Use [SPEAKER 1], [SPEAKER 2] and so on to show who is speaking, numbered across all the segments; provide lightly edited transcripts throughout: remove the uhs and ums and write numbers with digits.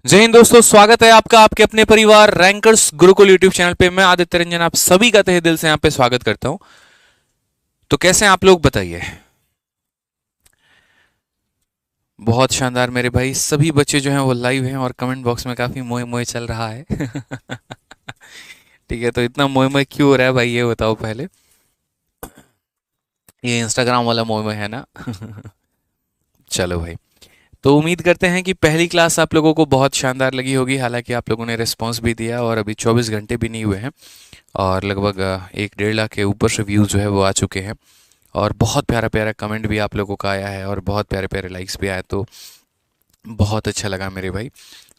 [SPEAKER 1] जय हिंद दोस्तों, स्वागत है आपका आपके अपने परिवार रैंकर्स गुरुकुल यूट्यूब चैनल पे। मैं आदित्य रंजन आप सभी का तहे दिल से यहाँ पे स्वागत करता हूँ। तो कैसे हैं आप लोग, बताइए। बहुत शानदार मेरे भाई, सभी बच्चे जो हैं वो लाइव हैं और कमेंट बॉक्स में काफी मोए मोए चल रहा है। ठीक है, तो इतना मोए मोए क्यों हो रहा है भाई, ये बताओ पहले। ये इंस्टाग्राम वाला मोए मोए है ना। चलो भाई, तो उम्मीद करते हैं कि पहली क्लास आप लोगों को बहुत शानदार लगी होगी। हालांकि आप लोगों ने रिस्पांस भी दिया और अभी 24 घंटे भी नहीं हुए हैं और लगभग 1-1.5 लाख के ऊपर से व्यूज़ जो है वो आ चुके हैं। और बहुत प्यारा प्यारा कमेंट भी आप लोगों का आया है और बहुत प्यारे प्यारे लाइक्स भी आए, तो बहुत अच्छा लगा मेरे भाई।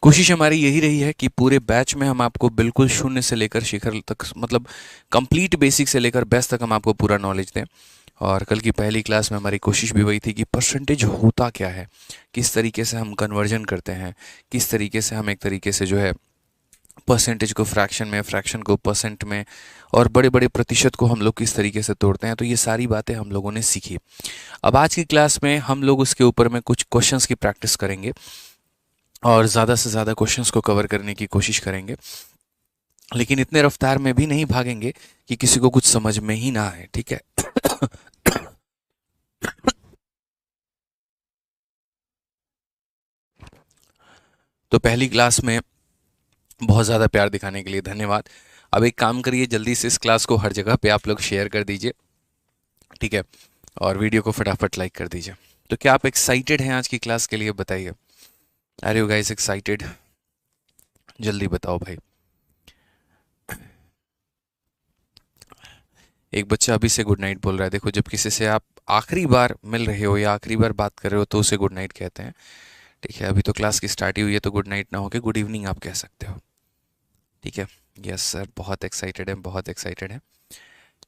[SPEAKER 1] कोशिश हमारी यही रही है कि पूरे बैच में हम आपको बिल्कुल शून्य से लेकर शिखर तक, मतलब कंप्लीट बेसिक से लेकर बेस्ट तक हम आपको पूरा नॉलेज दें। और कल की पहली क्लास में हमारी कोशिश भी वही थी कि परसेंटेज होता क्या है, किस तरीके से हम कन्वर्जन करते हैं, किस तरीके से हम एक तरीके से जो है परसेंटेज को फ्रैक्शन में, फ्रैक्शन को परसेंट में, और बड़े बड़े प्रतिशत को हम लोग किस तरीके से तोड़ते हैं। तो ये सारी बातें हम लोगों ने सीखी। अब आज की क्लास में हम लोग उसके ऊपर में कुछ क्वेश्चंस की प्रैक्टिस करेंगे और ज़्यादा से ज़्यादा क्वेश्चंस को कवर करने की कोशिश करेंगे, लेकिन इतने रफ्तार में भी नहीं भागेंगे कि किसी को कुछ समझ में ही ना आए, ठीक है। तो पहली क्लास में बहुत ज़्यादा प्यार दिखाने के लिए धन्यवाद। अब एक काम करिए, जल्दी से इस क्लास को हर जगह पे आप लोग शेयर कर दीजिए, ठीक है, और वीडियो को फटाफट लाइक कर दीजिए। तो क्या आप एक्साइटेड हैं आज की क्लास के लिए, बताइए। Are you guys excited? जल्दी बताओ भाई। एक बच्चा अभी से गुड नाइट बोल रहा है। देखो, जब किसी से आप आखिरी बार मिल रहे हो या आखिरी बार बात कर रहे हो तो उसे गुड नाइट कहते हैं, ठीक है। अभी तो क्लास की स्टार्ट ही हुई है, तो गुड नाइट ना होके गुड इवनिंग आप कह सकते हो, ठीक है। यस सर, बहुत एक्साइटेड है, बहुत एक्साइटेड है।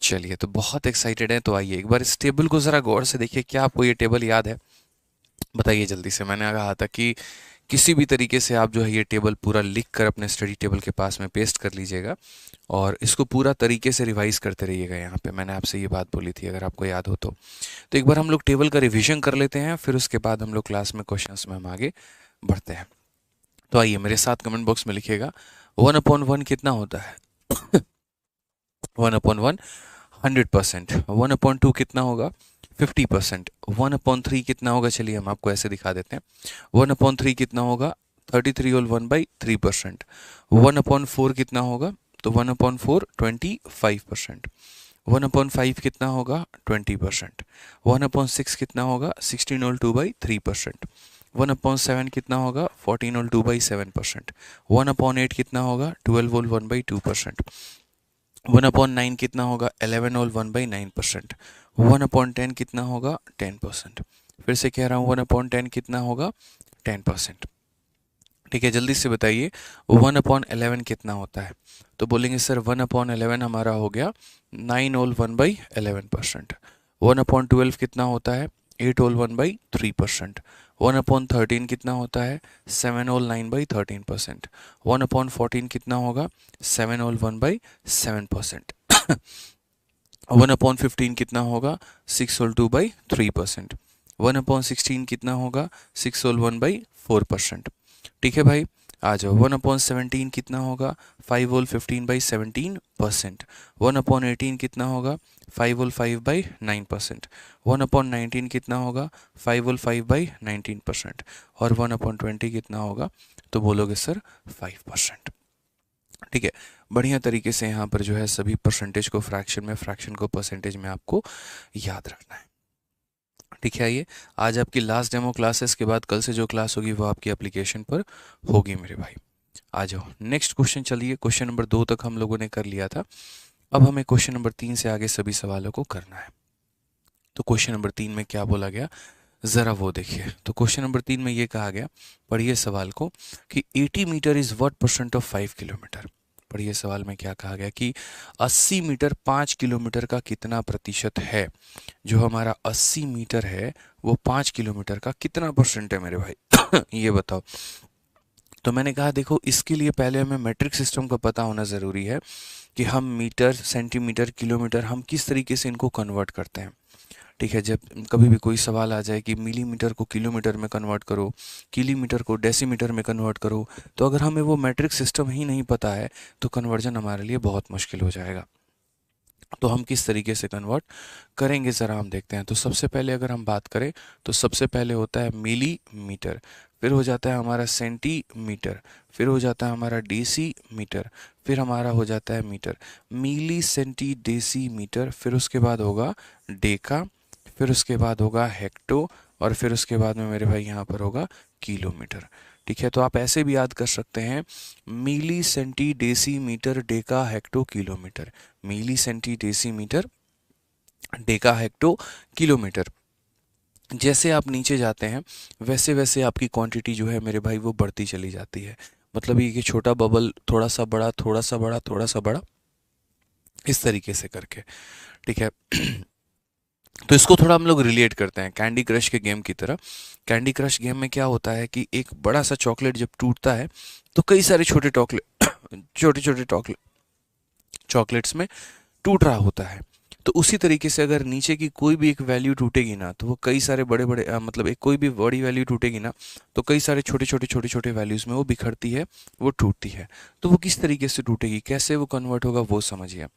[SPEAKER 1] चलिए, तो बहुत एक्साइटेड है तो आइए एक बार इस टेबल को ज़रा गौर से देखिए। क्या आपको ये टेबल याद है? बताइए जल्दी से। मैंने कहा था कि किसी भी तरीके से आप जो है ये टेबल पूरा लिख कर अपने स्टडी टेबल के पास में पेस्ट कर लीजिएगा और इसको पूरा तरीके से रिवाइज करते रहिएगा। यहाँ पे मैंने आपसे ये बात बोली थी, अगर आपको याद हो तो एक बार हम लोग टेबल का रिवीजन कर लेते हैं, फिर उसके बाद हम लोग क्लास में क्वेश्चंस में हम आगे बढ़ते हैं। तो आइए मेरे साथ कमेंट बॉक्स में लिखिएगा, 1/1 कितना होता है? 1/1 100%। 1/2 कितना होगा? 50%। 1/3 कितना होगा? चलिए हम आपको ऐसे दिखा देते हैं। 1/3 कितना होगा? 33/1/3%। 1/4 कितना होगा? तो 1/4 25%। 1/5 कितना होगा? 20%। 1/6 कितना होगा? 16/2/3%। 1/7 कितना होगा? 14/2/7%। 1/8 कितना होगा? 12/1/2%। 1/9 कितना होगा? 11/1/9%। 1/10 कितना होगा? 10%। फिर से कह रहा हूँ, 1/10 कितना होगा? 10%। ठीक है, जल्दी से बताइए 1/11 कितना होता है? तो बोलेंगे सर 1/11 हमारा हो गया 9/1/11%। 1/12 कितना होता है? 8/1/3%। 1/13 कितना होता है? 7/9/13%। 1/14 कितना होगा? 7/1/7%। 1/15 कितना होगा? 6/2/3%। 1/16 कितना होगा? 6/1/4%। ठीक है भाई, आ जाओ। 1/17 कितना होगा? 5/15/17%। 1/18 कितना होगा? 5/5/9%। 1/19 कितना होगा? 5/5/19%। और 1/20 कितना होगा? तो बोलोगे सर 5%। ठीक है, बढ़िया तरीके से यहाँ पर जो है सभी परसेंटेज को फ्रैक्शन में, फ्रैक्शन को परसेंटेज में आपको याद रखना है। ठीक है, आइए आज आपकी लास्ट डेमो क्लासेस के बाद कल से जो क्लास होगी वो आपकी एप्लीकेशन पर होगी मेरे भाई। आ जाओ नेक्स्ट क्वेश्चन। चलिए, क्वेश्चन नंबर 2 तक हम लोगों ने कर लिया था, अब हमें क्वेश्चन नंबर 3 से आगे सभी सवालों को करना है। तो क्वेश्चन नंबर 3 में क्या बोला गया, ज़रा वो देखिए। तो क्वेश्चन नंबर 3 में ये कहा गया, पढ़िए सवाल को, कि 80 metre is what percent of 5 kilometre. पढ़िए सवाल में क्या कहा गया कि 80 मीटर 5 किलोमीटर का कितना प्रतिशत है। जो हमारा 80 मीटर है वो 5 किलोमीटर का कितना परसेंट है मेरे भाई? ये बताओ। तो मैंने कहा देखो, इसके लिए पहले हमें मेट्रिक सिस्टम का पता होना ज़रूरी है कि हम मीटर, सेंटीमीटर, किलोमीटर हम किस तरीके से इनको कन्वर्ट करते हैं, ठीक है, जब कभी भी कोई सवाल आ जाए कि मिलीमीटर को किलोमीटर में कन्वर्ट करो, किलोमीटर को डेसीमीटर में कन्वर्ट करो, तो अगर हमें वो मैट्रिक सिस्टम ही नहीं पता है तो कन्वर्जन हमारे लिए बहुत मुश्किल हो जाएगा। तो हम किस तरीके से कन्वर्ट करेंगे ज़रा हम देखते हैं। तो सबसे पहले अगर हम बात करें तो सबसे पहले होता है मिलीमीटर, फिर हो जाता है हमारा सेंटीमीटर, फिर हो जाता है हमारा डेसीमीटर, फिर हमारा हो जाता है मीटर, मिली सेंटी डेसीमीटर, फिर उसके बाद होगा डेका, फिर उसके बाद होगा हेक्टो, और फिर उसके बाद में मेरे भाई यहाँ पर होगा किलोमीटर। ठीक है, तो आप ऐसे भी याद कर सकते हैं, milli centi decimetre deca hecto kilometre, milli centi decimetre deca hecto kilometre. जैसे आप नीचे जाते हैं वैसे वैसे आपकी क्वांटिटी जो है मेरे भाई वो बढ़ती चली जाती है। मतलब ये कि छोटा बबल थोड़ा सा बड़ा, थोड़ा सा बड़ा, थोड़ा सा बड़ा, इस तरीके से करके। ठीक है। तो इसको थोड़ा हम लोग रिलेट करते हैं कैंडी क्रश के गेम की तरह। कैंडी क्रश गेम में क्या होता है कि एक बड़ा सा चॉकलेट जब टूटता है तो कई सारे छोटे चॉकलेट छोटे छोटे चॉकलेट्स में टूट रहा होता है। तो उसी तरीके से अगर नीचे की कोई भी एक वैल्यू टूटेगी ना तो वो कई सारे बड़े बड़े मतलब एक कोई भी बड़ी वैल्यू टूटेगी ना तो कई सारे छोटे छोटे वैल्यूज़ में वो बिखरती है, वो टूटती है। तो वो किस तरीके से टूटेगी, कैसे वो कन्वर्ट होगा, वो समझिए।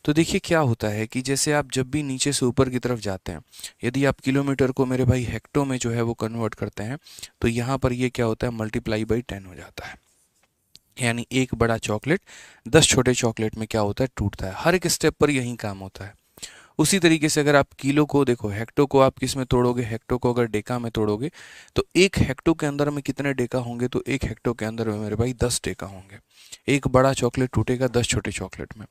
[SPEAKER 1] तो देखिए क्या होता है कि जैसे आप जब भी नीचे से ऊपर की तरफ जाते हैं, यदि आप किलोमीटर को मेरे भाई हेक्टो में जो है वो कन्वर्ट करते हैं तो यहाँ पर ये क्या होता है, मल्टीप्लाई बाई 10 हो जाता है। यानी एक बड़ा चॉकलेट 10 छोटे चॉकलेट में क्या होता है, टूटता है। हर एक स्टेप पर यही काम होता है। उसी तरीके से अगर आप किलो को देखो, हेक्टो को आप किस में तोड़ोगे, हेक्टो को अगर डेका में तोड़ोगे तो एक हेक्टो के अंदर में कितने डेका होंगे, तो एक हेक्टो के अंदर में मेरे भाई 10 डेका होंगे। एक बड़ा चॉकलेट टूटेगा 10 छोटे चॉकलेट में।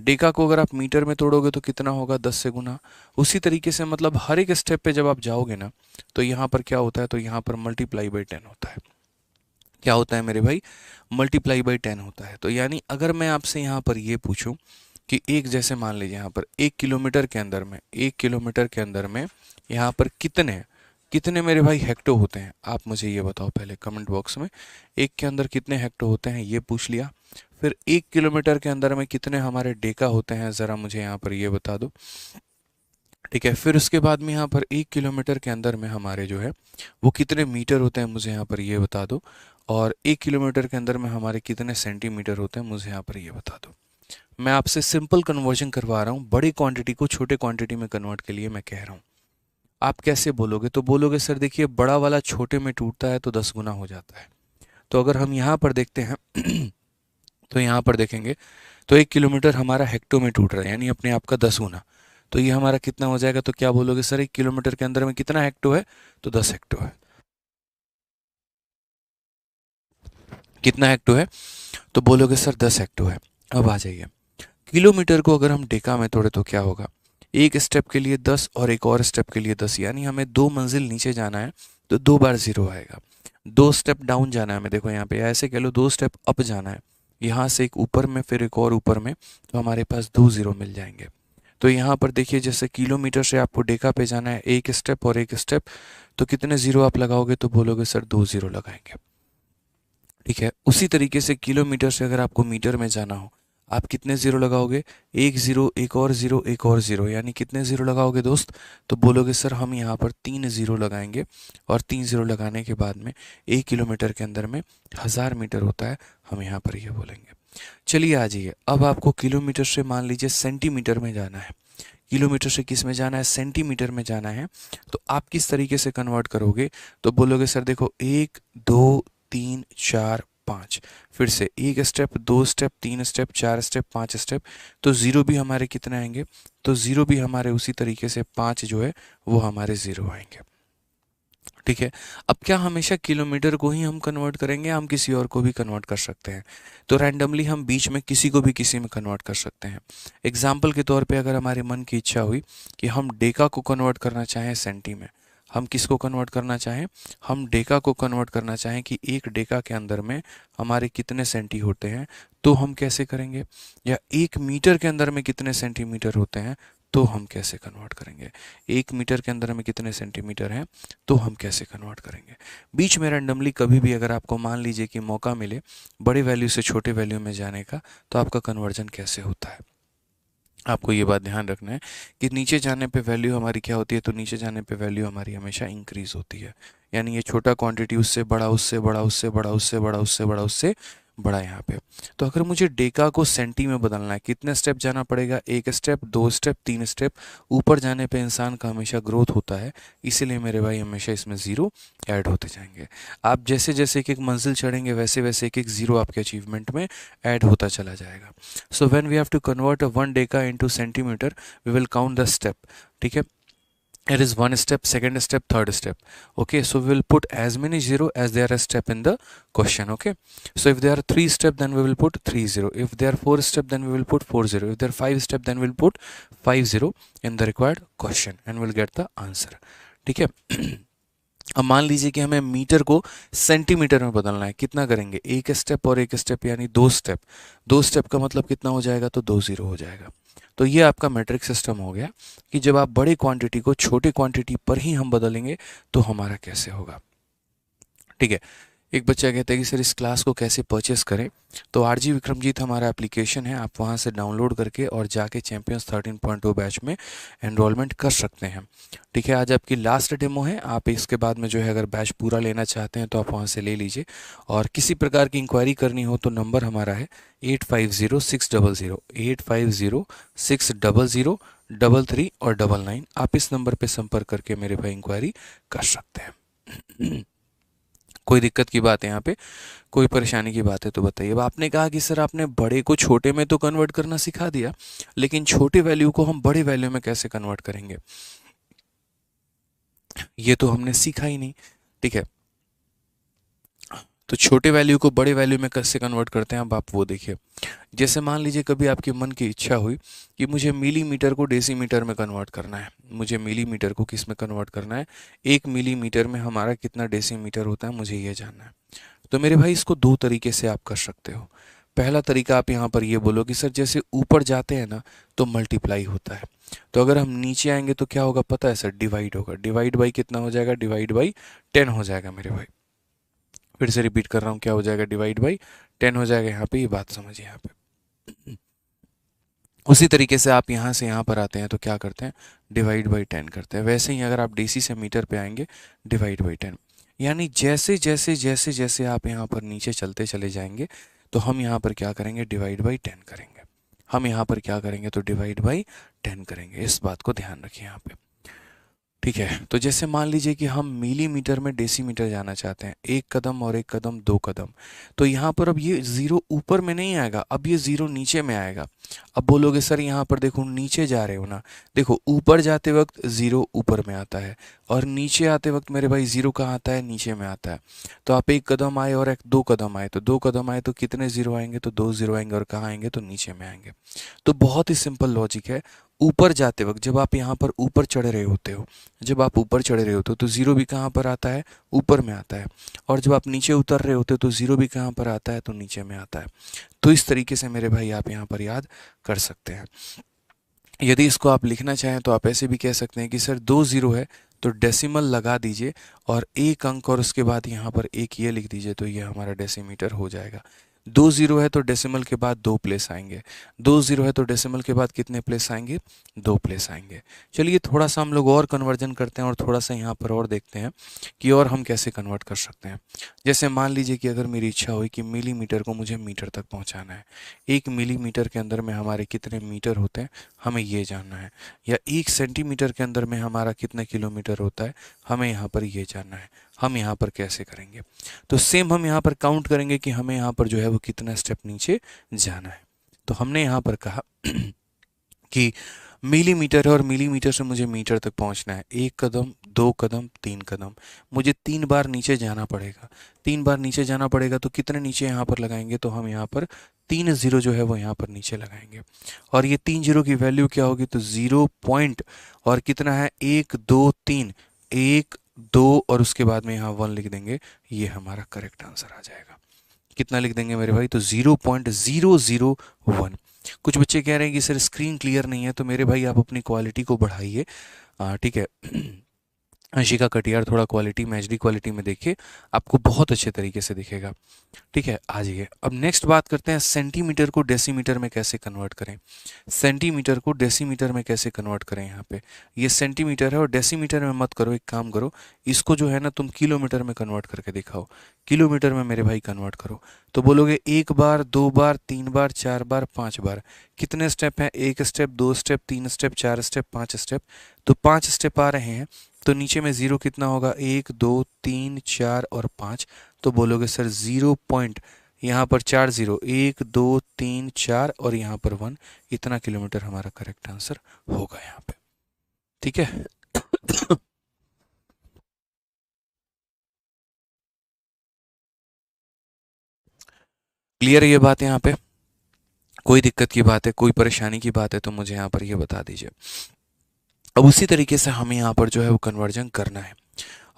[SPEAKER 1] डेका को अगर आप मीटर में तोड़ोगे तो कितना होगा, 10 से गुना। उसी तरीके से मतलब हर एक स्टेप पे जब आप जाओगे ना तो यहाँ पर क्या होता है, तो यहाँ पर मल्टीप्लाई बाई 10 होता है। क्या होता है मेरे भाई, मल्टीप्लाई बाई 10 होता है। तो यानी अगर मैं आपसे यहाँ पर ये पूछूं कि एक, जैसे मान लीजिए यहाँ पर 1 किलोमीटर के अंदर में, 1 किलोमीटर के अंदर में यहाँ पर कितने कितने मेरे भाई हेक्टो होते हैं, आप मुझे ये बताओ पहले कमेंट बॉक्स में। एक के अंदर कितने हेक्टो होते हैं ये पूछ लिया। फिर 1 किलोमीटर के अंदर में कितने हमारे डेका होते हैं, ज़रा मुझे यहाँ पर ये बता दो। ठीक है, फिर उसके बाद में यहाँ पर 1 किलोमीटर के अंदर में हमारे जो है वो कितने मीटर होते हैं, मुझे यहाँ पर ये बता दो। और 1 किलोमीटर के अंदर में हमारे कितने सेंटीमीटर होते हैं, मुझे यहाँ पर ये बता दो। मैं आपसे सिंपल कन्वर्जन करवा रहा हूँ, बड़ी क्वांटिटी को छोटे क्वांटिटी में कन्वर्ट के लिए मैं कह रहा हूँ। आप कैसे बोलोगे, तो बोलोगे सर देखिए बड़ा वाला छोटे में टूटता है तो 10 गुना हो जाता है। तो अगर हम यहाँ पर देखते हैं तो यहाँ पर देखेंगे तो 1 किलोमीटर हमारा हेक्टो में टूट रहा है, यानी अपने आप का 10 गुना। तो ये हमारा कितना हो जाएगा, तो क्या बोलोगे सर 1 किलोमीटर के अंदर में कितना हेक्टो है, तो 10 हेक्टो है। कितना हेक्टो है, तो बोलोगे सर 10 हेक्टो है। अब आ जाइए, किलोमीटर को अगर हम डेका में तोड़े तो क्या होगा, एक स्टेप के लिए 10 और एक और स्टेप के लिए 10, यानी हमें 2 मंजिल नीचे जाना है तो 2 बार 0 आएगा। 2 स्टेप डाउन जाना है हमें, देखो यहाँ पे ऐसे कह लो 2 स्टेप अप जाना है, यहाँ से एक ऊपर में फिर एक और ऊपर में, तो हमारे पास 2 0 मिल जाएंगे। तो यहाँ पर देखिए जैसे किलोमीटर से आपको डेका पे जाना है, एक स्टेप और एक स्टेप, तो कितने 0 आप लगाओगे, तो बोलोगे सर 2 0 लगाएंगे। ठीक है, उसी तरीके से किलोमीटर से अगर आपको मीटर में जाना हो, आप कितने 0 लगाओगे, एक 0, एक और 0, एक और 0, यानी कितने 0 लगाओगे दोस्त, तो बोलोगे सर हम यहाँ पर 3 0 लगाएंगे। और 3 0 लगाने के बाद में 1 किलोमीटर के अंदर में 1000 मीटर होता है, हम यहाँ पर ये बोलेंगे। चलिए आ जाइए, अब आपको किलोमीटर से मान लीजिए सेंटीमीटर में जाना है। किलोमीटर से किस में जाना है, सेंटीमीटर में जाना है। तो आप किस तरीके से कन्वर्ट करोगे, तो बोलोगे सर देखो 1 2 3 4 5, फिर से एक step, 2 step, 3 step, 4 step, 5 step, तो 0 भी हमारे कितने आएंगे, तो 0 भी हमारे उसी तरीके से 5 जो है वो हमारे 0 आएंगे। ठीक है, अब क्या हमेशा किलोमीटर को ही हम कन्वर्ट करेंगे, हम किसी और को भी कन्वर्ट कर सकते हैं। तो रैंडमली हम बीच में किसी को भी किसी में कन्वर्ट कर सकते हैं। एग्जाम्पल के तौर पे अगर हमारे मन की इच्छा हुई कि हम डेका को कन्वर्ट करना चाहें सेंटी में, हम किसको कन्वर्ट करना चाहें, हम डेका को कन्वर्ट करना चाहें कि एक डेका के अंदर में हमारे कितने सेंटी होते हैं, तो हम कैसे करेंगे। या 1 मीटर के अंदर में कितने सेंटीमीटर होते हैं, तो हम कैसे कन्वर्ट करेंगे। 1 मीटर के अंदर में कितने सेंटीमीटर हैं, तो हम कैसे कन्वर्ट करेंगे। बीच में रैंडमली कभी भी अगर आपको मान लीजिए कि मौका मिले बड़े वैल्यू से छोटे वैल्यू में जाने का, तो आपका कन्वर्जन कैसे होता है। आपको ये बात ध्यान रखना है कि नीचे जाने पे वैल्यू हमारी क्या होती है, तो नीचे जाने पे वैल्यू हमारी हमेशा इंक्रीज होती है। यानी ये छोटा क्वांटिटी उससे बड़ा, उससे बड़ा, उससे बड़ा, उससे बड़ा, उससे बड़ा, उससे बड़ा यहाँ पे। तो अगर मुझे डेका को सेंटी में बदलना है, कितने स्टेप जाना पड़ेगा? एक स्टेप, दो स्टेप, तीन स्टेप। ऊपर जाने पे इंसान का हमेशा ग्रोथ होता है, इसीलिए मेरे भाई हमेशा इसमें ज़ीरो ऐड होते जाएंगे। आप जैसे जैसे एक एक मंजिल चढ़ेंगे वैसे वैसे एक एक ज़ीरो आपके अचीवमेंट में ऐड होता चला जाएगा। So when we have to convert a 1 deca into centimeter, we will count the step. ठीक है, it is one step, second step, third step. Okay, so we will put as many zero as there are step in the question. Okay, so if there are 3 step, then we will put 3 0. If there are 4 step, then we will put 4 0. If there are 5 step, then we will put 5 0 in the required question and we'll get the answer. ठीक है। अब मान लीजिए कि हमें metre को centimetre में बदलना है, कितना करेंगे? एक स्टेप और एक स्टेप, यानी दो स्टेप। दो स्टेप का मतलब कितना हो जाएगा? तो 2 0 हो जाएगा। तो ये आपका मैट्रिक सिस्टम हो गया कि जब आप बड़ी क्वांटिटी को छोटी क्वांटिटी पर ही हम बदलेंगे तो हमारा कैसे होगा। ठीक है। एक बच्चा कहता है कि सर इस क्लास को कैसे परचेस करें? तो आरजी विक्रमजीत हमारा एप्लीकेशन है, आप वहाँ से डाउनलोड करके और जाके चैंपियंस 13.2 बैच में एनरोलमेंट कर सकते हैं। ठीक है, आज आपकी लास्ट डेमो है, आप इसके बाद में जो है अगर बैच पूरा लेना चाहते हैं तो आप वहाँ से ले लीजिए। और किसी प्रकार की इंक्वायरी करनी हो तो नंबर हमारा है 850600 और 99। आप इस नंबर पर संपर्क करके मेरे भाई इंक्वायरी कर सकते हैं। कोई दिक्कत की बात है यहाँ पे, कोई परेशानी की बात है तो बताइए। अब आपने कहा कि सर आपने बड़े को छोटे में तो कन्वर्ट करना सिखा दिया, लेकिन छोटे वैल्यू को हम बड़े वैल्यू में कैसे कन्वर्ट करेंगे, ये तो हमने सीखा ही नहीं। ठीक है, तो छोटे वैल्यू को बड़े वैल्यू में कैसे कन्वर्ट करते हैं, अब आप वो देखिए। जैसे मान लीजिए कभी आपके मन की इच्छा हुई कि मुझे मिलीमीटर को डेसीमीटर में कन्वर्ट करना है। मुझे मिलीमीटर को किस में कन्वर्ट करना है? 1 मिलीमीटर में हमारा कितना डेसीमीटर होता है, मुझे ये जानना है। तो मेरे भाई इसको दो तरीके से आप कर सकते हो। पहला तरीका आप यहाँ पर ये बोलो कि सर जैसे ऊपर जाते हैं ना तो मल्टीप्लाई होता है, तो अगर हम नीचे आएंगे तो क्या होगा पता है सर? डिवाइड होगा। डिवाइड बाई कितना हो जाएगा? डिवाइड बाई 10 हो जाएगा मेरे भाई। फिर से रिपीट कर रहा हूँ, क्या हो जाएगा? डिवाइड बाई 10 हो जाएगा। यहाँ पे ये बात समझिए। यहाँ पे उसी तरीके से आप यहाँ से यहाँ पर आते हैं तो क्या करते हैं? डिवाइड बाई 10 करते हैं। वैसे ही अगर आप डीसी से मीटर पे आएंगे, डिवाइड बाई 10। यानी जैसे जैसे जैसे जैसे आप यहाँ पर नीचे चलते चले जाएंगे तो हम यहाँ पर क्या करेंगे? डिवाइड बाई 10 करेंगे। हम यहाँ पर क्या करेंगे? तो डिवाइड बाई 10 करेंगे। इस बात को ध्यान रखिए यहाँ पे। ठीक है, तो जैसे मान लीजिए कि हम मिलीमीटर में डेसीमीटर जाना चाहते हैं, एक कदम और एक कदम, दो कदम। तो यहाँ पर अब ये ज़ीरो ऊपर में नहीं आएगा, अब ये ज़ीरो नीचे में आएगा। अब बोलोगे सर यहाँ पर देखो नीचे जा रहे हो ना, देखो ऊपर जाते वक्त ज़ीरो ऊपर में आता है और नीचे आते वक्त मेरे भाई ज़ीरो कहाँ आता है? नीचे में आता है। तो आप एक कदम आए और एक दो कदम आए, तो दो कदम आए तो कितने ज़ीरो आएंगे? तो दो ज़ीरो आएंगे। और कहाँ आएंगे? तो नीचे में आएंगे। तो बहुत ही सिंपल लॉजिक है। ऊपर जाते वक्त जब आप यहाँ पर ऊपर चढ़ रहे होते हो, जब आप ऊपर चढ़ रहे होते हो तो ज़ीरो भी कहाँ पर आता है? ऊपर में आता है। और जब आप नीचे उतर रहे होते हो तो ज़ीरो भी कहाँ पर आता है? तो नीचे में आता है। तो इस तरीके से मेरे भाई आप यहाँ पर याद कर सकते हैं। यदि इसको आप लिखना चाहें तो आप ऐसे भी कह सकते हैं कि सर दो ज़ीरो है तो डेसिमल लगा दीजिए और एक अंक और उसके बाद यहाँ पर एक ये लिख दीजिए, तो ये हमारा डेसीमीटर हो जाएगा। दो ज़ीरो है तो डेसिमल के बाद दो प्लेस आएंगे, दो ज़ीरो है तो डेसिमल के बाद कितने प्लेस आएंगे? दो प्लेस आएंगे। चलिए थोड़ा सा हम लोग और कन्वर्जन करते हैं और थोड़ा सा यहाँ पर और देखते हैं कि और हम कैसे कन्वर्ट कर सकते हैं। जैसे मान लीजिए कि अगर मेरी इच्छा हुई कि मिलीमीटर को मुझे मीटर तक पहुँचाना है, 1 मिलीमीटर के अंदर में हमारे कितने मीटर होते हैं हमें ये जानना है, या 1 सेंटीमीटर के अंदर में हमारा कितना किलोमीटर होता है हमें यहाँ पर ये जानना है। हम यहाँ पर कैसे करेंगे? तो सेम हम यहाँ पर काउंट करेंगे कि हमें यहाँ पर जो है वो कितना स्टेप नीचे जाना है। तो हमने यहाँ पर कहा कि मिलीमीटर है और मिलीमीटर से मुझे मीटर तक पहुँचना है। एक कदम, दो कदम, तीन कदम, मुझे 3 बार नीचे जाना पड़ेगा। 3 बार नीचे जाना पड़ेगा तो कितने नीचे यहाँ पर लगाएंगे? तो हम यहाँ पर 3 ज़ीरो जो है वो यहाँ पर नीचे लगाएंगे। और ये 3 ज़ीरो की वैल्यू क्या होगी? तो 0 पॉइंट और कितना है? 1 2 3, 1 2 और उसके बाद में यहाँ 1 लिख देंगे। ये हमारा करेक्ट आंसर आ जाएगा। कितना लिख देंगे मेरे भाई? तो 0.001। कुछ बच्चे कह रहे हैं कि सर स्क्रीन क्लियर नहीं है, तो मेरे भाई आप अपनी क्वालिटी को बढ़ाइए। ठीक है। अंशिका कटियार थोड़ा क्वालिटी में एचडी क्वालिटी में देखिए, आपको बहुत अच्छे तरीके से दिखेगा। ठीक है, आ जाइए अब नेक्स्ट बात करते हैं सेंटीमीटर को डेसीमीटर में कैसे कन्वर्ट करें। सेंटीमीटर को डेसीमीटर में कैसे कन्वर्ट करें। यहाँ पे ये सेंटीमीटर है और डेसीमीटर में मत करो, एक काम करो, इसको जो है ना तुम किलोमीटर में कन्वर्ट करके दिखाओ। किलोमीटर में मेरे भाई कन्वर्ट करो। तो बोलोगे 1 बार, 2 बार, 3 बार, 4 बार, 5 बार। कितने स्टेप हैं? 1 step, 2 step, 3 step, 4 step, 5 step. तो 5 स्टेप आ रहे हैं, तो नीचे में जीरो कितना होगा? 1, 2, 3, 4 और 5। तो बोलोगे सर 0 पॉइंट, यहाँ पर 4 0, 1, 2, 3, 4 और यहाँ पर 1, इतना किलोमीटर हमारा करेक्ट आंसर होगा यहाँ पे। ठीक है। क्लियर है ये बात यहाँ पे? कोई दिक्कत की बात है, कोई परेशानी की बात है तो मुझे यहाँ पर ये बता दीजिए। अब उसी तरीके से हमें यहाँ पर जो है वो कन्वर्जन करना है।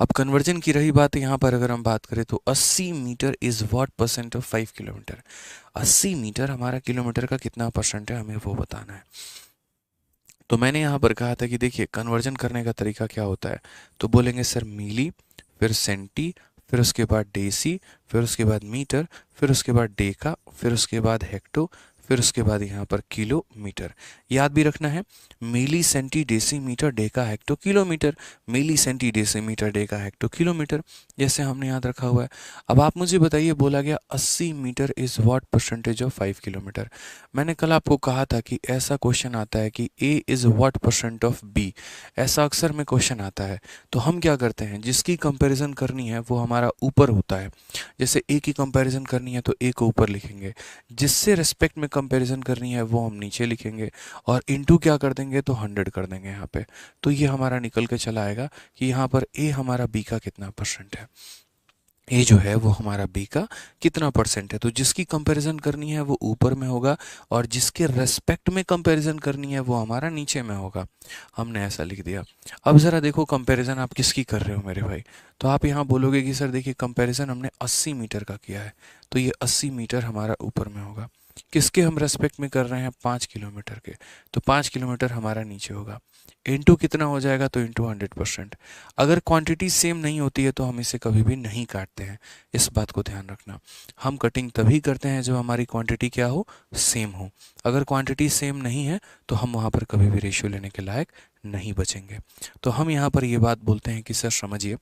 [SPEAKER 1] अब कन्वर्जन की रही बात, यहाँ पर अगर हम बात करें तो 80 metre is what percent of 5 kilometre. 80 metre हमारा किलोमीटर का कितना परसेंट है, हमें वो बताना है। तो मैंने यहाँ पर कहा था कि देखिए कन्वर्जन करने का तरीका क्या होता है। तो बोलेंगे सर मिली, फिर सेंटी, फिर उसके बाद डेसी, फिर उसके बाद मीटर, फिर उसके बाद डेका, फिर उसके बाद हेक्टो, फिर उसके बाद यहाँ पर किलोमीटर। याद भी रखना है, milli centi deci metre deca hecto kilometre, milli centi deci metre deca hecto kilometre, जैसे हमने याद रखा हुआ है। अब आप मुझे बताइए, बोला गया 80 metre is what percentage of 5 kilometre. मैंने कल आपको कहा था कि ऐसा क्वेश्चन आता है कि A is what percent of B, ऐसा अक्सर में क्वेश्चन आता है। तो हम क्या करते हैं, जिसकी कंपैरिजन करनी है वो हमारा ऊपर होता है। जैसे ए की कंपैरिजन करनी है तो ए को ऊपर लिखेंगे, जिससे रिस्पेक्ट में कंपैरिजन करनी है वो हम नीचे लिखेंगे, और इनटू क्या कर देंगे तो 100 कर देंगे यहाँ पे। तो ये हमारा निकल के चला आएगा कि यहाँ पर ए हमारा बी का कितना परसेंट है। ये जो है वो हमारा बी का कितना परसेंट है। तो जिसकी कंपैरिजन करनी है वो ऊपर में होगा, और जिसके रेस्पेक्ट में कंपैरिजन करनी है वो हमारा नीचे में होगा। हमने ऐसा लिख दिया। अब ज़रा देखो कंपैरिजन आप किसकी कर रहे हो मेरे भाई। तो आप यहाँ बोलोगे कि सर देखिए कंपैरिजन हमने 80 मीटर का किया है, तो ये 80 मीटर हमारा ऊपर में होगा। किसके हम रेस्पेक्ट में कर रहे हैं? 5 किलोमीटर के। तो 5 किलोमीटर हमारा नीचे होगा। इंटू कितना हो जाएगा? तो इंटू 100%। अगर क्वांटिटी सेम नहीं होती है तो हम इसे कभी भी नहीं काटते हैं, इस बात को ध्यान रखना। हम कटिंग तभी करते हैं जब हमारी क्वांटिटी क्या हो? सेम हो। अगर क्वांटिटी सेम नहीं है तो हम वहाँ पर कभी भी रेशियो लेने के लायक नहीं बचेंगे। तो हम यहाँ पर ये बात बोलते हैं कि सर समझिए,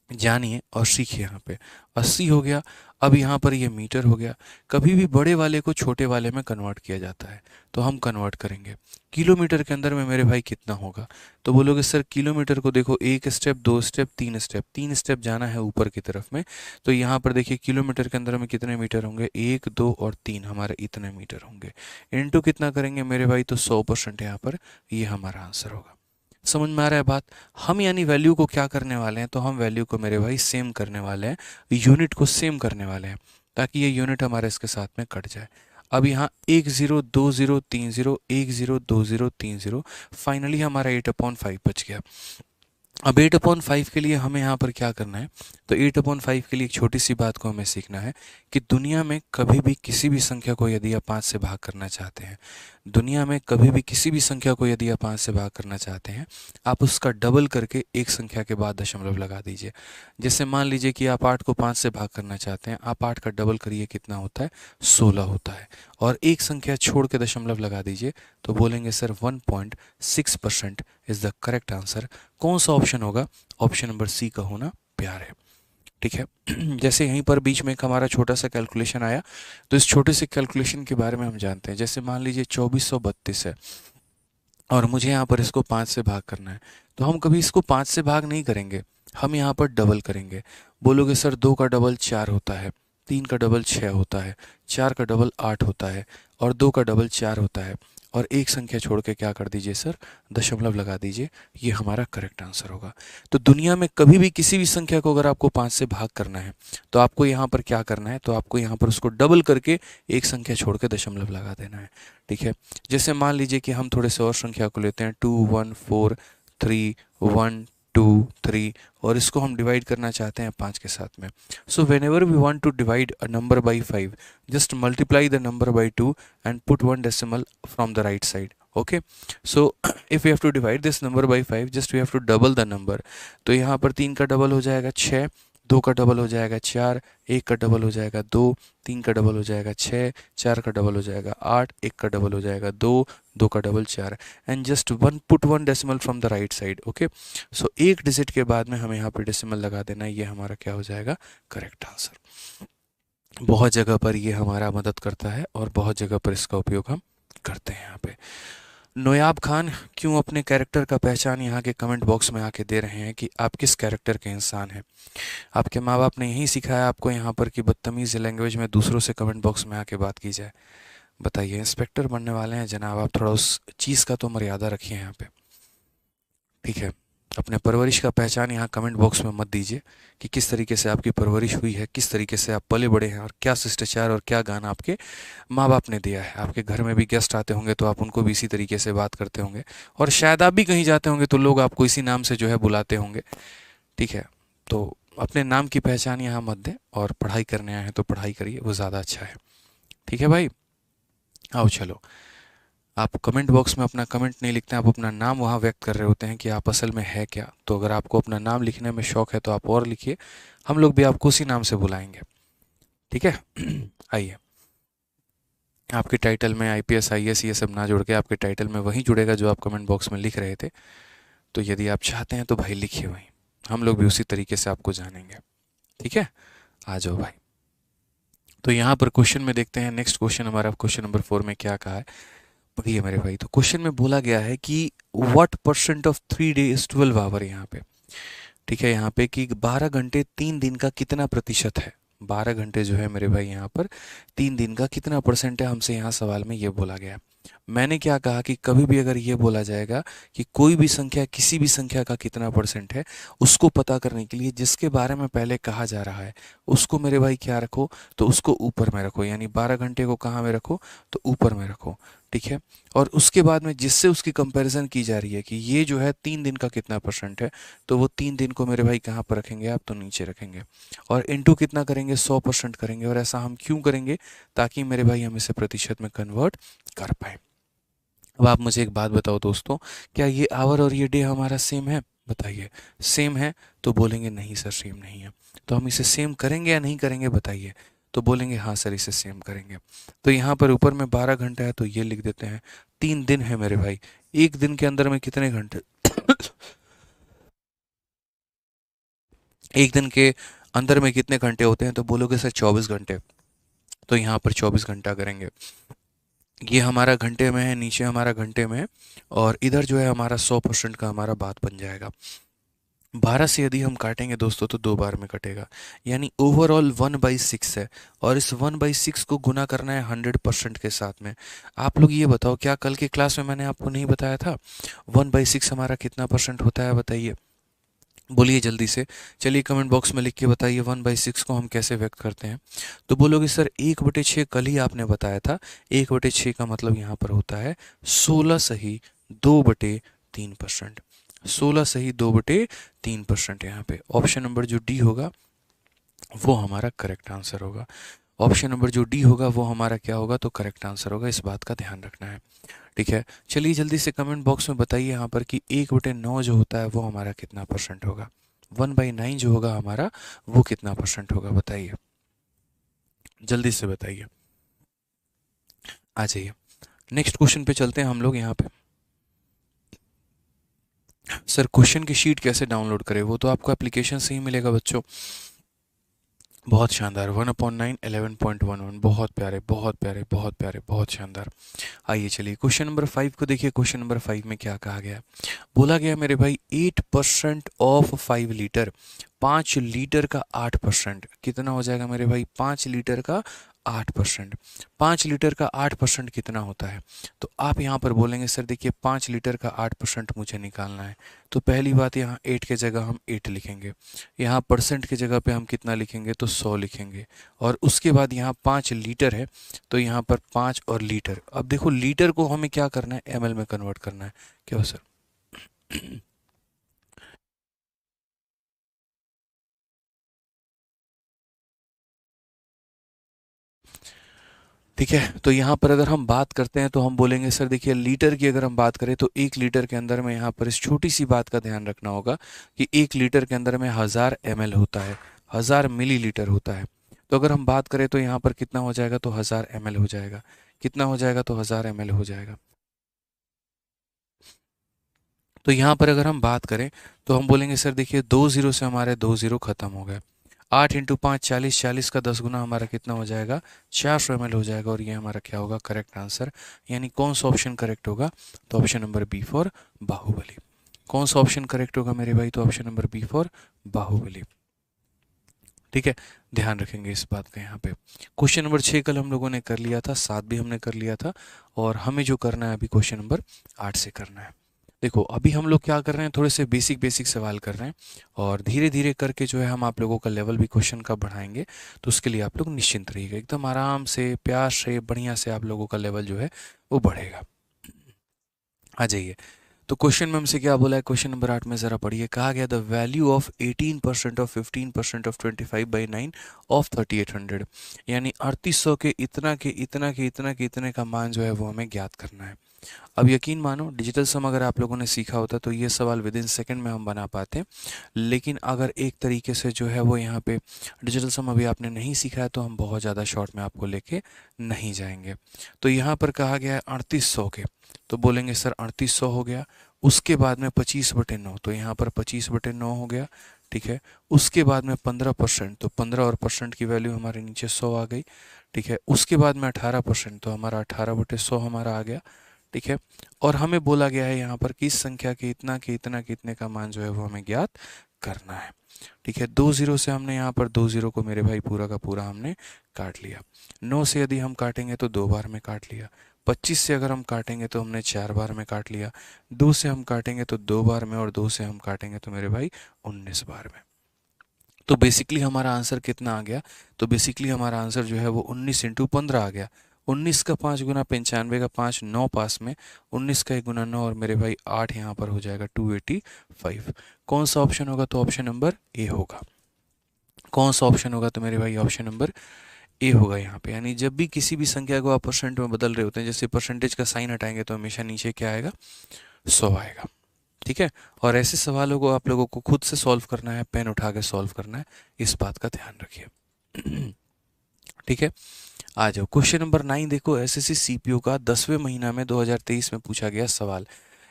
[SPEAKER 1] जानिए और सीखिए। यहाँ पे 80 हो गया, अब यहाँ पर ये मीटर हो गया। कभी भी बड़े वाले को छोटे वाले में कन्वर्ट किया जाता है, तो हम कन्वर्ट करेंगे। किलोमीटर के अंदर में मेरे भाई कितना होगा? तो बोलोगे सर किलोमीटर को देखो, 1 स्टेप, 2 स्टेप, 3 स्टेप, 3 स्टेप जाना है ऊपर की तरफ में। तो यहाँ पर देखिए किलोमीटर के अंदर में कितने मीटर होंगे? 1, 2 और 3, हमारे इतने मीटर होंगे। इनटू कितना करेंगे मेरे भाई? तो 100% यहाँ पर ये हमारा आंसर होगा। समझ में आ रहा है बात? हम यानी वैल्यू को क्या करने वाले हैं? तो हम वैल्यू को मेरे भाई सेम करने वाले हैं, यूनिट को सेम करने वाले हैं, ताकि ये यूनिट हमारे इसके साथ में कट जाए। अब यहाँ 1, 0, 2, 0, 3, 0, 1, 0, 2, 0, 3, 0, फाइनली हमारा 8/5 बच गया। अब 8/5 के लिए हमें यहाँ पर क्या करना है? तो 8/5 के लिए एक छोटी सी बात को हमें सीखना है कि दुनिया में कभी भी किसी भी संख्या को यदि आप 5 से भाग करना चाहते हैं, दुनिया में कभी भी किसी भी संख्या को यदि आप 5 से भाग करना चाहते हैं, आप उसका डबल करके एक संख्या के बाद दशमलव लगा दीजिए। जैसे मान लीजिए कि आप 8 को 5 से भाग करना चाहते हैं, आप 8 का डबल करिए, कितना होता है? 16 होता है, और एक संख्या छोड़ के दशमलव लगा दीजिए। तो बोलेंगे sir 1.6% is the correct answer. कौन सा ऑप्शन होगा? ऑप्शन नंबर सी का होना प्यार है। ठीक है। जैसे यहीं पर बीच में एक हमारा छोटा सा कैलकुलेशन आया, तो इस छोटे से कैलकुलेशन के बारे में हम जानते हैं। जैसे मान लीजिए 2432 है, और मुझे यहाँ पर इसको 5 से भाग करना है। तो हम कभी इसको 5 से भाग नहीं करेंगे, हम यहाँ पर डबल करेंगे। बोलोगे सर 2 का डबल 4 होता है, 3 का डबल 6 होता है, 4 का डबल 8 होता है, और 2 का डबल 4 होता है, और एक संख्या छोड़ के क्या कर दीजिए सर? दशमलव लगा दीजिए। ये हमारा करेक्ट आंसर होगा। तो दुनिया में कभी भी किसी भी संख्या को अगर आपको 5 से भाग करना है, तो आपको यहाँ पर क्या करना है? तो आपको यहाँ पर उसको डबल करके एक संख्या छोड़ के दशमलव लगा देना है। ठीक है। जैसे मान लीजिए कि हम थोड़े से और संख्या को लेते हैं, 2, 1, 4, 3, 1, 2, 3, और इसको हम डिवाइड करना चाहते हैं 5 के साथ में। So whenever we want to divide a number by 5, just multiply the number by 2 and put 1 decimal from the right side, okay, so if you have to divide this number by 5, just we have to double the number. तो यहाँ पर 3 का double हो जाएगा 6, 2 का double हो जाएगा 4, 1 का डबल हो जाएगा 2, 3 का डबल हो जाएगा 6, 4 का डबल हो जाएगा 8, 1 का डबल हो जाएगा 2, 2 का double 4, and just one put one decimal from the right side. Okay, so एक डिजिट के बाद में हमें यहाँ पर डेसिमल लगा देना है, ये हमारा क्या हो जाएगा, करेक्ट आंसर। बहुत जगह पर ये हमारा मदद करता है और बहुत जगह पर इसका उपयोग हम करते हैं यहाँ पे। नोयाब खान क्यों अपने कैरेक्टर का पहचान यहाँ के कमेंट बॉक्स में आके दे रहे हैं कि आप किस कैरेक्टर के इंसान हैं। आपके माँ बाप ने यही सिखाया आपको यहाँ पर कि बदतमीज़ लैंग्वेज में दूसरों से कमेंट बॉक्स में आके बात की जाए। बताइए, इंस्पेक्टर बनने वाले हैं जनाब, आप थोड़ा उस चीज़ का तो मर्यादा रखिए यहाँ पे, ठीक है। अपने परवरिश का पहचान यहाँ कमेंट बॉक्स में मत दीजिए कि किस तरीके से आपकी परवरिश हुई है, किस तरीके से आप पले बड़े हैं और क्या शिष्टाचार और क्या गाना आपके माँ बाप ने दिया है। आपके घर में भी गेस्ट आते होंगे तो आप उनको भी इसी तरीके से बात करते होंगे, और शायद आप भी कहीं जाते होंगे तो लोग आपको इसी नाम से जो है बुलाते होंगे, ठीक है। तो अपने नाम की पहचान यहाँ मत दें, और पढ़ाई करने आए हैं तो पढ़ाई करिए, वो ज़्यादा अच्छा है, ठीक है भाई। आओ चलो, आप कमेंट बॉक्स में अपना कमेंट नहीं लिखते हैं, आप अपना नाम वहाँ व्यक्त कर रहे होते हैं कि आप असल में है क्या। तो अगर आपको अपना नाम लिखने में शौक है तो आप और लिखिए, हम लोग भी आपको उसी नाम से बुलाएंगे, ठीक है। आइए, आपके टाइटल में आईपीएस आईएएस ये सब ना जुड़ के आपके टाइटल में वही जुड़ेगा जो आप कमेंट बॉक्स में लिख रहे थे। तो यदि आप चाहते हैं तो भाई लिखिए वहीं, हम लोग भी उसी तरीके से आपको जानेंगे, ठीक है। आ जाओ भाई। तो यहाँ पर क्वेश्चन में देखते हैं, नेक्स्ट क्वेश्चन हमारा क्वेश्चन नंबर 4 में क्या कहा है, पढ़िए मेरे भाई। तो क्वेश्चन में बोला गया है कि what percent of 3 day is 12 hour, यहाँ पे ठीक है, यहाँ पे कि 12 घंटे 3 दिन का कितना प्रतिशत है। 12 घंटे जो है मेरे भाई यहाँ पर 3 दिन का कितना परसेंट है, हमसे यहाँ सवाल में ये बोला गया है। मैंने क्या कहा कि कभी भी अगर ये बोला जाएगा कि कोई भी संख्या किसी भी संख्या का कितना परसेंट है, उसको पता करने के लिए जिसके बारे में पहले कहा जा रहा है उसको मेरे भाई क्या रखो, तो उसको ऊपर में रखो, यानी 12 घंटे को कहाँ में रखो, तो ऊपर में रखो, ठीक है। और उसके बाद में जिससे उसकी कंपैरिजन की जा रही है कि ये जो है 3 दिन का कितना परसेंट है, तो वो 3 दिन को मेरे भाई कहाँ पर रखेंगे आप, तो नीचे रखेंगे, और इनटू कितना करेंगे, 100% करेंगे। और ऐसा हम क्यों करेंगे, ताकि मेरे भाई हम इसे प्रतिशत में कन्वर्ट कर पाए। अब आप मुझे एक बात बताओ दोस्तों, क्या ये आवर और ये डे हमारा सेम है, बताइए। सेम है तो बोलेंगे नहीं सर सेम नहीं है, तो हम इसे सेम करेंगे या नहीं करेंगे, बताइए। तो बोलेंगे हाँ सर इसे सेम करेंगे। तो यहाँ पर ऊपर में 12 घंटा है तो ये लिख देते हैं, 3 दिन है मेरे भाई, एक दिन के अंदर में कितने घंटे, एक दिन के अंदर में कितने घंटे होते हैं, तो बोलोगे सर 24 घंटे। तो यहाँ पर 24 घंटा करेंगे, ये हमारा घंटे में है, नीचे हमारा घंटे में है, और इधर जो है हमारा 100% का हमारा बात बन जाएगा। 12 से यदि हम काटेंगे दोस्तों तो 2 बार में कटेगा, यानी ओवरऑल 1/6 है, और इस 1/6 को गुना करना है 100% के साथ में। आप लोग ये बताओ, क्या कल की क्लास में मैंने आपको नहीं बताया था 1/6 हमारा कितना परसेंट होता है, बताइए, बोलिए जल्दी से। चलिए कमेंट बॉक्स में लिख के बताइए 1/6 को हम कैसे व्यक्त करते हैं। तो बोलोगे सर 1/6 कल ही आपने बताया था, 1/6 का मतलब यहाँ पर होता है 16 सही 2/3%। 16 सही 2/3% यहाँ पे ऑप्शन नंबर जो डी होगा वो हमारा करेक्ट आंसर होगा। ऑप्शन नंबर जो डी होगा वो हमारा क्या होगा, तो करेक्ट आंसर होगा, इस बात का ध्यान रखना है, ठीक है। चलिए जल्दी से कमेंट बॉक्स में बताइए यहाँ पर कि 1/9 जो होता है वो हमारा कितना परसेंट होगा, 1/9 जो होगा हमारा वो कितना परसेंट होगा, बताइए, जल्दी से बताइए, आ जाइए। नेक्स्ट क्वेश्चन पे चलते हैं हम लोग यहाँ पे। सर क्वेश्चन की शीट कैसे डाउनलोड करें, वो तो आपको एप्लीकेशन से ही मिलेगा बच्चों। बहुत शानदार, 1/9 11.11, बहुत प्यारे बहुत प्यारे बहुत प्यारे, बहुत शानदार। आइए चलिए क्वेश्चन नंबर 5 को देखिए। क्वेश्चन नंबर 5 में क्या कहा गया, बोला गया मेरे भाई 8% ऑफ 5 लीटर, 5 लीटर का 8% कितना हो जाएगा मेरे भाई, 5 लीटर का 8%, 5 लीटर का 8% कितना होता है। तो आप यहाँ पर बोलेंगे सर देखिए 5 लीटर का 8% मुझे निकालना है, तो पहली बात यहाँ 8 के जगह हम 8 लिखेंगे, यहाँ परसेंट की जगह पे हम कितना लिखेंगे, तो 100 लिखेंगे, और उसके बाद यहाँ 5 लीटर है तो यहाँ पर 5 और लीटर। अब देखो लीटर को हमें क्या करना है, एमएल में कन्वर्ट करना है, क्या सर। ठीक है। तो यहाँ पर अगर हम बात करते हैं तो हम बोलेंगे सर देखिए लीटर की अगर हम बात करें तो 1 लीटर के अंदर में यहाँ पर इस छोटी सी बात का ध्यान रखना होगा कि 1 लीटर के अंदर में 1000 ml होता है, 1000 मिलीलीटर होता है। तो अगर हम बात करें तो यहाँ पर कितना हो जाएगा, तो 1000 ml हो जाएगा। कितना हो जाएगा, तो 1000 ml हो जाएगा। तो यहाँ पर अगर हम बात करें तो हम बोलेंगे सर देखिए 2 जीरो से हमारे 2 जीरो खत्म हो गए। 8 × 5 40, 40 का 10 गुना हमारा कितना हो जाएगा, 400 ml हो जाएगा। और ये हमारा क्या होगा, करेक्ट आंसर। यानी कौन सा ऑप्शन करेक्ट होगा, तो option number B for Baahubali. कौन सा ऑप्शन करेक्ट होगा मेरे भाई, तो option number B for Baahubali. ठीक है, ध्यान रखेंगे इस बात का। यहाँ पे क्वेश्चन नंबर 6 कल हम लोगों ने कर लिया था, 7 भी हमने कर लिया था, और हमें जो करना है अभी क्वेश्चन नंबर 8 से करना है। देखो अभी हम लोग क्या कर रहे हैं, थोड़े से बेसिक बेसिक सवाल कर रहे हैं, और धीरे धीरे करके जो है हम आप लोगों का लेवल भी क्वेश्चन का बढ़ाएंगे। तो उसके लिए आप लोग निश्चिंत रहिएगा, एकदम आराम से प्यार से बढ़िया से आप लोगों का लेवल जो है वो बढ़ेगा। आ जाइए। तो क्वेश्चन में हमसे क्या बोला है, क्वेश्चन नंबर 8 में ज़रा पढ़िए। कहा गया the value of 18% of 15% of 25/9 of 3800, यानी 3800 के इतना के इतना के इतना के इतने का मान जो है वो हमें ज्ञात करना है। अब यकीन मानो डिजिटल सम अगर आप लोगों ने सीखा होता तो ये सवाल विद इन सेकेंड में हम बना पाते, लेकिन अगर एक तरीके से जो है वो यहाँ पे डिजिटल सम अभी आपने नहीं सीखा है तो हम बहुत ज़्यादा शॉर्ट में आपको लेके नहीं जाएंगे। तो यहाँ पर कहा गया है 3800 के, तो बोलेंगे सर 3800 हो गया। उसके बाद में 25/9, तो यहाँ पर 25/9 हो गया। ठीक है, उसके बाद में 15%, तो 15 और परसेंट की वैल्यू हमारे नीचे 100 आ गई। ठीक है, उसके बाद में 18%, तो हमारा 18/100 हमारा आ गया। ठीक है, और हमें बोला गया है यहाँ पर कि इस संख्या के इतना के इतना के इतने का मान जो है वो हमें ज्ञात करना है। ठीक है, 2 जीरो से हमने यहाँ पर 2 जीरो को मेरे भाई पूरा का पूरा हमने काट लिया। 9 से यदि हम काटेंगे तो 2 बार में काट लिया। 25 से अगर हम काटेंगे तो हमने 4 बार में काट लिया। 2 से हम काटेंगे तो 2 बार में, और 2 से हम काटेंगे तो मेरे भाई 19 बार में। तो बेसिकली हमारा आंसर कितना आ गया, तो बेसिकली हमारा आंसर जो है वो 19 × 15 आ गया। 19 का 5 गुना 95 का 5, 9 पास में, 19 का 1 गुना 9, और मेरे भाई 8 यहाँ पर हो जाएगा 285। कौन सा ऑप्शन होगा, तो ऑप्शन नंबर ए होगा। कौन सा ऑप्शन होगा, तो मेरे भाई ऑप्शन नंबर ए होगा यहाँ पे। यानी जब भी किसी भी संख्या को आप परसेंट में बदल रहे होते हैं, जैसे परसेंटेज का साइन हटाएंगे तो हमेशा नीचे क्या आएगा, 100 आएगा। ठीक है, और ऐसे सवालों को आप लोगों को खुद से सॉल्व करना है, पेन उठा के सॉल्व करना है, इस बात का ध्यान रखिए। ठीक है, आ जाओ क्वेश्चन नंबर 9। देखो एसएससी सीपीओ का 10वें महीना में 2023 में पूछा गया सवाल,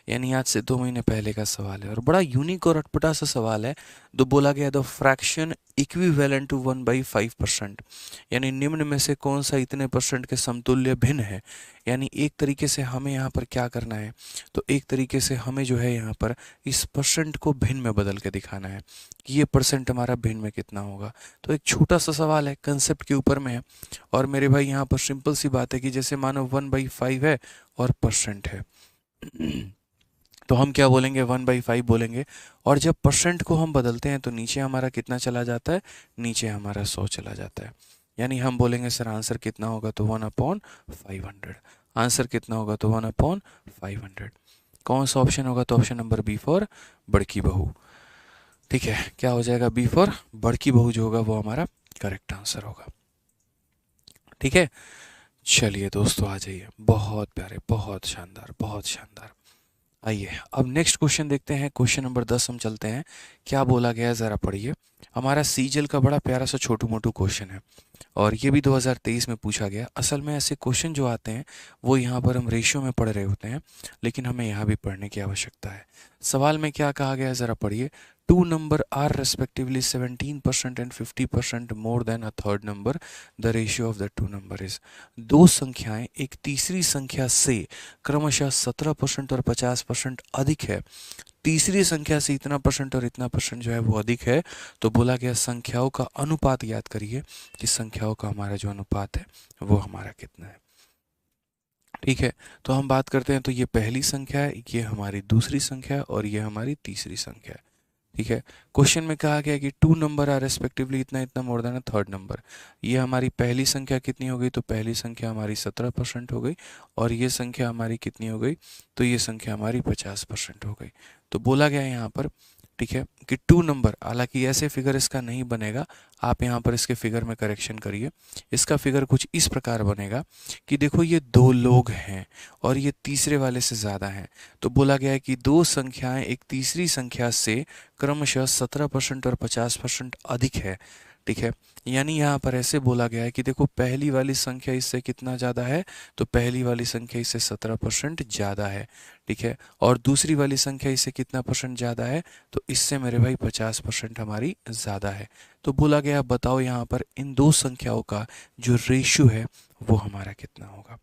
[SPEAKER 1] यानी आज से 2 महीने पहले का सवाल है, और बड़ा यूनिक और अटपटा सा सवाल है। तो बोला गया द फ्रैक्शन इक्विवेलेंट टू 1/5%, यानी निम्न में से कौन सा इतने परसेंट के समतुल्य भिन्न है। यानी एक तरीके से हमें यहाँ पर क्या करना है, तो एक तरीके से हमें जो है यहाँ पर इस परसेंट को भिन्न में बदल के दिखाना है कि ये परसेंट हमारा भिन्न में कितना होगा। तो एक छोटा सा सवाल है, कंसेप्ट के ऊपर में है, और मेरे भाई यहाँ पर सिंपल सी बात है कि जैसे मानो 1/5 है और परसेंट है, तो हम क्या बोलेंगे, 1/5 बोलेंगे। और जब परसेंट को हम बदलते हैं तो नीचे हमारा कितना चला जाता है, नीचे हमारा 100 चला जाता है। यानी हम बोलेंगे सर आंसर कितना होगा, तो 1/500। आंसर कितना होगा, तो 1/500। कौन सा ऑप्शन होगा, तो ऑप्शन नंबर बी फॉर बड़की बहू। ठीक है, क्या हो जाएगा, बी फॉर बड़की बहू जो होगा वो हमारा करेक्ट आंसर होगा। ठीक है, चलिए दोस्तों आ जाइए, बहुत प्यारे, बहुत शानदार, बहुत शानदार। आइए अब नेक्स्ट क्वेश्चन देखते हैं, क्वेश्चन नंबर 10 हम चलते हैं। क्या बोला गया है ज़रा पढ़िए। हमारा सीजल का बड़ा प्यारा सा छोटू मोटू क्वेश्चन है, और ये भी 2023 में पूछा गया। असल में ऐसे क्वेश्चन जो आते हैं वो यहाँ पर हम रेशियो में पढ़ रहे होते हैं, लेकिन हमें यहाँ भी पढ़ने की आवश्यकता है। सवाल में क्या कहा गया है ज़रा पढ़िए। Two number are respectively 17% and 50% more than a third number, the ratio of the two number is. दो संख्याएं एक तीसरी संख्या से क्रमशः 17% और 50% अधिक है। तीसरी संख्या से इतना परसेंट और इतना परसेंट जो है वो अधिक है। तो बोला गया संख्याओं का अनुपात याद करिए कि संख्याओं का हमारा जो अनुपात है वो हमारा कितना है। ठीक है, तो हम बात करते हैं, तो ये पहली संख्या है, ये हमारी दूसरी संख्या है, और ये हमारी तीसरी संख्या है। ठीक है, क्वेश्चन में कहा गया कि टू नंबर आर रेस्पेक्टिवली इतना इतना मोर देन अ थर्ड नंबर। ये हमारी पहली संख्या कितनी हो गई, तो पहली संख्या हमारी 17% हो गई, और ये संख्या हमारी कितनी हो गई, तो ये संख्या हमारी 50% हो गई। तो बोला गया यहाँ पर ठीक है, कि 2 नंबर, हालांकि ऐसे फिगर इसका नहीं बनेगा, आप यहाँ पर इसके फिगर में करेक्शन करिए। इसका फिगर कुछ इस प्रकार बनेगा कि देखो ये 2 लोग हैं और ये तीसरे वाले से ज़्यादा हैं, तो बोला गया है कि 2 संख्याएं एक तीसरी संख्या से क्रमशः 17% और 50% अधिक है। ठीक है, यानी यहाँ पर ऐसे बोला गया है कि देखो पहली वाली संख्या इससे कितना ज़्यादा है, तो पहली वाली संख्या इससे 17% ज़्यादा है। ठीक है, और दूसरी वाली संख्या इससे कितना परसेंट ज़्यादा है, तो इससे मेरे भाई 50% हमारी ज़्यादा है। तो बोला गया बताओ यहाँ पर इन दो संख्याओं का जो रेशियो है वो हमारा कितना होगा।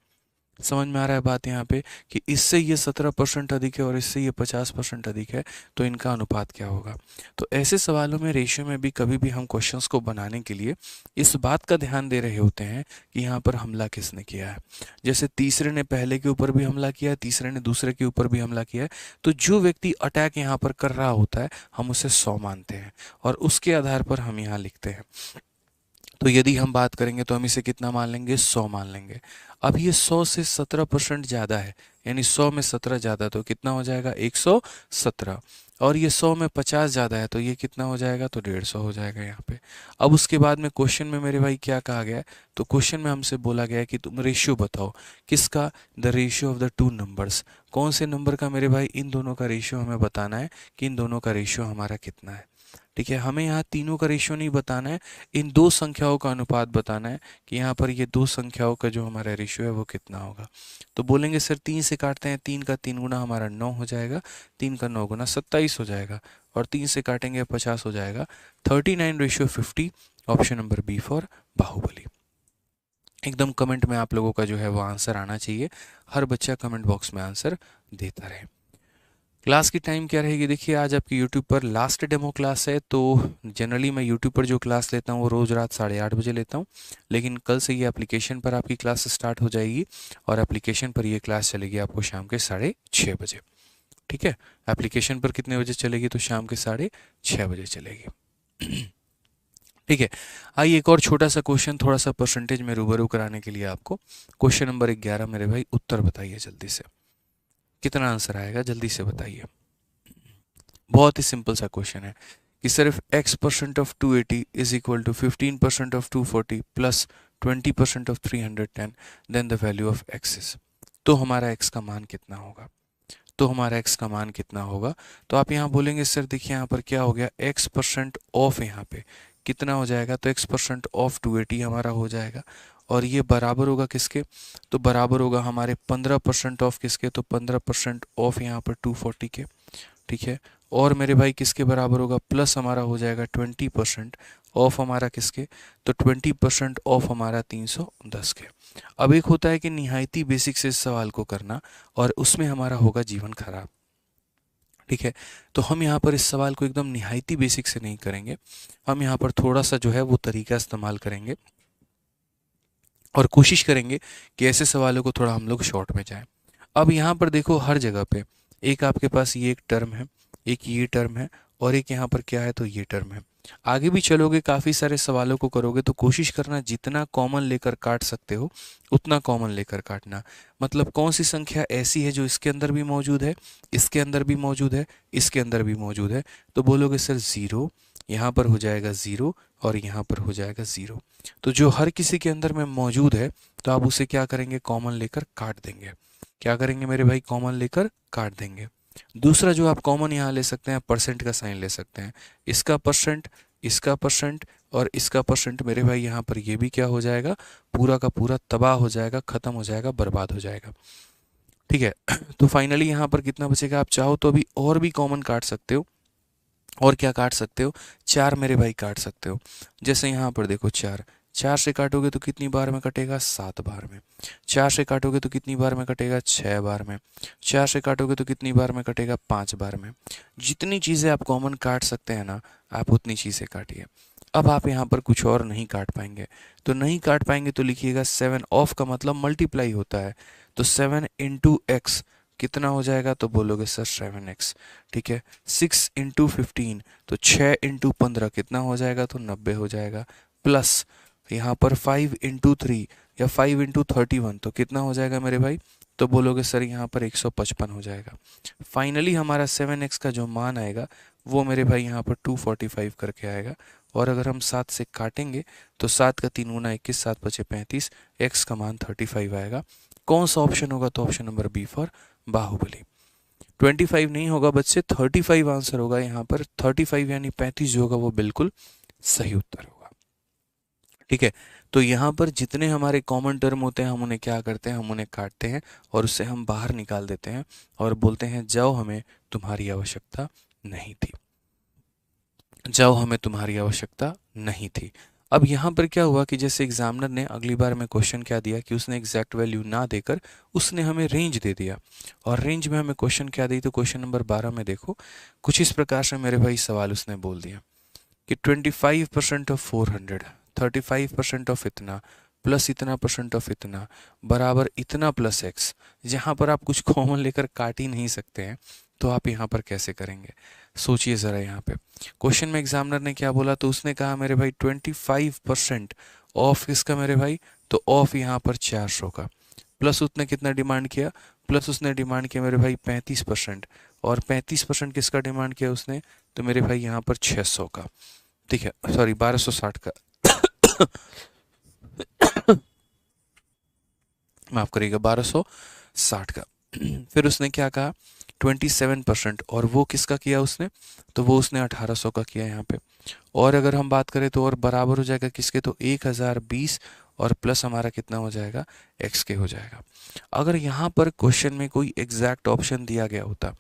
[SPEAKER 1] समझ में आ रहा है बात यहाँ पे कि इससे ये 17% अधिक है और इससे ये 50% अधिक है, तो इनका अनुपात क्या होगा। तो ऐसे सवालों में रेशियो में भी कभी भी हम क्वेश्चंस को बनाने के लिए इस बात का ध्यान दे रहे होते हैं कि यहाँ पर हमला किसने किया है। जैसे तीसरे ने पहले के ऊपर भी हमला किया है, तीसरे ने दूसरे के ऊपर भी हमला किया है, तो जो व्यक्ति अटैक यहाँ पर कर रहा होता है हम उसे 100 मानते हैं और उसके आधार पर हम यहाँ लिखते हैं। तो यदि हम बात करेंगे तो हम इसे कितना मान लेंगे, 100 मान लेंगे। अब ये 100 से 17% ज़्यादा है, यानी 100 में 17 ज़्यादा, तो कितना हो जाएगा 117। और ये 100 में 50 ज़्यादा है, तो ये कितना हो जाएगा, तो 150 हो जाएगा यहाँ पे। अब उसके बाद में क्वेश्चन में मेरे भाई क्या कहा गया है, तो क्वेश्चन में हमसे बोला गया है कि तुम रेशियो बताओ, किसका, the ratio of the two numbers, कौन से नंबर का मेरे भाई, इन दोनों का रेशियो हमें बताना है कि इन दोनों का रेशियो हमारा कितना है। ठीक है, हमें यहाँ तीनों का रेशियो नहीं बताना है, इन दो संख्याओं का अनुपात बताना है कि यहाँ पर ये दो संख्याओं का जो हमारा रेशियो है वो कितना होगा। तो बोलेंगे सर 3 से काटते हैं, 3 का 3 गुना हमारा 9 हो जाएगा, 3 का 9 गुना 27 हो जाएगा, और 3 से काटेंगे 50 हो जाएगा, 39:50। Option number B for Baahubali. एकदम कमेंट में आप लोगों का जो है वो आंसर आना चाहिए, हर बच्चा कमेंट बॉक्स में आंसर देता रहे। क्लास की टाइम क्या रहेगी, देखिए आज आपकी यूट्यूब पर लास्ट डेमो क्लास है, तो जनरली मैं यूट्यूब पर जो क्लास लेता हूँ वो रोज़ रात 8:30 बजे लेता हूँ, लेकिन कल से ये एप्लीकेशन पर आपकी क्लास स्टार्ट हो जाएगी और एप्लीकेशन पर ये क्लास चलेगी आपको शाम के 6:30 बजे। ठीक है, एप्लीकेशन पर कितने बजे चलेगी, तो शाम के 6:30 बजे चलेगी। ठीक है, आइए एक और छोटा सा क्वेश्चन, थोड़ा सा परसेंटेज में रूबरू कराने के लिए आपको। क्वेश्चन नंबर 11 मेरे भाई, उत्तर बताइए जल्दी से, कितना आंसर आएगा जल्दी से बताइए। बहुत ही सिंपल सा क्वेश्चन है कि सिर्फ x% of 280 is equal to 15% of 240 plus 20% of 310, then the value of x is. तो हमारा x का मान कितना होगा, तो हमारा x का मान कितना होगा। तो आप यहाँ बोलेंगे सर देखिए यहाँ पर क्या हो गया, x% ऑफ, यहाँ पे कितना हो जाएगा, तो x% ऑफ 280 हमारा हो जाएगा, और ये बराबर होगा किसके, तो बराबर होगा हमारे 15% ऑफ किसके, तो 15% ऑफ यहाँ पर 240 के। ठीक है, और मेरे भाई किसके बराबर होगा, प्लस हमारा हो जाएगा 20% ऑफ हमारा किसके, तो 20% ऑफ हमारा 310 के। अब एक होता है कि निहायती बेसिक से इस सवाल को करना, और उसमें हमारा होगा जीवन खराब। ठीक है, तो हम यहाँ पर इस सवाल को एकदम निहायती बेसिक से नहीं करेंगे, हम यहाँ पर थोड़ा सा जो है वो तरीका इस्तेमाल करेंगे और कोशिश करेंगे कि ऐसे सवालों को थोड़ा हम लोग शॉर्ट में जाएं। अब यहाँ पर देखो हर जगह पे एक आपके पास ये एक टर्म है, एक ये टर्म है, और एक यहाँ पर क्या है, तो ये टर्म है। आगे भी चलोगे काफ़ी सारे सवालों को करोगे तो कोशिश करना जितना कॉमन लेकर काट सकते हो उतना कॉमन लेकर काटना। मतलब कौन सी संख्या ऐसी है जो इसके अंदर भी मौजूद है, इसके अंदर भी मौजूद है, इसके अंदर भी मौजूद है, तो बोलोगे सर 0, यहाँ पर हो जाएगा 0 और यहाँ पर हो जाएगा 0। तो जो हर किसी के अंदर में मौजूद है तो आप उसे क्या करेंगे, कॉमन लेकर काट देंगे। क्या करेंगे मेरे भाई, कॉमन लेकर काट देंगे। दूसरा जो आप कॉमन यहाँ ले सकते हैं, परसेंट का साइन ले सकते हैं, इसका परसेंट, इसका परसेंट और इसका परसेंट मेरे भाई यहाँ पर ये भी क्या हो जाएगा, पूरा का पूरा तबाह हो जाएगा, खत्म हो जाएगा, बर्बाद हो जाएगा। ठीक है, तो फाइनली यहाँ पर कितना बचेगा, आप चाहो तो अभी और भी कॉमन काट सकते हो, और क्या काट सकते हो, 4 मेरे भाई काट सकते हो। जैसे यहाँ पर देखो 4, 4 से काटोगे तो कितनी बार में कटेगा, 7 बार में। 4 से काटोगे तो कितनी बार में कटेगा, 6 बार में। 4 से काटोगे तो कितनी बार में कटेगा, 5 बार में। जितनी चीज़ें आप कॉमन काट सकते हैं ना, आप उतनी चीज़ें काटिए। अब आप यहाँ पर कुछ और नहीं काट पाएंगे, तो नहीं काट पाएंगे तो लिखिएगा 7 ऑफ का मतलब मल्टीप्लाई होता है, तो 7 इंटू एक्स कितना हो जाएगा, तो बोलोगे सर 7x। ठीक है, 6 इंटू 15 तो 6 इंटू 15 कितना हो जाएगा, तो 90 हो जाएगा, प्लस यहाँ पर 5 इंटू 3 या 5 इंटू 31 तो कितना हो जाएगा मेरे भाई, तो बोलोगे सर यहाँ पर 155 हो जाएगा। फाइनली हमारा 7x का जो मान आएगा वो मेरे भाई यहाँ पर 245 करके आएगा। और अगर हम 7 से काटेंगे तो 7 का 3 गुना 21, 7 बचे 35, x का मान 35 आएगा। कौन सा ऑप्शन होगा? तो option number B for Baahubali. 25 नहीं होगा बच्चे, 35 आंसर होगा यहाँ पर। 35 यानी 35 जो होगा वो बिल्कुल सही उत्तर होगा। ठीक है, तो यहाँ पर जितने हमारे कॉमन टर्म होते हैं हम उन्हें क्या करते हैं, हम उन्हें काटते हैं और उससे हम बाहर निकाल देते हैं और बोलते हैं जाओ हमें तुम्हारी आवश्यकता नहीं थी, जाओ हमें तुम्हारी आवश्यकता नहीं थी। अब यहाँ पर क्या हुआ कि जैसे एग्जामिनर ने अगली बार में क्वेश्चन क्या दिया कि उसने एग्जैक्ट वैल्यू ना देकर उसने हमें रेंज दे दिया। और रेंज में हमें क्वेश्चन क्या दी? तो क्वेश्चन नंबर 12 में देखो कुछ इस प्रकार से मेरे भाई सवाल उसने बोल दिया कि 25% ऑफ 400, 35% ऑफ इतना प्लस इतना परसेंट ऑफ इतना बराबर इतना प्लस एक्स। जहाँ पर आप कुछ कॉमन लेकर काट ही नहीं सकते हैं तो आप यहाँ पर कैसे करेंगे? सोचिए ज़रा। यहाँ पे क्वेश्चन में एग्जामिनर ने क्या बोला? तो उसने कहा मेरे भाई 25% ऑफ किसका मेरे भाई? तो ऑफ यहाँ पर 400 का, प्लस उसने कितना डिमांड किया? प्लस उसने डिमांड किया मेरे भाई 35%, और 35% किसका डिमांड किया उसने? तो मेरे भाई यहाँ पर 600 का। ठीक है, सॉरी 1260 का माफ करिएगा, 1260 का। फिर उसने क्या कहा? 27%, और वो किसका किया उसने? तो वो उसने 1800 का किया यहाँ पे। और अगर हम बात करें तो और बराबर हो जाएगा किसके? तो 1020, और प्लस हमारा कितना हो जाएगा? x के हो जाएगा। अगर यहाँ पर क्वेश्चन में कोई एग्जैक्ट ऑप्शन दिया गया होता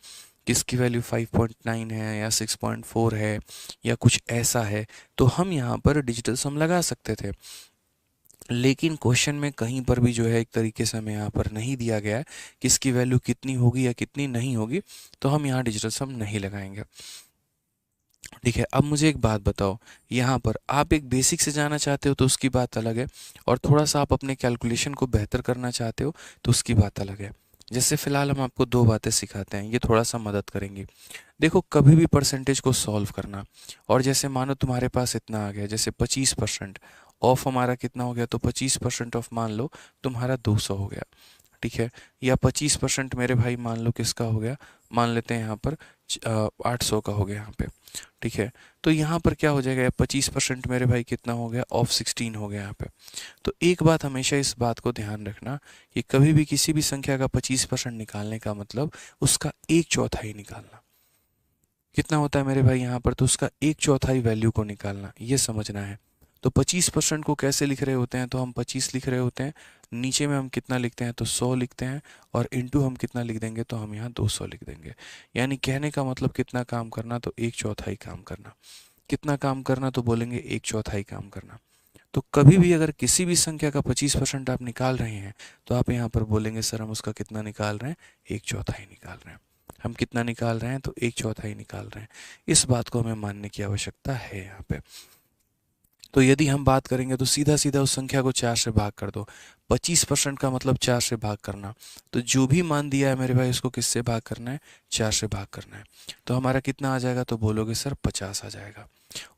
[SPEAKER 1] किसकी वैल्यू 5.9 है या 6.4 है या कुछ ऐसा है, तो हम यहाँ पर डिजिटल सम लगा सकते थे। लेकिन क्वेश्चन में कहीं पर भी जो है एक तरीके से हमें यहाँ पर नहीं दिया गया है कि इसकी वैल्यू कितनी होगी या कितनी नहीं होगी, तो हम यहाँ डिजिटल सम नहीं लगाएंगे। ठीक है, अब मुझे एक बात बताओ, यहाँ पर आप एक बेसिक से जाना चाहते हो तो उसकी बात अलग है, और थोड़ा सा आप अपने कैलकुलेशन को बेहतर करना चाहते हो तो उसकी बात अलग है। जैसे फिलहाल हम आपको दो बातें सिखाते हैं, ये थोड़ा सा मदद करेंगी। देखो, कभी भी परसेंटेज को सॉल्व करना, और जैसे मानो तुम्हारे पास इतना आ गया, जैसे 25% ऑफ हमारा कितना हो गया? तो 25% ऑफ मान लो तुम्हारा 200 हो गया। ठीक है, या 25% मेरे भाई मान लो किसका हो गया? मान लेते हैं यहाँ पर 800 का हो गया यहाँ पे। ठीक है, तो यहाँ पर क्या हो जाएगा? 25% मेरे भाई कितना हो गया? ऑफ 16 हो गया यहाँ पे। तो एक बात हमेशा इस बात को ध्यान रखना कि कभी भी किसी भी संख्या का 25% निकालने का मतलब उसका 1/4 निकालना। कितना होता है मेरे भाई यहाँ पर? तो उसका 1/4 वैल्यू को निकालना, ये समझना है। तो 25% को कैसे लिख रहे होते हैं? तो हम 25 लिख रहे होते हैं, नीचे में हम कितना लिखते हैं? तो 100 लिखते हैं, और इनटू हम कितना लिख देंगे? तो हम यहाँ 200 लिख देंगे। यानी कहने का मतलब कितना काम करना? तो 1/4 काम करना। कितना काम करना? तो बोलेंगे 1/4 काम करना। तो कभी भी अगर किसी भी संख्या का 25% आप निकाल रहे हैं तो आप यहाँ पर बोलेंगे सर हम उसका कितना निकाल रहे हैं? 1/4 निकाल रहे हैं। हम कितना निकाल रहे हैं? तो 1/4 निकाल रहे हैं। इस बात को हमें मानने की आवश्यकता है यहाँ पे। तो यदि हम बात करेंगे तो सीधा सीधा उस संख्या को 4 से भाग कर दो। 25% का मतलब 4 से भाग करना। तो जो भी मान दिया है मेरे भाई उसको किससे भाग करना है? 4 से भाग करना है। तो हमारा कितना आ जाएगा? तो बोलोगे सर 50 आ जाएगा।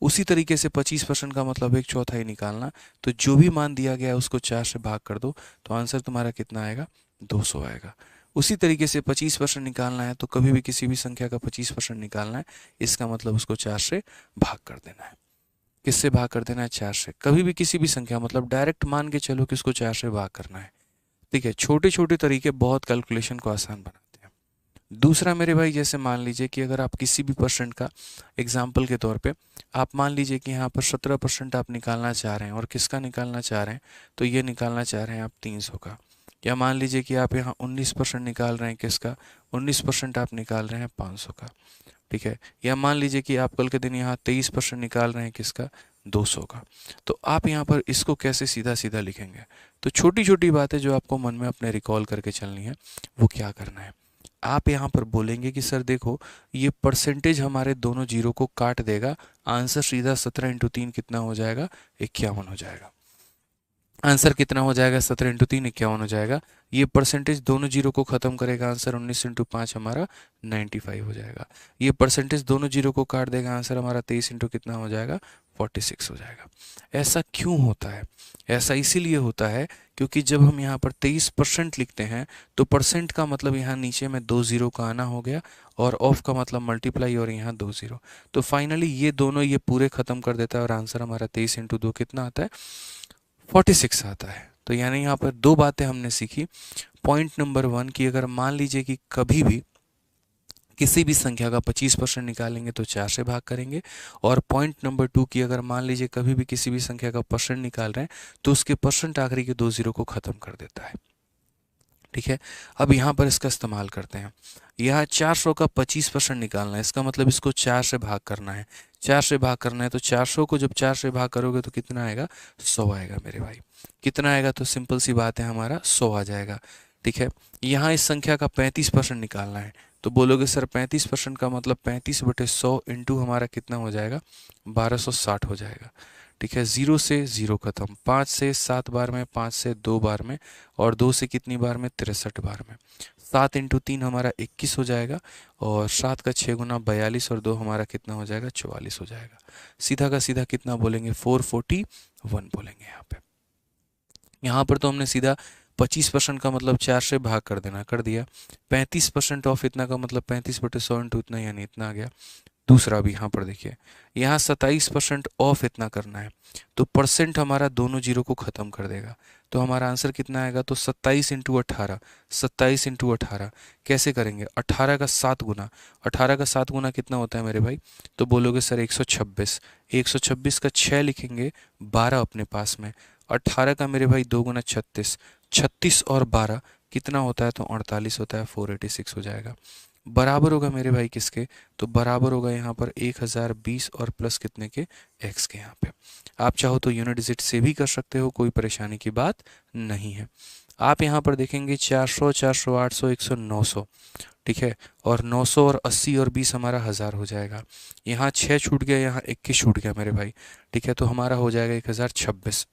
[SPEAKER 1] उसी तरीके से 25% का मतलब 1/4 निकालना। तो जो भी मान दिया गया है उसको 4 से भाग कर दो, तो आंसर तुम्हारा कितना आएगा? 200 आएगा। उसी तरीके से 25% निकालना है, तो कभी भी किसी भी संख्या का 25% निकालना है, इसका मतलब उसको 4 से भाग कर देना है। किससे भाग कर देना है? 4 से। कभी भी किसी भी संख्या मतलब डायरेक्ट मान के चलो कि उसको 4 से भाग करना है। ठीक है, छोटे छोटे तरीके बहुत कैलकुलेशन को आसान बनाते हैं। दूसरा मेरे भाई, जैसे मान लीजिए कि अगर आप किसी भी परसेंट का एग्जाम्पल के तौर पे आप मान लीजिए कि यहाँ पर 17% आप निकालना चाह रहे हैं, और किसका निकालना चाह रहे हैं? तो ये निकालना चाह रहे हैं आप 300 का। या मान लीजिए कि आप यहाँ 19% निकाल रहे हैं, किसका? 19% आप निकाल रहे हैं 500 का। ठीक है, या मान लीजिए कि आप कल के दिन यहाँ 23% निकाल रहे हैं, किसका? 200 का। तो आप यहाँ पर इसको कैसे सीधा सीधा लिखेंगे? तो छोटी छोटी बातें जो आपको मन में अपने रिकॉल करके चलनी है, वो क्या करना है? आप यहाँ पर बोलेंगे कि सर देखो, ये परसेंटेज हमारे दोनों जीरो को काट देगा, आंसर सीधा 17 × 3 कितना हो जाएगा? 51 हो जाएगा। आंसर कितना हो जाएगा? 17 × 3 51 हो जाएगा। ये परसेंटेज दोनों जीरो को खत्म करेगा, आंसर 19 × 5 हमारा 95 हो जाएगा। ये परसेंटेज दोनों जीरो को काट देगा, आंसर हमारा 23 कितना हो जाएगा? 46 हो जाएगा। ऐसा क्यों होता है? ऐसा इसीलिए होता है क्योंकि जब हम यहाँ पर 23% लिखते हैं तो परसेंट का मतलब यहाँ नीचे में 2 जीरो का आना हो गया, और ऑफ का मतलब मल्टीप्लाई और यहाँ 2 जीरो। तो फाइनली ये दोनों ये पूरे खत्म कर देता है और आंसर हमारा 23 इंटू 2 कितना आता है? 46 आता है। तो यानी यहाँ पर दो बातें हमने सीखी। पॉइंट नंबर 1 की अगर मान लीजिए कि कभी भी किसी भी संख्या का 25% निकालेंगे तो 4 से भाग करेंगे, और पॉइंट नंबर 2 की अगर मान लीजिए कभी भी किसी भी संख्या का परसेंट निकाल रहे हैं तो उसके परसेंट आखिरी के 2 जीरो को खत्म कर देता है। ठीक है, अब यहाँ पर इसका इस्तेमाल करते हैं। यहाँ 400 का 25% निकालना है, इसका मतलब इसको 4 से भाग करना है। 4 से भाग करना है तो 400 को जब 4 से भाग करोगे तो कितना आएगा? 100 आएगा मेरे भाई। कितना आएगा? तो सिंपल सी बात है, हमारा 100 आ जाएगा। ठीक है, यहाँ इस संख्या का 35% निकालना है, तो बोलोगे सर 35% का मतलब 35/100 इंटू हमारा कितना हो जाएगा? 1260 हो जाएगा। ठीक है, 0 से 0 खत्म, 5 से 7 बार में, 5 से 2 बार में, और 2 से कितनी बार में? 63 बार में। 7 इंटू 3 हमारा 21 हो जाएगा, और 7 का 6 गुना 42, और 2 हमारा कितना हो जाएगा? 44 हो जाएगा। सीधा का सीधा कितना बोलेंगे? 441 बोलेंगे यहाँ पे। यहाँ पर तो हमने सीधा 25% का मतलब 4 से भाग कर देना, कर दिया। 35% ऑफ इतना का मतलब 35/100 इंटू इतना, यानी इतना आ गया। दूसरा भी यहाँ पर देखिए, यहाँ 27% ऑफ इतना करना है, तो परसेंट हमारा दोनों जीरो को खत्म कर देगा। तो हमारा आंसर कितना आएगा? तो 27 इंटू 18। 27 इंटू 18 कैसे करेंगे? 18 का 7 गुना। 18 का 7 गुना कितना होता है मेरे भाई? तो बोलोगे सर 126। 126 का 6 लिखेंगे, 12 अपने पास में। 18 का मेरे भाई 2 गुना 36। 36 और 12 कितना होता है? तो 48 होता है। 486 हो जाएगा। बराबर होगा मेरे भाई किसके? तो बराबर होगा यहाँ पर 1020 और प्लस कितने के? x के। यहाँ पे आप चाहो तो यूनिट डिजिट से भी कर सकते हो, कोई परेशानी की बात नहीं है। आप यहाँ पर देखेंगे 400, 400, 800, 100, 900। ठीक है, और 900 और 80 और 20 हमारा 1000 हो जाएगा। यहाँ 6 छूट गया, यहाँ 21 छूट गया मेरे भाई। ठीक है, तो हमारा हो जाएगा 1026।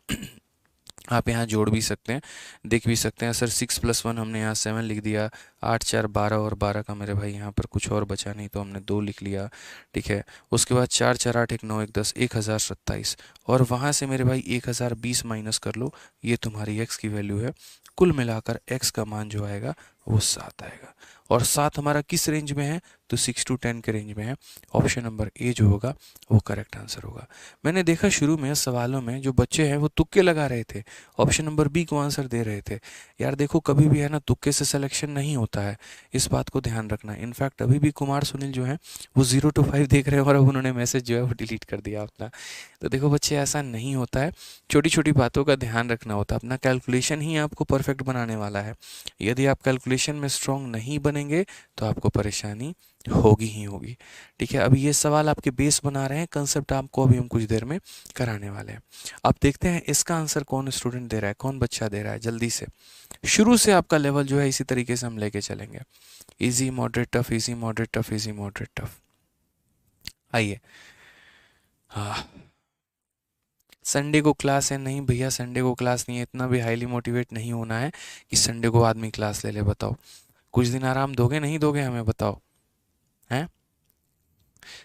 [SPEAKER 1] आप यहाँ जोड़ भी सकते हैं, देख भी सकते हैं। सर 6 + 1 हमने यहाँ 7 लिख दिया। 8 4 12, और 12 का मेरे भाई यहाँ पर कुछ और बचा नहीं तो हमने 2 लिख लिया। ठीक है, उसके बाद 4 4 8 1 9 1 10, 1027, और वहाँ से मेरे भाई 1020 माइनस कर लो, ये तुम्हारी x की वैल्यू है। कुल मिलाकर x का मान जो आएगा वो 7 आएगा। और 7 हमारा किस रेंज में है? तो 6 to 10 के रेंज में है। ऑप्शन नंबर ए जो होगा वो करेक्ट आंसर होगा। मैंने देखा शुरू में सवालों में जो बच्चे हैं वो तुक्के लगा रहे थे, ऑप्शन नंबर बी को आंसर दे रहे थे। यार देखो, कभी भी है ना, तुक्के से सिलेक्शन नहीं होता है, इस बात को ध्यान रखना। इनफैक्ट अभी भी कुमार सुनील जो है वो 0 to 5 देख रहे हैं, और अब उन्होंने मैसेज जो है वो डिलीट कर दिया अपना। तो देखो बच्चे, ऐसा नहीं होता है, छोटी छोटी बातों का ध्यान रखना होता है। अपना कैलकुलेशन ही आपको परफेक्ट बनाने वाला है। यदि आप कैलकुलेशन में स्ट्रांग नहीं बनेंगे तो आपको परेशानी होगी ही होगी। ठीक है, अभी ये सवाल आपके बेस बना रहे हैं, कंसेप्ट आपको अभी हम कुछ देर में कराने वाले हैं। अब देखते हैं इसका आंसर कौन स्टूडेंट दे रहा है, कौन बच्चा दे रहा है। जल्दी से शुरू से आपका लेवल जो है इसी तरीके से हम लेके चलेंगे। Easy, moderate, tough, easy, moderate, tough, easy, moderate, tough. आइए। हाँ, संडे को क्लास है? नहीं भैया, संडे को क्लास नहीं है। इतना भी हाईली मोटिवेट नहीं होना है कि संडे को आदमी क्लास ले ले। बताओ, कुछ दिन आराम दोगे नहीं दोगे हमें? बताओ। हैं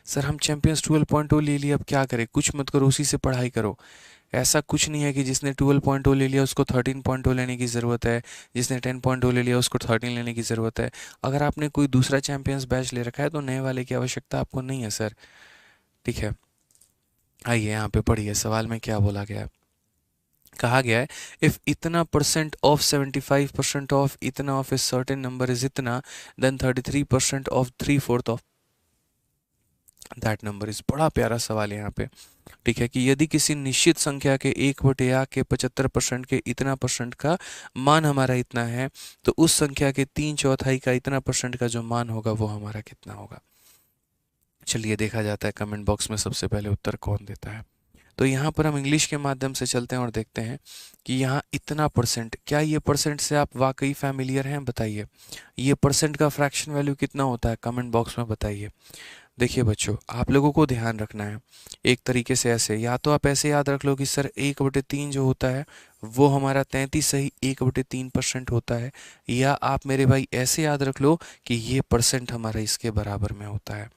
[SPEAKER 1] सर, हम चैंपियंस 12.0 ले लिया, अब क्या करें? कुछ मत करो, उसी से पढ़ाई करो। ऐसा कुछ नहीं है कि जिसने 12.0 ले लिया उसको 13.0 लेने की ज़रूरत है, जिसने 10.0 ले लिया उसको 13 लेने की ज़रूरत है। अगर आपने कोई दूसरा चैंपियंस बैच ले रखा है तो नए वाले की आवश्यकता आपको नहीं है सर। ठीक है, आइए यहाँ पे पढ़िए सवाल में क्या बोला गया है। कहा गया है, इफ इतना परसेंट ऑफ 75% ऑफ इतना of a certain number is इतना, then 33% of 3/4 of that number is. बड़ा प्यारा सवाल है यहाँ पे। ठीक है, कि यदि किसी निश्चित संख्या के 1/8 के 75% के इतना परसेंट का मान हमारा इतना है, तो उस संख्या के 3/4 का इतना परसेंट का जो मान होगा वो हमारा कितना होगा। चलिए देखा जाता है कमेंट बॉक्स में सबसे पहले उत्तर कौन देता है। तो यहाँ पर हम इंग्लिश के माध्यम से चलते हैं और देखते हैं कि यहाँ इतना परसेंट, क्या ये परसेंट से आप वाकई फैमिलियर हैं? बताइए। ये परसेंट का फ्रैक्शन वैल्यू कितना होता है? कमेंट बॉक्स में बताइए। देखिए बच्चों, आप लोगों को ध्यान रखना है एक तरीके से ऐसे, या तो आप ऐसे याद रख लो कि सर 1/3 जो होता है वो हमारा 33 सही 1/3% होता है। या आप मेरे भाई ऐसे याद रख लो कि ये परसेंट हमारा इसके बराबर में होता है।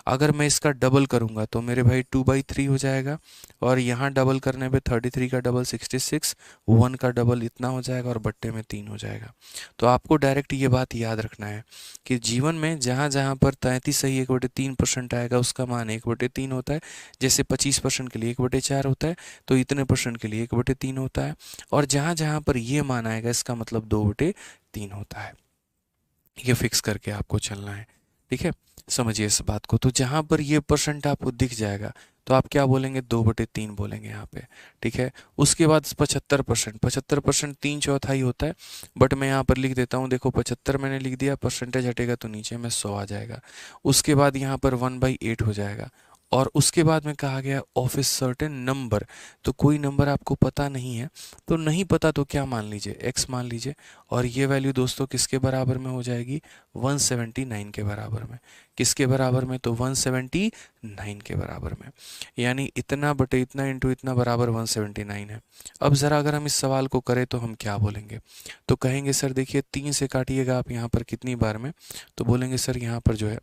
[SPEAKER 1] अगर मैं इसका डबल करूंगा तो मेरे भाई 2/3 हो जाएगा, और यहाँ डबल करने पे 33 का डबल 66, 1 का डबल इतना हो जाएगा और बट्टे में 3 हो जाएगा। तो आपको डायरेक्ट ये बात याद रखना है कि जीवन में जहाँ जहाँ पर 33 सही 1/3% आएगा उसका मान 1/3 होता है। जैसे 25% के लिए 1/4 होता है, तो इतने परसेंट के लिए 1/3 होता है। और जहाँ जहाँ पर ये मान आएगा इसका मतलब 2/3 होता है। ये फिक्स करके आपको चलना है, ठीक है। समझिए इस बात को। तो जहाँ पर ये परसेंट आपको दिख जाएगा तो आप क्या बोलेंगे, 2/3 बोलेंगे यहाँ पे, ठीक है। उसके बाद 75%, 75% 3/4 होता है, बट मैं यहाँ पर लिख देता हूँ, देखो 75 मैंने लिख दिया, परसेंटेज हटेगा तो नीचे में 100 आ जाएगा। उसके बाद यहाँ पर 1/8 हो जाएगा। और उसके बाद में कहा गया ऑफ ए सर्टेन नंबर, तो कोई नंबर आपको पता नहीं है, तो नहीं पता तो क्या मान लीजिए, x मान लीजिए। और ये वैल्यू दोस्तों किसके बराबर में हो जाएगी, 179 के बराबर में। किसके बराबर में, तो 179 के बराबर में। यानी इतना बटे इतना इंटू इतना बराबर 179 है। अब ज़रा अगर हम इस सवाल को करें तो हम क्या बोलेंगे, तो कहेंगे सर देखिए 3 से काटिएगा आप यहाँ पर कितनी बार में, तो बोलेंगे सर यहाँ पर जो है,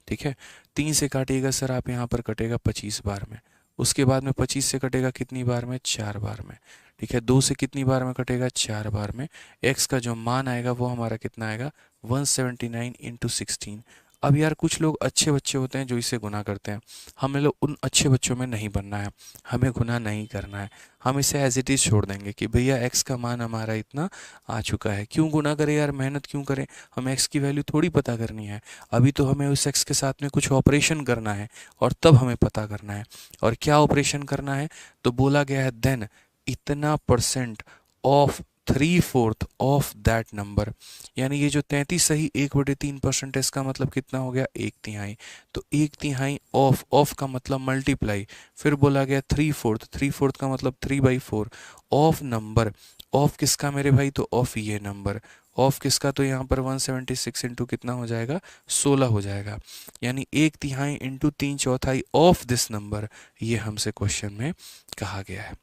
[SPEAKER 1] ठीक है, 3 से काटिएगा सर आप यहाँ पर कटेगा 25 बार में। उसके बाद में 25 से कटेगा कितनी बार में, 4 बार में, ठीक है। 2 से कितनी बार में कटेगा, 4 बार में। x का जो मान आएगा वो हमारा कितना आएगा, 179 इंटू 16। अब यार कुछ लोग अच्छे बच्चे होते हैं जो इसे गुना करते हैं, हमें लोग उन अच्छे बच्चों में नहीं बनना है, हमें गुना नहीं करना है। हम इसे एज इट इज़ छोड़ देंगे कि भैया x का मान हमारा इतना आ चुका है, क्यों गुना करें यार, मेहनत क्यों करें, हम x की वैल्यू थोड़ी पता करनी है। अभी तो हमें उस x के साथ में कुछ ऑपरेशन करना है और तब हमें पता करना है। और क्या ऑपरेशन करना है, तो बोला गया है देन इतना percent of 3/4 of that number. यानी ये जो 33 सही 1/3% है, इसका मतलब कितना हो गया, 1/3। तो 1/3 ऑफ का मतलब मल्टीप्लाई, फिर बोला गया 3/4, 3/4 का मतलब 3/4 ऑफ नंबर। ऑफ किसका मेरे भाई, तो ऑफ ये नंबर। ऑफ किसका, तो यहाँ पर 176 इंटू कितना हो जाएगा, 16 हो जाएगा। यानी 1/3 इंटू 3/4 ऑफ दिस नंबर, ये हमसे क्वेश्चन में कहा गया है,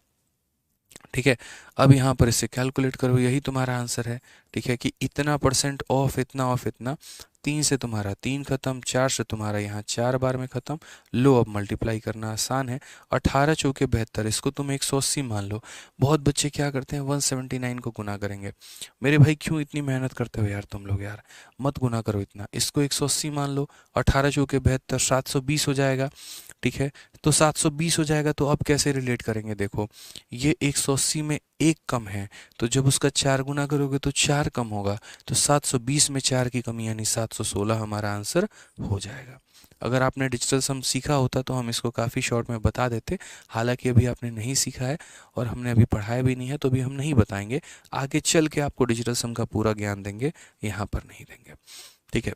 [SPEAKER 1] ठीक है। अब यहाँ पर इसे कैलकुलेट करो, यही तुम्हारा आंसर है, ठीक है, कि इतना परसेंट ऑफ इतना। 3 से तुम्हारा 3 खत्म, 4 से तुम्हारा यहाँ 4 बार में खत्म। लो अब मल्टीप्लाई करना आसान है, 18 चौके 72, इसको तुम 180 मान लो। बहुत बच्चे क्या करते हैं, 179 को गुना करेंगे। मेरे भाई क्यों इतनी मेहनत करते हो यार तुम लोग, यार मत गुना करो इतना, इसको 180 मान लो। 18 चौके 72, 720 हो जाएगा, ठीक है। तो 720 हो जाएगा, तो अब कैसे रिलेट करेंगे, देखो ये 180 में एक कम है, तो जब उसका 4 गुना करोगे तो 4 कम होगा, तो 720 में 4 की कमी यानी 716 हमारा आंसर हो जाएगा। अगर आपने डिजिटल सम सीखा होता तो हम इसको काफ़ी शॉर्ट में बता देते, हालांकि अभी आपने नहीं सीखा है और हमने अभी पढ़ाया भी नहीं है, तो अभी हम नहीं बताएंगे। आगे चल के आपको डिजिटल सम का पूरा ज्ञान देंगे, यहाँ पर नहीं देंगे, ठीक है।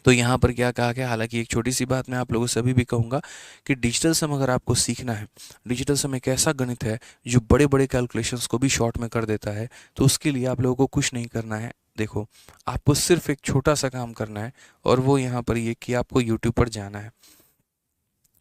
[SPEAKER 1] तो यहाँ पर क्या कहा गया, हालांकि एक छोटी सी बात मैं आप लोगों से अभी भी कहूँगा कि डिजिटल सम अगर आपको सीखना है, डिजिटल सम एक ऐसा गणित है जो बड़े बड़े कैलकुलेशंस को भी शॉर्ट में कर देता है। तो उसके लिए आप लोगों को कुछ नहीं करना है, देखो आपको सिर्फ एक छोटा सा काम करना है, और वो यहाँ पर ये कि आपको यूट्यूब पर जाना है,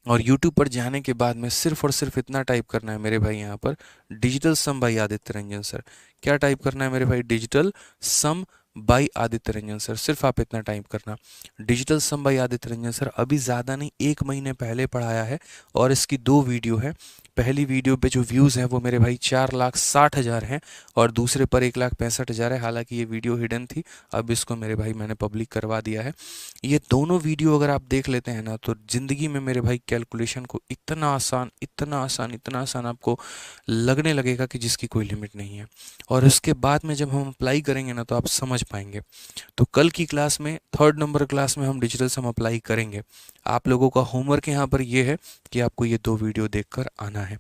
[SPEAKER 1] और YouTube पर जाने के बाद में सिर्फ और सिर्फ इतना टाइप करना है मेरे भाई, यहाँ पर digital sum by Aditya Ranjan sir. क्या टाइप करना है मेरे भाई, digital sum by Aditya Ranjan sir, सिर्फ आप इतना टाइप करना, digital sum by Aditya Ranjan sir. अभी ज़्यादा नहीं, 1 महीने पहले पढ़ाया है, और इसकी 2 वीडियो है। पहली वीडियो पे जो व्यूज़ हैं वो मेरे भाई 4,60,000 हैं, और दूसरे पर 1,65,000 है। हालांकि ये वीडियो हिडन थी, अब इसको मेरे भाई मैंने पब्लिक करवा दिया है। ये दोनों वीडियो अगर आप देख लेते हैं ना, तो ज़िंदगी में मेरे भाई कैलकुलेशन को इतना आसान, इतना आसान, इतना आसान आपको लगने लगेगा कि जिसकी कोई लिमिट नहीं है। और उसके बाद में जब हम अप्लाई करेंगे ना, तो आप समझ पाएंगे। तो कल की क्लास में, 3rd नंबर क्लास में हम डिजिटल सम अप्लाई करेंगे। आप लोगों का होमवर्क यहाँ पर ये है कि आपको ये 2 वीडियो देखकर आना है,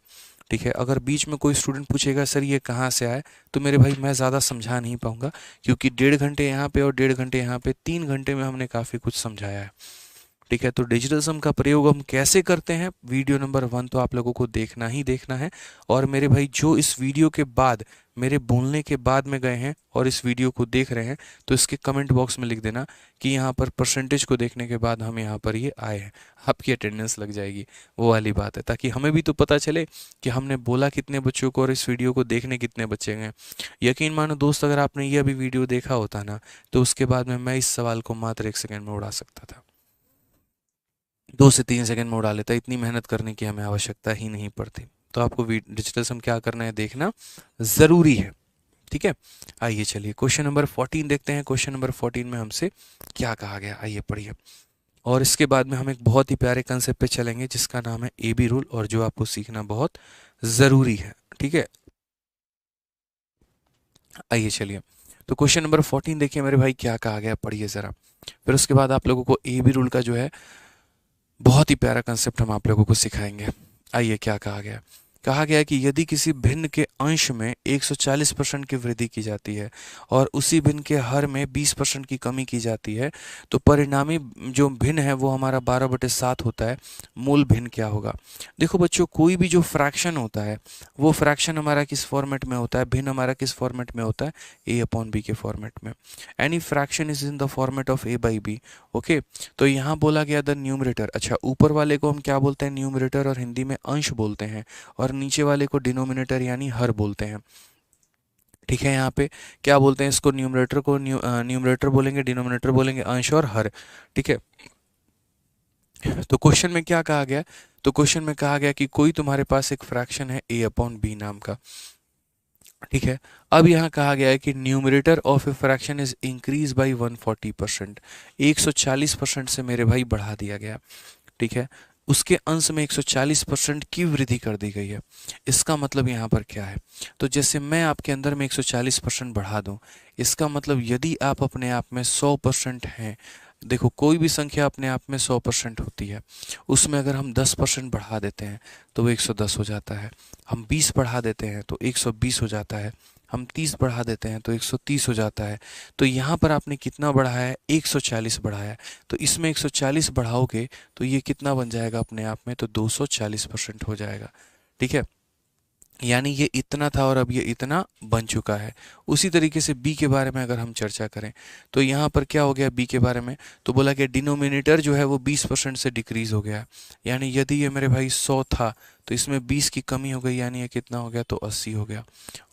[SPEAKER 1] ठीक है। अगर बीच में कोई स्टूडेंट पूछेगा सर ये कहाँ से आए, तो मेरे भाई मैं ज़्यादा समझा नहीं पाऊँगा, क्योंकि 1.5 घंटे यहाँ पे और 1.5 घंटे यहाँ पे, 3 घंटे में हमने काफ़ी कुछ समझाया है, ठीक है, तो डिजिटल सम का प्रयोग हम कैसे करते हैं, वीडियो नंबर 1 तो आप लोगों को देखना ही देखना है। और मेरे भाई जो इस वीडियो के बाद, मेरे बोलने के बाद में गए हैं और इस वीडियो को देख रहे हैं, तो इसके कमेंट बॉक्स में लिख देना कि यहाँ पर परसेंटेज को देखने के बाद हम यहाँ पर ये आए हैं, आपकी अटेंडेंस लग जाएगी। वो वाली बात है, ताकि हमें भी तो पता चले कि हमने बोला कितने बच्चों को और इस वीडियो को देखने कितने बच्चे गए। यकीन मानो दोस्त, अगर आपने ये अभी वीडियो देखा होता ना, तो उसके बाद में मैं इस सवाल को मात्र 1 सेकंड में उड़ा सकता था, 2 से 3 सेकंड में उड़ा लेता। इतनी मेहनत करने की हमें आवश्यकता ही नहीं पड़ती। तो आपको डिजिटल सम क्या करना है, देखना ज़रूरी है। ठीक है, आइए चलिए क्वेश्चन नंबर 14 देखते हैं। क्वेश्चन नंबर 14 में हमसे क्या कहा गया, आइए पढ़िए। और इसके बाद में हम एक बहुत ही प्यारे कंसेप्ट पे चलेंगे जिसका नाम है AB रूल, और जो आपको सीखना बहुत ज़रूरी है। ठीक है, आइए चलिए। तो क्वेश्चन नंबर 14 देखिए मेरे भाई, क्या कहा गया, पढ़िए ज़रा। फिर उसके बाद आप लोगों को AB रूल का जो है बहुत ही प्यारा कंसेप्ट हम आप लोगों को सिखाएंगे। आइए क्या कहा गया, कहा गया कि यदि किसी भिन्न के अंश में 140% की वृद्धि की जाती है और उसी भिन्न के हर में 20% की कमी की जाती है, तो परिणामी जो भिन्न है वो हमारा 12/7 होता है। मूल भिन्न क्या होगा। देखो बच्चों, कोई भी जो फ्रैक्शन होता है वो फ्रैक्शन हमारा किस फॉर्मेट में होता है, भिन्न हमारा किस फॉर्मेट में होता है, A/B के फॉर्मेट में। Any fraction is in the format of A/B। Okay, तो यहाँ बोला गया द न्यूमरेटर। अच्छा, ऊपर वाले को हम क्या बोलते हैं, न्यूमरेटर, और हिंदी में अंश बोलते हैं, और नीचे वाले को डिनोमिनेटर यानी हर बोलते हैं। ठीक है, यहाँ पे क्या बोलते हैं, इसको न्यूमरेटर को न्यूमरेटर बोलेंगे, डिनोमिनेटर बोलेंगे अंश और हर। ठीक है, तो क्वेश्चन में क्या कहा गया, तो क्वेश्चन में कहा गया कि कोई तुम्हारे पास एक फ्रैक्शन है A/B नाम का। ठीक है, अब यहाँ कहा गया है कि numerator of a fraction is increase by 140%, 140% से मेरे भाई बढ़ा दिया गया। ठीक है, उसके अंश में 140% की वृद्धि कर दी गई है। इसका मतलब यहाँ पर क्या है, तो जैसे मैं आपके अंदर में 140% बढ़ा दूं, इसका मतलब यदि आप अपने आप में 100% हैं, देखो कोई भी संख्या अपने आप में 100% होती है, उसमें अगर हम 10% बढ़ा देते हैं तो वो 110 हो जाता है, हम 20 बढ़ा देते हैं तो 120 हो जाता है, हम 30 बढ़ा देते हैं तो 130 हो जाता है। तो यहाँ पर आपने कितना बढ़ाया है, 140 बढ़ाया है। तो इसमें 140 बढ़ाओगे तो ये कितना बन जाएगा अपने आप में, तो 240% हो जाएगा। ठीक है, यानी ये इतना था और अब ये इतना बन चुका है। उसी तरीके से बी के बारे में अगर हम चर्चा करें तो यहाँ पर क्या हो गया बी के बारे में, तो बोला कि डिनोमिनेटर जो है वो 20% से डिक्रीज हो गया। यानी यदि ये मेरे भाई 100 था तो इसमें 20 की कमी हो गई, यानी ये कितना हो गया, तो 80 हो गया।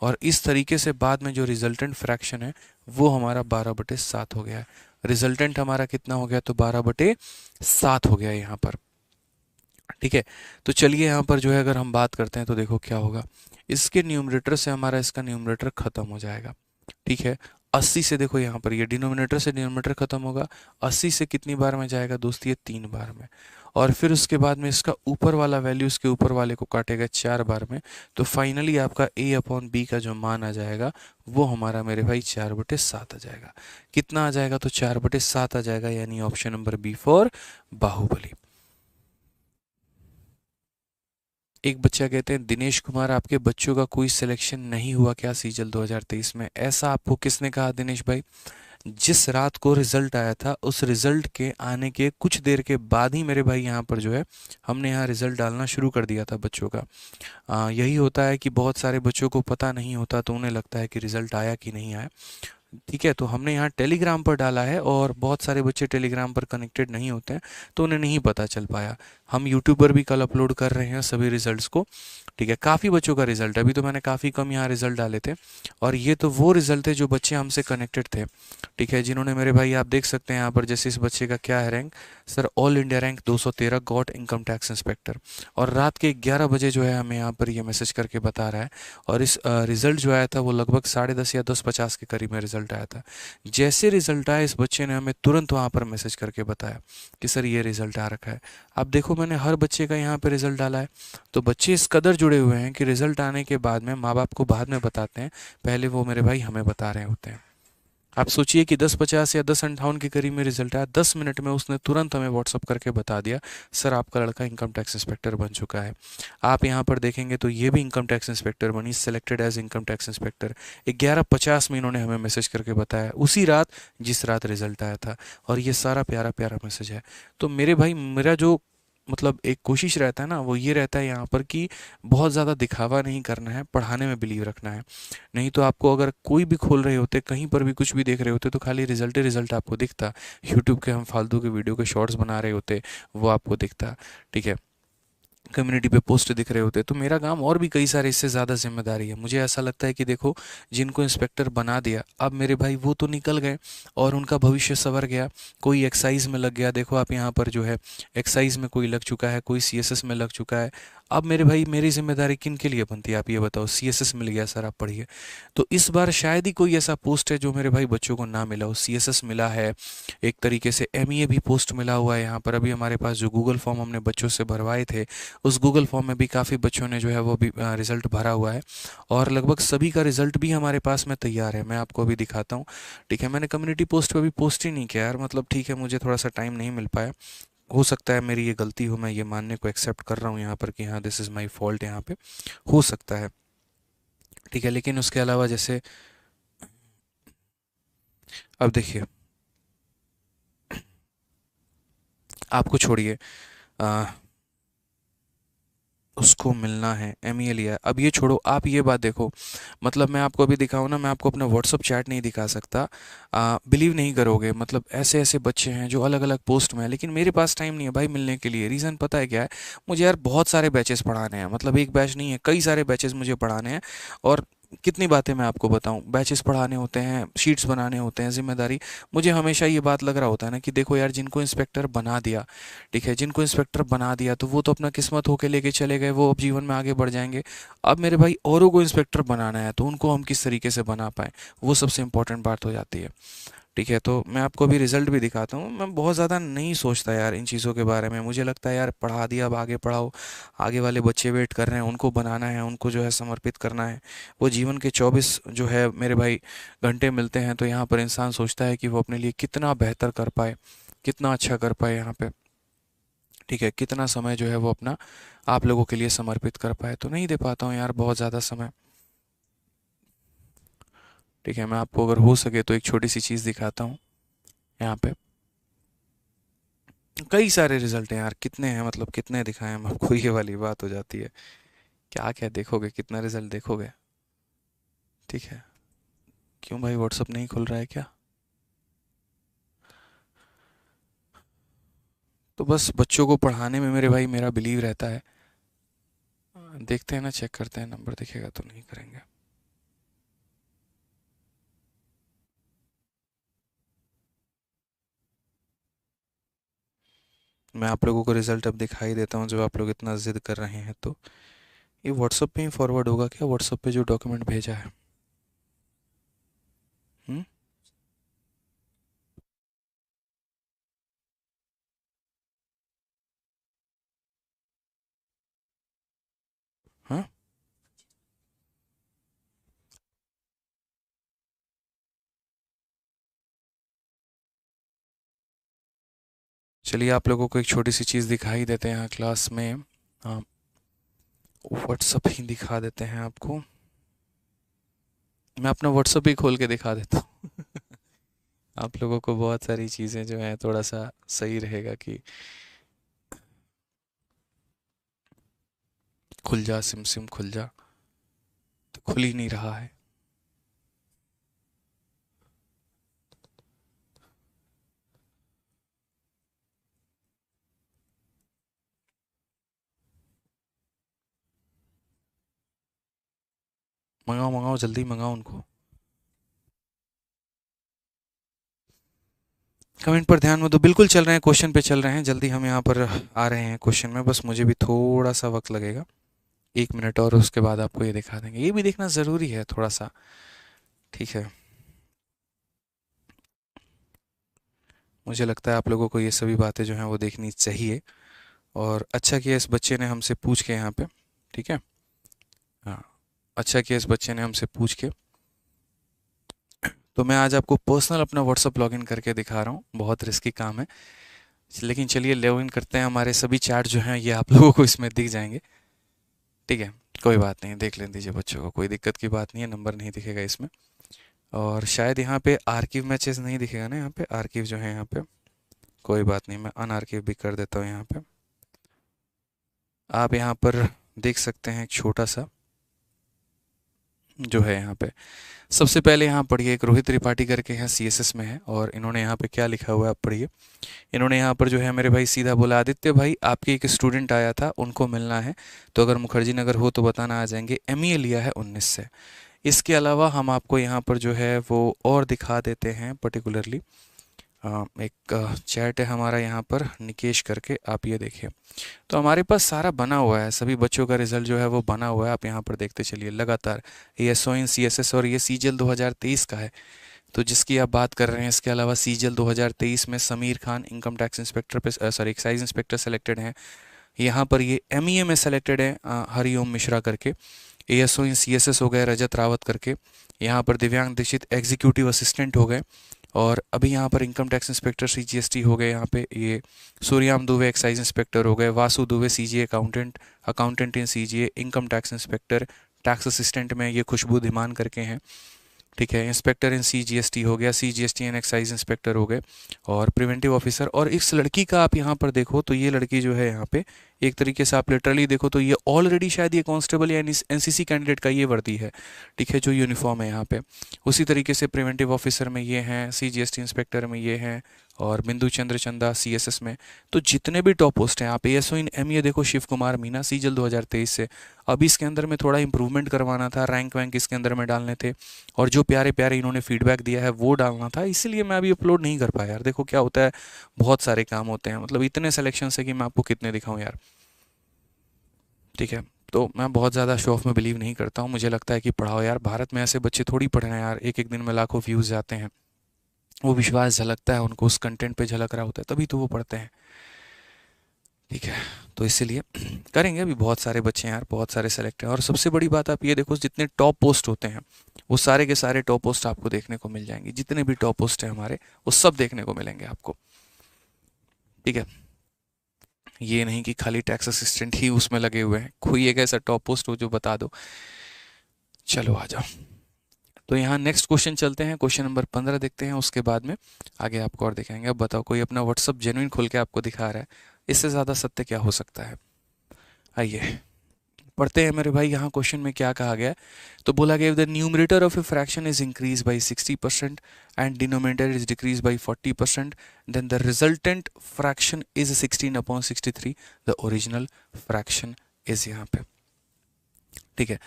[SPEAKER 1] और इस तरीके से बाद में जो रिजल्टेंट फ्रैक्शन है वो हमारा 12/7 हो गया है। रिजल्टेंट हमारा कितना हो गया, तो 12/7 हो गया यहाँ पर। ठीक है, तो चलिए यहाँ पर जो है अगर हम बात करते हैं तो देखो क्या होगा, इसके न्यूमरेटर से हमारा इसका न्यूमरेटर खत्म हो जाएगा। ठीक है, 80 से देखो यहाँ पर ये डिनोमिनेटर से डिनोमिनेटर खत्म होगा, 80 से कितनी बार में जाएगा दोस्त, ये 3 बार में। और फिर उसके बाद में इसका ऊपर वाला वैल्यू इसके ऊपर वाले को काटेगा 4 बार में। तो फाइनली आपका A/B का जो मान आ जाएगा वो हमारा मेरे भाई 4/7 आ जाएगा। कितना आ जाएगा, तो 4/7 आ जाएगा, यानी option number B for Baahubali. एक बच्चा कहते हैं, दिनेश कुमार आपके बच्चों का कोई सिलेक्शन नहीं हुआ क्या सीजल 2023 में, ऐसा आपको किसने कहा दिनेश भाई। जिस रात को रिजल्ट आया था उस रिजल्ट के आने के कुछ देर के बाद ही मेरे भाई यहाँ पर जो है हमने यहाँ रिजल्ट डालना शुरू कर दिया था बच्चों का। यही होता है कि बहुत सारे बच्चों को पता नहीं होता, तो उन्हें लगता है कि रिजल्ट आया कि नहीं आया। ठीक है, तो हमने यहाँ टेलीग्राम पर डाला है और बहुत सारे बच्चे टेलीग्राम पर कनेक्टेड नहीं होते हैं तो उन्हें नहीं पता चल पाया। हम यूट्यूब पर भी कल अपलोड कर रहे हैं सभी रिजल्ट्स को। ठीक है, काफ़ी बच्चों का रिजल्ट, अभी तो मैंने काफ़ी कम यहाँ रिजल्ट डाले थे, और ये तो वो रिजल्ट थे जो बच्चे हमसे कनेक्टेड थे। ठीक है, जिन्होंने मेरे भाई, आप देख सकते हैं यहाँ पर, जैसे इस बच्चे का क्या है rank, sir all India rank 213, got income tax inspector, और रात के 11 बजे जो है हमें यहाँ पर ये मैसेज करके बता रहा है। और इस रिजल्ट जो आया था वो लगभग 10:30 या 10:50 के करीब में रिजल्ट आया था। जैसे रिजल्ट आया इस बच्चे ने हमें तुरंत वहाँ पर मैसेज करके बताया कि सर ये रिजल्ट आ रखा है। अब देखो मैंने हर बच्चे का यहाँ पे रिजल्ट डाला है, तो बच्चे इस कदर जुड़े हुए हैं कि रिजल्ट आने के बाद में माँ बाप को बाद में बताते हैं, पहले वो मेरे भाई हमें बता रहे होते हैं। आप सोचिए कि 10:50 या 10:58 के करीब में रिजल्ट आया, 10 मिनट में उसने तुरंत हमें व्हाट्सअप करके बता दिया, सर आपका लड़का इनकम टैक्स इंस्पेक्टर बन चुका है। आप यहाँ पर देखेंगे तो ये भी इनकम टैक्स इंस्पेक्टर बनी, selected as income tax inspector. 11:50 में इन्होंने हमें मैसेज करके बताया, उसी रात जिस रात रिजल्ट आया था। और ये सारा प्यारा प्यारा मैसेज है। तो मेरे भाई, मेरा जो मतलब एक कोशिश रहता है ना, वो ये रहता है यहाँ पर कि बहुत ज़्यादा दिखावा नहीं करना है, पढ़ाने में बिलीव रखना है। नहीं तो आपको अगर कोई भी खोल रहे होते, कहीं पर भी कुछ भी देख रहे होते, तो खाली रिजल्ट ही रिजल्ट आपको दिखता। यूट्यूब के हम फालतू के वीडियो के शॉर्ट्स बना रहे होते, वो आपको दिखता। ठीक है, कम्युनिटी पे पोस्ट दिख रहे होते। तो मेरा काम और भी कई सारे इससे ज़्यादा जिम्मेदारी है। मुझे ऐसा लगता है कि देखो, जिनको इंस्पेक्टर बना दिया, अब मेरे भाई वो तो निकल गए और उनका भविष्य संवर गया। कोई एक्साइज में लग गया, देखो आप यहाँ पर जो है एक्साइज में कोई लग चुका है, कोई सीएसएस में लग चुका है। अब मेरे भाई, मेरी जिम्मेदारी किन के लिए बनती है, आप ये बताओ। सीएसएस मिल गया सर, आप पढ़िए। तो इस बार शायद ही कोई ऐसा पोस्ट है जो मेरे भाई बच्चों को ना मिला हो। सीएसएस मिला है, एक तरीके से एमईए भी पोस्ट मिला हुआ है। यहाँ पर अभी हमारे पास जो गूगल फॉर्म हमने बच्चों से भरवाए थे, उस गूगल फॉर्म में भी काफ़ी बच्चों ने जो है वो भी रिज़ल्ट भरा हुआ है। और लगभग सभी का रिज़ल्ट भी हमारे पास में तैयार है, मैं आपको अभी दिखाता हूँ। ठीक है, मैंने कम्युनिटी पोस्ट पे भी पोस्ट ही नहीं किया यार, मतलब ठीक है, मुझे थोड़ा सा टाइम नहीं मिल पाया। हो सकता है मेरी ये गलती हो, मैं ये मानने को एक्सेप्ट कर रहा हूँ यहाँ पर कि हाँ, दिस इज़ माई फॉल्ट यहाँ पे, हो सकता है। ठीक है, लेकिन उसके अलावा जैसे अब देखिए, आपको छोड़िए, उसको मिलना है, एमईए लिया है, अब ये छोड़ो, आप ये बात देखो। मतलब मैं आपको अभी दिखाऊँ ना, मैं आपको अपना व्हाट्सअप चैट नहीं दिखा सकता, बिलीव नहीं करोगे। मतलब ऐसे ऐसे बच्चे हैं जो अलग अलग पोस्ट में हैं, लेकिन मेरे पास टाइम नहीं है भाई मिलने के लिए। रीज़न पता है क्या है? मुझे यार बहुत सारे बैचेस पढ़ाने हैं, मतलब एक बैच नहीं है, कई सारे बैचेस मुझे पढ़ाने हैं। और कितनी बातें मैं आपको बताऊं, बैचेस पढ़ाने होते हैं, शीट्स बनाने होते हैं, जिम्मेदारी। मुझे हमेशा ये बात लग रहा होता है ना कि देखो यार, जिनको इंस्पेक्टर बना दिया, ठीक है, जिनको इंस्पेक्टर बना दिया तो वो तो अपना किस्मत होके लेके चले गए, वो अब जीवन में आगे बढ़ जाएंगे। अब मेरे भाई, औरों को इंस्पेक्टर बनाना है, तो उनको हम किस तरीके से बना पाएँ, वो सबसे इंपॉर्टेंट बात हो जाती है। ठीक है, तो मैं आपको अभी रिजल्ट भी दिखाता हूँ। मैं बहुत ज़्यादा नहीं सोचता यार इन चीज़ों के बारे में। मुझे लगता है यार, पढ़ा दिया, अब आगे पढ़ाओ। आगे वाले बच्चे वेट कर रहे हैं, उनको बनाना है, उनको जो है समर्पित करना है। वो जीवन के 24 जो है मेरे भाई घंटे मिलते हैं, तो यहाँ पर इंसान सोचता है कि वो अपने लिए कितना बेहतर कर पाए, कितना अच्छा कर पाए यहाँ पे। ठीक है, कितना समय जो है वो अपना आप लोगों के लिए समर्पित कर पाए। तो नहीं दे पाता हूँ यार बहुत ज़्यादा समय। ठीक है, मैं आपको अगर हो सके तो एक छोटी सी चीज़ दिखाता हूँ यहाँ पे। कई सारे रिजल्ट हैं यार, कितने हैं, मतलब कितने दिखाएं हम आपको, ये वाली बात हो जाती है। क्या क्या देखोगे, कितना रिजल्ट देखोगे? ठीक है, क्यों भाई, व्हाट्सअप नहीं खुल रहा है क्या? तो बस बच्चों को पढ़ाने में मेरे भाई मेरा बिलीव रहता है। देखते हैं ना, चेक करते हैं, नंबर दिखेगा तो नहीं करेंगे। मैं आप लोगों को रिजल्ट अब दिखाई देता हूँ, जब आप लोग इतना जिद कर रहे हैं तो। ये व्हाट्सअप पे ही फॉरवर्ड होगा क्या, व्हाट्सअप पे जो डॉक्यूमेंट भेजा है? हम्म। हाँ, चलिए आप लोगों को एक छोटी सी चीज़ दिखाई देते हैं यहाँ क्लास में। हाँ, व्हाट्सअप ही दिखा देते हैं आपको। मैं अपना व्हाट्सअप ही खोल के दिखा देता हूँ। आप लोगों को बहुत सारी चीज़ें जो हैं थोड़ा सा सही रहेगा कि खुल जा सिम सिम खुल जा, तो खुल ही नहीं रहा है। मंगाओ मंगाओ, जल्दी मंगाओ उनको। कमेंट पर ध्यान में दो, बिल्कुल चल रहे हैं, क्वेश्चन पे चल रहे हैं, जल्दी हम यहाँ पर आ रहे हैं क्वेश्चन में। बस मुझे भी थोड़ा सा वक्त लगेगा, 1 मिनट, और उसके बाद आपको ये दिखा देंगे। ये भी देखना ज़रूरी है थोड़ा सा। ठीक है, मुझे लगता है आप लोगों को ये सभी बातें जो हैं वो देखनी चाहिए। और अच्छा किया इस बच्चे ने हमसे पूछ के यहाँ पे। ठीक है, हाँ, अच्छा किया इस बच्चे ने हमसे पूछ के। तो मैं आज आपको पर्सनल अपना व्हाट्सअप लॉगिन करके दिखा रहा हूँ, बहुत रिस्की काम है, लेकिन चलिए लॉगिन करते हैं। हमारे सभी चैट जो हैं ये आप लोगों को इसमें दिख जाएंगे, ठीक है। कोई बात नहीं, देख लें दीजिए बच्चों को, कोई दिक्कत की बात नहीं है, नंबर नहीं दिखेगा इसमें। और शायद यहाँ पे आर्किव मैचेस नहीं दिखेगा ना, यहाँ पे आर्किव जो है यहाँ पे, कोई बात नहीं, मैं अनआर्किव भी कर देता हूँ। यहाँ पे आप यहाँ पर देख सकते हैं एक छोटा सा जो है यहाँ पे, सबसे पहले यहाँ पढ़िए, एक रोहित त्रिपाठी करके हैं, सीएसएस में है, और इन्होंने यहाँ पे क्या लिखा हुआ है आप पढ़िए। इन्होंने यहाँ पर जो है मेरे भाई सीधा बोला, आदित्य भाई आपके एक स्टूडेंट आया था, उनको मिलना है, तो अगर मुखर्जी नगर हो तो बताना, आ जाएंगे। एमईए लिया है 19 से। इसके अलावा हम आपको यहाँ पर जो है वो और दिखा देते हैं पर्टिकुलरली। एक चैट है हमारा यहाँ पर निकेश करके, आप ये देखिए। तो हमारे पास सारा बना हुआ है, सभी बच्चों का रिजल्ट जो है वो बना हुआ है, आप यहाँ पर देखते चलिए लगातार। ये एसओ इन सीएसएस और ये सीजीएल 2023 का है, तो जिसकी आप बात कर रहे हैं। इसके अलावा सीजीएल 2023 में Sameer Khan income tax inspector पे, सॉरी एक्साइज इंस्पेक्टर सेलेक्टेड हैं। यहाँ पर ये एमईए में सेलेक्टेड है हरिओम मिश्रा करके। एएसओ इन सीएसएस हो गए रजत रावत करके। यहाँ पर दिव्यांग दीक्षित एग्जीक्यूटिव असिस्टेंट हो गए। और अभी यहाँ पर इनकम टैक्स इंस्पेक्टर सीजीएसटी हो गए, यहाँ पे ये सूर्याम दुबे एक्साइज इंस्पेक्टर हो गए। Vasu Dubey CGA accountant, accountant इन CGA income tax inspector. Tax assistant में ये खुशबू धीमान करके हैं, ठीक है। इंस्पेक्टर इन सीजीएसटी हो गया, सीजीएसटी एंड एक्साइज इंस्पेक्टर हो गए। और प्रिवेंटिव ऑफिसर। और इस लड़की का आप यहाँ पर देखो तो ये लड़की जो है यहाँ पे एक तरीके से आप लिटरली देखो तो ये ऑलरेडी शायद ये कांस्टेबल या एनसीसी कैंडिडेट का ये वर्दी है, ठीक है, जो यूनिफॉर्म है यहाँ पे। उसी तरीके से प्रिवेंटिव ऑफिसर में ये हैं, सीजीएसटी इंस्पेक्टर में ये हैं, और बिंदु चंद्र चंदा सीएसएस में। तो जितने भी टॉप पोस्ट हैं, आप एएसओ इन एमईए देखो, शिव कुमार मीना सीजल 2023 से। अभी इसके अंदर में थोड़ा इंप्रूवमेंट करवाना था, रैंक वैंक इसके अंदर में डालने थे, और जो प्यारे प्यारे इन्होंने फीडबैक दिया है वो डालना था, इसलिए मैं अभी अपलोड नहीं कर पाया यार। देखो क्या होता है, बहुत सारे काम होते हैं, मतलब इतने सिलेक्शन है कि मैं आपको कितने दिखाऊं यार, ठीक है। तो मैं बहुत ज़्यादा शो ऑफ में बिलीव नहीं करता हूँ, मुझे लगता है कि पढ़ाओ यार, भारत में ऐसे बच्चे थोड़ी पढ़ रहे हैं यार, एक एक दिन में लाखों व्यूज़ जाते हैं, वो विश्वास झलकता है उनको, उस कंटेंट पे झलक रहा होता है, तभी तो वो पढ़ते हैं, ठीक है। तो इसीलिए करेंगे, अभी बहुत सारे बच्चे हैं यार, बहुत सारे सेलेक्ट हैं। और सबसे बड़ी बात आप ये देखो, जितने टॉप पोस्ट होते हैं वो सारे के सारे टॉप पोस्ट आपको देखने को मिल जाएंगे, जितने भी टॉप पोस्ट हैं हमारे वो सब देखने को मिलेंगे आपको, ठीक है। ये नहीं कि खाली टैक्स असिस्टेंट ही उसमें लगे हुए हैं, कोई एक ऐसा टॉप पोस्ट हो जो बता दो। चलो आ जाओ, तो यहाँ नेक्स्ट क्वेश्चन चलते हैं, क्वेश्चन नंबर 15 देखते हैं, उसके बाद में आगे आपको और दिखाएंगे। अब बताओ, कोई अपना व्हाट्सअप जेन्युइन खोल के आपको दिखा रहा है, इससे ज़्यादा सत्य क्या हो सकता है। आइए पढ़ते हैं मेरे भाई, यहाँ क्वेश्चन में क्या कहा गया है। तो बोला गया, the numerator of a fraction is increase by 60% and denominator is decrease by 40%, then the resultant fraction is 16/63, the original fraction is, यहाँ पे, ठीक है।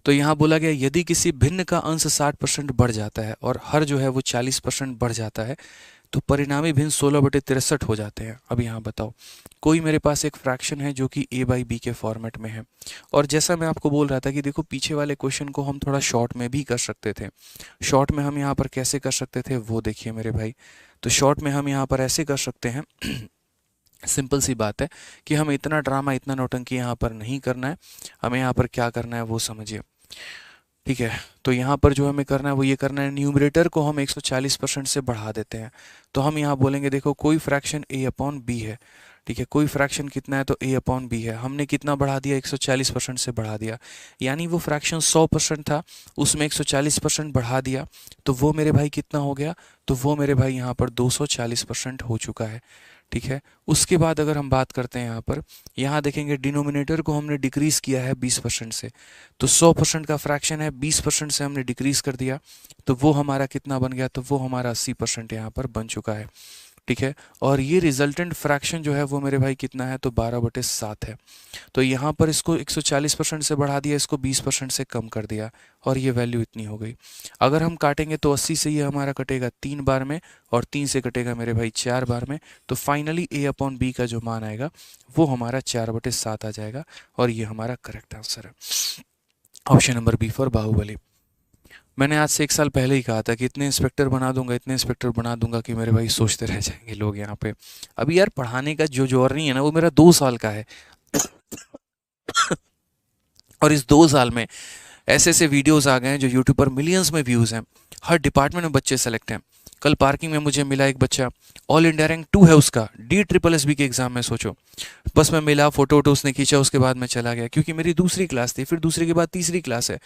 [SPEAKER 1] तो यहाँ बोला गया, यदि किसी भिन्न का अंश 60% बढ़ जाता है और हर जो है वो 40% बढ़ जाता है, तो परिणामी भिन्न 16/63 हो जाते हैं। अब यहाँ बताओ, कोई मेरे पास एक फ्रैक्शन है जो कि a बाई बी के फॉर्मेट में है, और जैसा मैं आपको बोल रहा था कि देखो पीछे वाले क्वेश्चन को हम थोड़ा शॉर्ट में भी कर सकते थे। शॉर्ट में हम यहाँ पर कैसे कर सकते थे वो देखिए मेरे भाई। तो शॉर्ट में हम यहाँ पर ऐसे कर सकते हैं सिंपल सी बात है कि हमें इतना ड्रामा, इतना नौटंकी यहाँ पर नहीं करना है, हमें यहाँ पर क्या करना है वो समझिए, ठीक है। तो यहाँ पर जो हमें करना है वो ये करना है, न्यूमरेटर को हम 140% से बढ़ा देते हैं। तो हम यहाँ बोलेंगे देखो कोई फ्रैक्शन a अपॉन बी है, ठीक है, कोई फ्रैक्शन कितना है तो a अपॉन बी है, हमने कितना बढ़ा दिया, 140% से बढ़ा दिया, यानी वो फ्रैक्शन 100% था, उसमें 140% बढ़ा दिया, तो वो मेरे भाई कितना हो गया, तो वो मेरे भाई यहाँ पर 240% हो चुका है, ठीक है। उसके बाद अगर हम बात करते हैं यहाँ पर, यहाँ देखेंगे डिनोमिनेटर को हमने डिक्रीज किया है 20% से, तो 100% का फ्रैक्शन है, 20% से हमने डिक्रीज कर दिया, तो वो हमारा कितना बन गया, तो वो हमारा 80% यहाँ पर बन चुका है, ठीक है। और ये रिजल्टेंट फ्रैक्शन जो है वो मेरे भाई कितना है, तो 12/7 है। तो यहाँ पर इसको 140% से बढ़ा दिया, इसको 20% से कम कर दिया, और ये वैल्यू इतनी हो गई। अगर हम काटेंगे तो 80 से ये हमारा कटेगा 3 बार में, और 3 से कटेगा मेरे भाई 4 बार में, तो फाइनली a अपॉन बी का जो मान आएगा वो हमारा 4/7 आ जाएगा, और ये हमारा करेक्ट आंसर है, option number B for Baahubali. मैंने आज से 1 साल पहले ही कहा था कि इतने इंस्पेक्टर बना दूंगा, इतने इंस्पेक्टर बना दूंगा कि मेरे भाई सोचते रह जाएंगे लोग यहाँ पे। अभी यार पढ़ाने का जो जोर नहीं है ना, वो मेरा 2 साल का है और इस 2 साल में ऐसे ऐसे वीडियोस आ गए हैं जो यूट्यूब पर मिलियंस में व्यूज़ हैं, हर डिपार्टमेंट में बच्चे सेलेक्ट हैं। कल पार्किंग में मुझे मिला एक बच्चा, ऑल इंडिया रैंक 2 है उसका, DSSB के एग्जाम में, सोचो। बस मैं मिला, फोटो वोटो उसने खींचा, उसके बाद मैं चला गया, क्योंकि मेरी दूसरी क्लास थी, फिर दूसरे के बाद तीसरी क्लास है।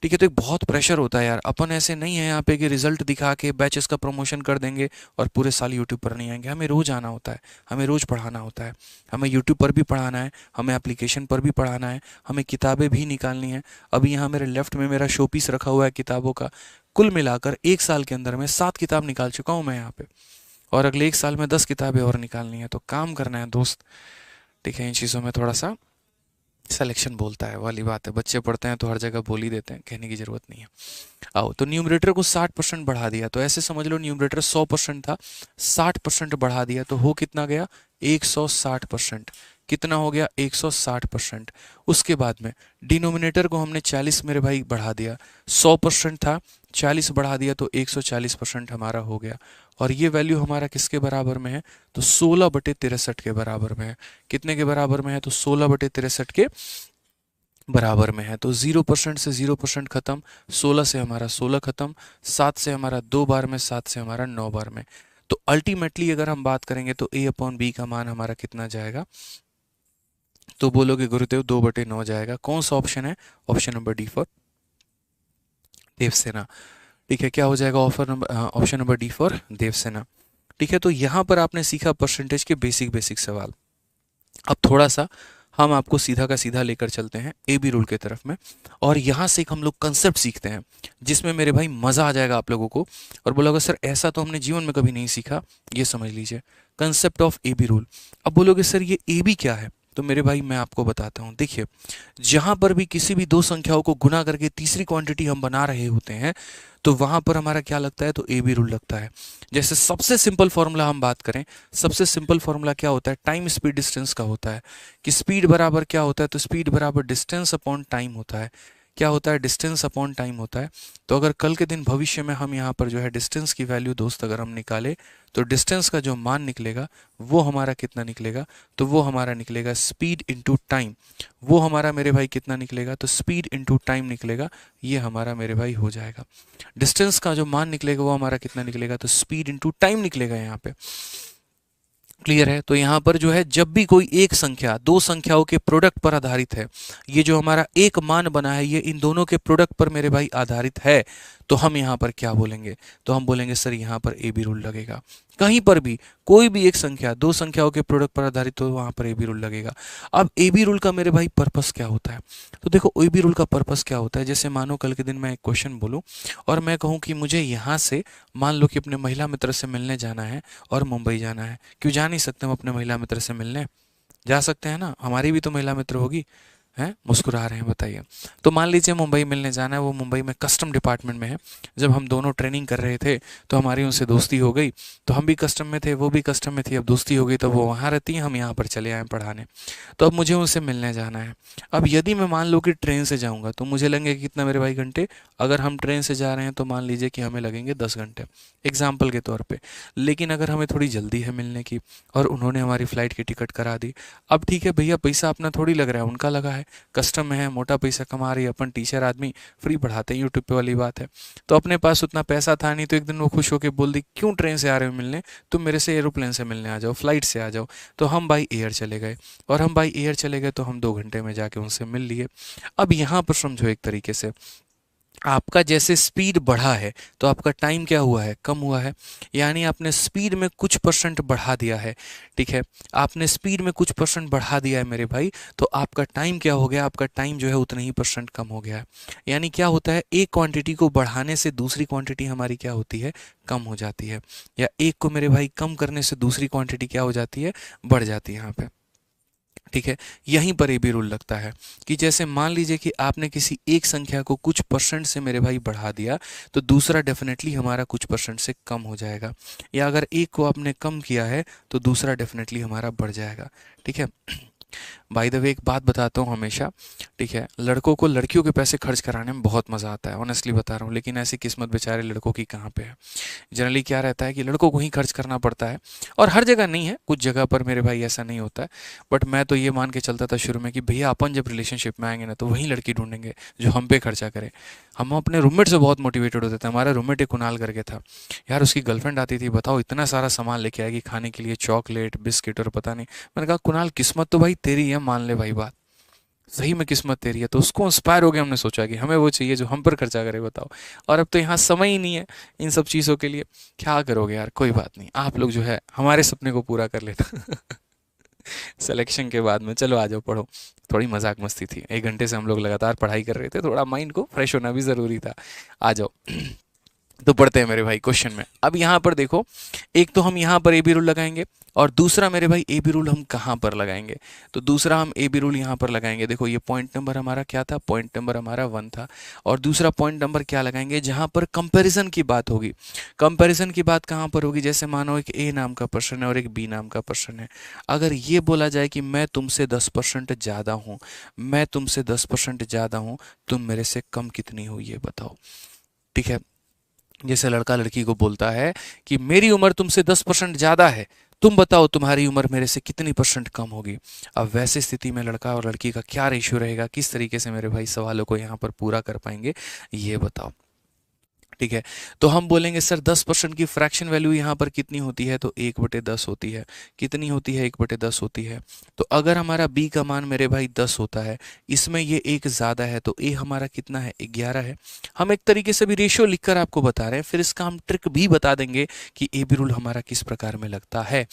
[SPEAKER 1] ठीक है, तो एक बहुत प्रेशर होता है यार। अपन ऐसे नहीं है यहाँ पे कि रिजल्ट दिखा के बैचेस का प्रमोशन कर देंगे और पूरे साल यूट्यूब पर नहीं आएंगे। हमें रोज आना होता है, हमें रोज पढ़ाना होता है, हमें यूट्यूब पर भी पढ़ाना है, हमें एप्लीकेशन पर भी पढ़ाना है, हमें किताबें भी निकालनी है। अभी यहाँ मेरे लेफ्ट में मेरा शो पीस रखा हुआ है किताबों का। कुल मिलाकर 1 साल के अंदर में 7 किताब निकाल चुका हूँ मैं यहाँ पे, और अगले 1 साल में 10 किताबें और निकालनी है। तो काम करना है दोस्त। ठीक है, इन चीज़ों में थोड़ा सा सिलेक्शन बोलता है वाली बात है। बच्चे पढ़ते हैं तो हर जगह बोल ही देते हैं, कहने की ज़रूरत नहीं है। आओ, तो न्यूमरेटर को 60% बढ़ा दिया, तो ऐसे समझ लो न्यूमरेटर 100% था, 60% बढ़ा दिया तो हो कितना गया, 160%। कितना हो गया, 160%। उसके बाद में डिनोमिनेटर को हमने 40 मेरे भाई बढ़ा दिया, 100% था, 40 बढ़ा दिया तो 140% हमारा हो गया। और ये वैल्यू हमारा किसके बराबर में है, तो 16/63 के बराबर में है। कितने के बराबर में है, तो 16/63 के बराबर में है। तो 0% से 0% खत्म, 16 से हमारा 16 खत्म, 7 से हमारा 2 बार में, 7 से हमारा 9 बार में। तो अल्टीमेटली अगर हम बात करेंगे तो A/B का मान हमारा कितना जाएगा, तो बोलोगे गुरुदेव 2/9 जाएगा। कौन सा ऑप्शन है, option number D for Devasena. ठीक है, क्या हो जाएगा, option number D for Devasena. ठीक है, तो यहाँ पर आपने सीखा परसेंटेज के बेसिक बेसिक सवाल। अब थोड़ा सा हम आपको सीधा का सीधा लेकर चलते हैं AB रूल के तरफ में, और यहाँ से एक हम लोग कंसेप्ट सीखते हैं जिसमें मेरे भाई मज़ा आ जाएगा आप लोगों को। और बोलोगे सर ऐसा तो हमने जीवन में कभी नहीं सीखा, ये समझ लीजिए कंसेप्ट ऑफ AB रूल। अब बोलोगे सर ये AB क्या है, तो मेरे भाई मैं आपको बताता हूँ। देखिए, जहाँ पर भी किसी भी दो संख्याओं को गुना करके तीसरी क्वांटिटी हम बना रहे होते हैं, तो वहाँ पर हमारा क्या लगता है, तो AB रूल लगता है। जैसे सबसे सिंपल फॉर्मूला हम बात करें, सबसे सिंपल फॉर्मूला क्या होता है, टाइम स्पीड डिस्टेंस का होता है। कि स्पीड बराबर क्या होता है, तो स्पीड बराबर डिस्टेंस अपॉन टाइम होता है। क्या होता है, डिस्टेंस अपॉन टाइम होता है। तो अगर कल के दिन भविष्य में हम यहाँ पर जो है डिस्टेंस की वैल्यू दोस्त अगर हम निकाले, तो डिस्टेंस का जो मान निकलेगा वो हमारा कितना निकलेगा, तो वो हमारा निकलेगा स्पीड इंटू टाइम। वो हमारा मेरे भाई कितना निकलेगा, तो स्पीड इंटू टाइम निकलेगा। ये हमारा मेरे भाई हो जाएगा। डिस्टेंस का जो मान निकलेगा वो हमारा कितना निकलेगा, तो स्पीड इंटू टाइम निकलेगा यहाँ पे। क्लियर है। तो यहाँ पर जो है जब भी कोई एक संख्या दो संख्याओं के प्रोडक्ट पर आधारित है, ये जो हमारा एक मान बना है ये इन दोनों के प्रोडक्ट पर मेरे भाई आधारित है, तो हम यहाँ पर क्या बोलेंगे, तो हम बोलेंगे सर यहाँ पर AB रूल लगेगा। कहीं पर भी कोई भी एक संख्या दो संख्याओं के प्रोडक्ट पर आधारित हो, वहाँ पर AB रूल लगेगा। अब AB रूल का मेरे भाई पर्पस क्या होता है, तो देखो AB रूल का पर्पस क्या होता है। जैसे मानो कल के दिन मैं एक क्वेश्चन बोलूँ और मैं कहूँ कि मुझे यहाँ से मान लो कि अपने महिला मित्र से मिलने जाना है और मुंबई जाना है। क्यों जा नहीं सकते हम अपने महिला मित्र से मिलने, जा सकते हैं ना, हमारी भी तो महिला मित्र होगी। हैं, मुस्कुरा रहे हैं, बताइए। तो मान लीजिए मुंबई मिलने जाना है, वो मुंबई में कस्टम डिपार्टमेंट में है। जब हम दोनों ट्रेनिंग कर रहे थे तो हमारी उनसे दोस्ती हो गई, तो हम भी कस्टम में थे, वो भी कस्टम में थी, अब दोस्ती हो गई, तो वो वहाँ रहती हैं, हम यहाँ पर चले आए पढ़ाने। तो अब मुझे उनसे मिलने जाना है। अब यदि मैं मान लो कि ट्रेन से जाऊँगा तो मुझे लगेंगे कितना मेरे भाई घंटे, अगर हम ट्रेन से जा रहे हैं तो मान लीजिए कि हमें लगेंगे 10 घंटे एग्जाम्पल के तौर पर। लेकिन अगर हमें थोड़ी जल्दी है मिलने की और उन्होंने हमारी फ़्लाइट की टिकट करा दी, अब ठीक है भैया, पैसा अपना थोड़ी लग रहा है, उनका लगा है, कस्टम में है, मोटा पैसा कमा रही है, अपन टीचर आदमी फ्री पढ़ाते हैं यूट्यूब पे वाली बात है। तो अपने पास उतना पैसा था नहीं, तो एक दिन वो खुश होकर बोल दी क्यों ट्रेन से आ रहे हो मिलने, तुम मेरे से एरोप्लेन से मिलने आ जाओ, फ्लाइट से आ जाओ। तो हम बाई एयर चले गए, और हम बाई एयर चले गए तो हम 2 घंटे में जाके उनसे मिल लिए। अब यहाँ पर समझो एक तरीके से आपका जैसे स्पीड बढ़ा है तो आपका टाइम क्या हुआ है, कम हुआ है। यानी आपने स्पीड में कुछ परसेंट बढ़ा दिया है। ठीक है, आपने स्पीड में कुछ परसेंट बढ़ा दिया है मेरे भाई, तो आपका टाइम क्या हो गया, आपका टाइम जो है उतना ही परसेंट कम हो गया है। यानी क्या होता है, एक क्वांटिटी को बढ़ाने से दूसरी क्वांटिटी हमारी क्या होती है, कम हो जाती है। या एक को मेरे भाई कम करने से दूसरी क्वांटिटी क्या हो जाती है, बढ़ जाती है यहाँ पे। ठीक है, यहीं पर AB रूल लगता है कि जैसे मान लीजिए कि आपने किसी एक संख्या को कुछ परसेंट से मेरे भाई बढ़ा दिया, तो दूसरा डेफिनेटली हमारा कुछ परसेंट से कम हो जाएगा। या अगर एक को आपने कम किया है तो दूसरा डेफिनेटली हमारा बढ़ जाएगा। ठीक है, बाय द वे एक बात बताता हूँ हमेशा, ठीक है, लड़कों को लड़कियों के पैसे खर्च कराने में बहुत मज़ा आता है, ऑनेस्टली बता रहा हूँ, लेकिन ऐसी किस्मत बेचारे लड़कों की कहाँ पे है। जनरली क्या रहता है कि लड़कों को ही खर्च करना पड़ता है, और हर जगह नहीं है, कुछ जगह पर मेरे भाई ऐसा नहीं होता है। बट मैं तो ये मान के चलता था शुरू में कि भैया अपन जब रिलेशनशिप में आएंगे ना तो वही लड़की ढूंढेंगे जो हम पे खर्चा करे। हम अपने रूममेट से बहुत मोटिवेटेड होते थे। हमारा रूममेट एक कुणाल करके था यार, उसकी गर्लफ्रेंड आती थी, बताओ इतना सारा सामान लेके आएगी खाने के लिए, चॉकलेट बिस्किट और पता नहीं। मैंने कहा कुणाल किस्मत तो भाई तेरी है, मान ले भाई बात, सही में किस्मत तेरी है। तो उसको इंस्पायर हो गया, हमने सोचा कि हमें वो चाहिए जो हम पर खर्चा करे, बताओ। और अब तो यहाँ समय ही नहीं है इन सब चीज़ों के लिए। क्या करोगे यार, कोई बात नहीं, आप लोग जो है हमारे सपने को पूरा कर लेना। सिलेक्शन के बाद में चलो आ जाओ पढ़ो। थोड़ी मजाक मस्ती थी, 1 घंटे से हम लोग लगातार पढ़ाई कर रहे थे, थोड़ा माइंड को फ्रेश होना भी ज़रूरी था। आ जाओ। तो पढ़ते हैं मेरे भाई क्वेश्चन में। अब यहाँ पर देखो, एक तो हम यहाँ पर ए बी रूल लगाएंगे, और दूसरा मेरे भाई ए बी रूल हम कहाँ पर लगाएंगे। तो दूसरा हम ए बी रूल यहाँ पर लगाएंगे। देखो ये पॉइंट नंबर हमारा क्या था, पॉइंट नंबर हमारा 1 था। और दूसरा पॉइंट नंबर क्या लगाएंगे, जहाँ पर कंपैरिजन की बात होगी। कंपैरिजन की बात कहाँ पर होगी, जैसे मानो एक ए नाम का पर्सन है और एक बी नाम का पर्सन है। अगर ये बोला जाए कि मैं तुमसे 10% ज़्यादा हूँ, मैं तुमसे 10% ज़्यादा हूँ, तुम मेरे से कम कितनी हो ये बताओ। ठीक है, जैसे लड़का लड़की को बोलता है कि मेरी उम्र तुमसे 10% ज़्यादा है, तुम बताओ तुम्हारी उम्र मेरे से कितनी परसेंट कम होगी। अब वैसे स्थिति में लड़का और लड़की का क्या रेशियो रहेगा, किस तरीके से मेरे भाई सवालों को यहाँ पर पूरा कर पाएंगे, ये बताओ। ठीक है, तो हम बोलेंगे सर 10% की फ्रैक्शन वैल्यू यहाँ पर कितनी होती है, तो 1/10 होती है। कितनी होती है, 1/10 होती है। तो अगर हमारा b का मान मेरे भाई 10 होता है, इसमें ये एक ज़्यादा है, तो a हमारा कितना है, 11 है। हम एक तरीके से भी रेशियो लिखकर आपको बता रहे हैं, फिर इसका हम ट्रिक भी बता देंगे कि ए बी रूल हमारा किस प्रकार में लगता है।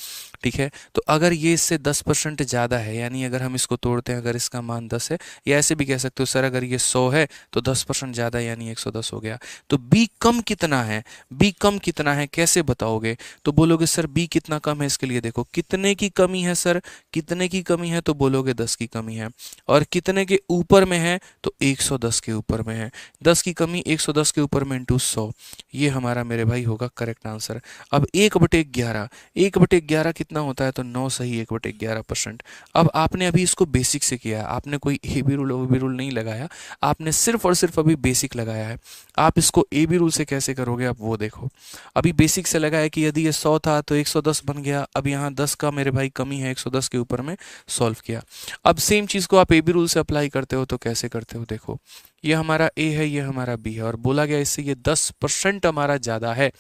[SPEAKER 1] ठीक है, तो अगर ये इससे 10% ज़्यादा है, यानी अगर हम इसको तोड़ते हैं, अगर इसका मान 10 है, या ऐसे भी कह सकते हो सर अगर ये 100 है तो 10% ज़्यादा यानी 110 हो गया। तो b कम कितना है, b कम कितना है कैसे बताओगे, तो बोलोगे सर b कितना कम है, इसके लिए देखो कितने की कमी है सर, कितने की कमी है, तो बोलोगे 10 की कमी है। और कितने के ऊपर में है, तो 110 के ऊपर में है। 10 की कमी 110 के ऊपर में इंटू 100, ये हमारा मेरे भाई होगा करेक्ट आंसर। अब 1/11, 1/11 कितना होता है, तो 9 सही 1/11%। अब आपने अभी इसको बेसिक से किया है, आपने कोई A B rule O B rule नहीं लगाया, आपने सिर्फ और सिर्फ अभी बेसिक लगाया है। आप इसको ए बी रूल से कैसे करोगे, आप वो देखो। अभी बेसिक से लगा है कि यदि ये 100 था तो 110 बन गया, अब यहाँ 10 का मेरे भाई कमी है, 110 के ऊपर में सॉल्व किया। अब सेम चीज़ को आप ए बी रूल से अप्लाई करते हो तो कैसे करते हो, देखो ये हमारा ए है, ये हमारा बी है, और बोला गया इससे ये 10% हमारा ज़्यादा है।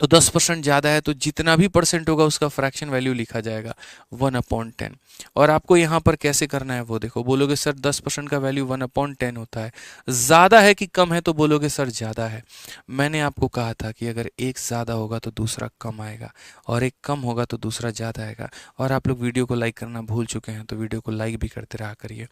[SPEAKER 1] तो 10% ज़्यादा है तो जितना भी परसेंट होगा उसका फ्रैक्शन वैल्यू लिखा जाएगा 1/10। और आपको यहाँ पर कैसे करना है वो देखो, बोलोगे सर 10% का वैल्यू 1/10 होता है, ज़्यादा है कि कम है, तो बोलोगे सर ज़्यादा है। मैंने आपको कहा था कि अगर एक ज़्यादा होगा तो दूसरा कम आएगा, और एक कम होगा तो दूसरा ज़्यादा आएगा। और आप लोग वीडियो को लाइक करना भूल चुके हैं, तो वीडियो को लाइक भी करते रहा करिए।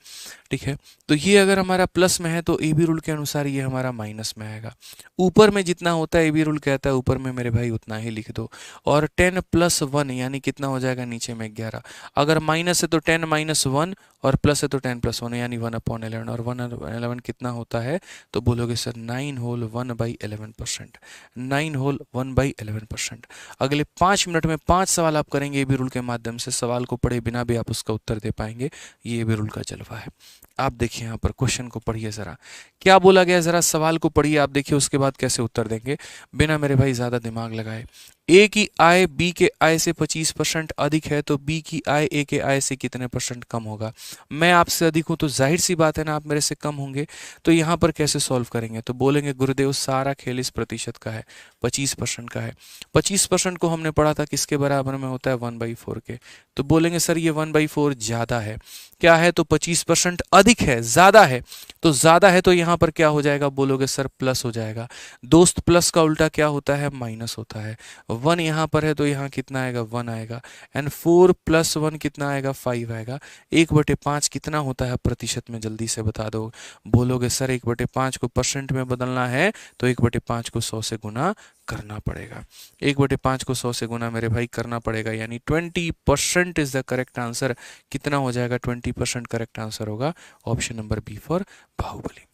[SPEAKER 1] ठीक है, तो ये अगर हमारा प्लस में है तो ए बी रूल के अनुसार ये हमारा माइनस में आएगा। ऊपर में जितना होता है ए बी रूल कहता है ऊपर में मेरे भाई उतना ही लिख दो। और 10 + 1 यानी कितना हो जाएगा, नीचे में 11। अगर माइनस है तो 10 - 1, और प्लस है तो 10 + 1 यानी 1/11। और 1/11 कितना होता है, तो बोलोगे सर 9 होल 1/11%, 9 होल 1/11%। अगले 5 मिनट में 5 सवाल आप करेंगे ए बी रूल के माध्यम से, सवाल को पढ़े बिना भी आप उसका उत्तर दे पाएंगे। ये ए बी रूल का जलवा है। आप देखिए यहाँ पर क्वेश्चन को पढ़िए ज़रा, क्या बोला गया, ज़रा सवाल को पढ़िए, आप देखिए उसके बाद कैसे उत्तर देंगे बिना मेरे भाई ज़्यादा दिमाग लगाए। ए की आय बी के आय से 25% अधिक है, तो बी की आय ए के आय से कितने परसेंट कम होगा। मैं आपसे अधिक हूं तो जाहिर सी बात है ना, आप मेरे से कम होंगे। तो यहाँ पर कैसे सॉल्व करेंगे, तो बोलेंगे गुरुदेव सारा खेल इस प्रतिशत का है, 25% का है। 25% को हमने पढ़ा था किसके बराबर में होता है, 1/4 के। तो बोलेंगे सर ये 1/4 ज़्यादा है, क्या है, तो 25% अधिक है, ज़्यादा है। तो ज़्यादा है तो यहाँ पर क्या हो जाएगा, बोलोगे सर प्लस हो जाएगा। दोस्त प्लस का उल्टा क्या होता है, माइनस होता है। 1 यहाँ पर है तो यहाँ कितना आएगा, 1 आएगा। एंड 4 + 1 कितना आएगा, 5 आएगा। 1/5 कितना होता है प्रतिशत में, जल्दी से बता दो। बोलोगे सर 1/5 को परसेंट में बदलना है तो 1/5 को 100 से गुना करना पड़ेगा। 1/5 को 100 से गुना मेरे भाई करना पड़ेगा, यानी 20% इज द करेक्ट आंसर। कितना हो जाएगा, 20% करेक्ट आंसर होगा option number B for Baahubali.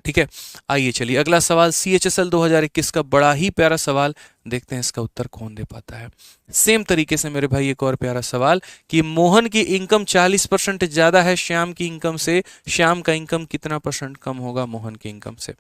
[SPEAKER 1] ठीक है। आइए चलिए अगला सवाल, CHSL 2021 का बड़ा ही प्यारा सवाल, देखते हैं इसका उत्तर कौन दे पाता है। सेम तरीके से मेरे भाई एक और प्यारा सवाल कि मोहन की इनकम 40% ज्यादा है श्याम की इनकम से, श्याम का इनकम कितना परसेंट कम होगा मोहन की इनकम से।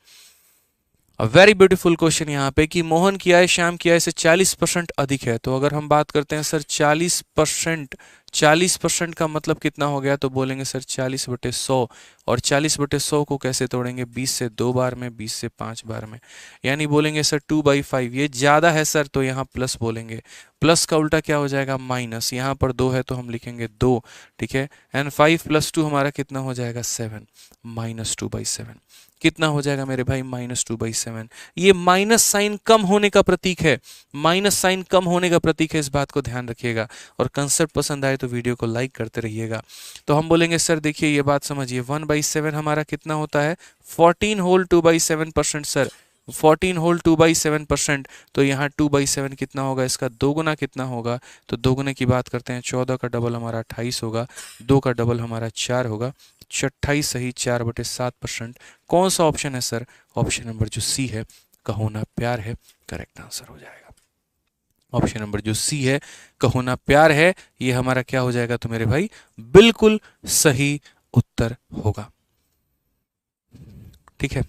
[SPEAKER 1] वेरी ब्यूटीफुल क्वेश्चन यहाँ पे कि मोहन की आय श्याम की आय से 40% अधिक है। तो अगर हम बात करते हैं सर 40%, 40% का मतलब कितना हो गया, तो बोलेंगे सर 40/100, और 40/100 को कैसे तोड़ेंगे, 20 से 2 बार में, 20 से 5 बार में, यानी बोलेंगे सर 2/5। ये ज़्यादा है सर तो यहाँ प्लस बोलेंगे, प्लस का उल्टा क्या हो जाएगा माइनस, यहाँ पर 2 है तो हम लिखेंगे 2, ठीक है। एंड 5 + 2 हमारा कितना हो जाएगा 7, -2/7 कितना हो जाएगा मेरे भाई -2/7। ये माइनस साइन कम होने का प्रतीक है, माइनस साइन कम होने का प्रतीक है, इस बात को ध्यान रखिएगा। और कंसेप्ट पसंद आए तो वीडियो को लाइक करते रहिएगा। तो हम बोलेंगे सर देखिए ये बात समझिए, 1/7 हमारा कितना होता है 14 होल 2/7% सर, 14 होल 2/7%। तो यहाँ 2/7 कितना होगा, इसका दोगुना कितना होगा, तो दोगुने की बात करते हैं 14 का डबल हमारा 28 होगा, 2 का डबल हमारा 4 होगा, 28 सही 4/7%। कौन सा ऑप्शन है सर, ऑप्शन नंबर जो सी है, कहो ना प्यार है, करेक्ट आंसर हो जाएगा। ऑप्शन नंबर जो सी है, कहो ना प्यार है, ये हमारा क्या हो जाएगा, तो मेरे भाई बिल्कुल सही उत्तर होगा। ठीक है,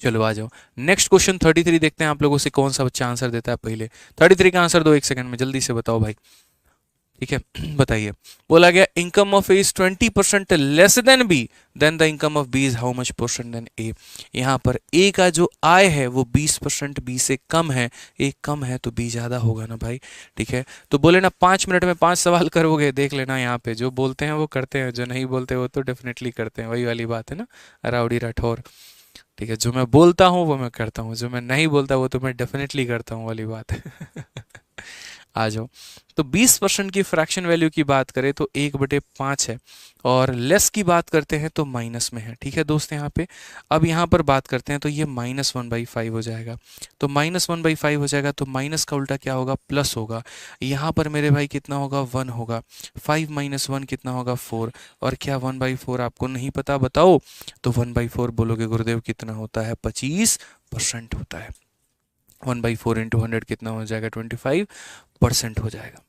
[SPEAKER 1] चलो आ जाओ नेक्स्ट क्वेश्चन 33 देखते हैं आप लोगों से कौन सा बच्चा आंसर देता है पहले। 33 का आंसर दो 1 सेकंड में, जल्दी से बताओ भाई। ठीक है बताइए, बोला गया income of A is 20% less than B, then the income of B is how much percent than A. यहाँ पर ए का जो आय है वो 20% बी से कम है, ए कम है तो बी ज्यादा होगा ना भाई। ठीक है, तो बोले ना 5 मिनट में 5 सवाल करोगे, देख लेना यहाँ पे जो बोलते हैं वो करते हैं, जो नहीं बोलते वो तो डेफिनेटली करते हैं, वही वाली बात है ना, राउडी राठौर। ठीक है, जो मैं बोलता हूँ वो मैं करता हूँ, जो मैं नहीं बोलता वो तो मैं डेफिनेटली करता हूँ वाली बात है आ जाओ, तो 20% की फ्रैक्शन वैल्यू की बात करें तो 1/5 है, और लेस की बात करते हैं तो माइनस में है। ठीक है दोस्त, यहाँ पे अब यहाँ पर बात करते हैं तो ये -1/5 हो जाएगा, तो -1/5 हो जाएगा, तो माइनस का उल्टा क्या होगा, प्लस होगा। यहाँ पर मेरे भाई कितना होगा 1 होगा, 5 - 1 कितना होगा 4, और क्या 1/4 आपको नहीं पता बताओ, तो 1/4 बोलोगे गुरुदेव कितना होता है 25% होता है। 1/4 × 100 कितना हो जाएगा 25% हो जाएगा।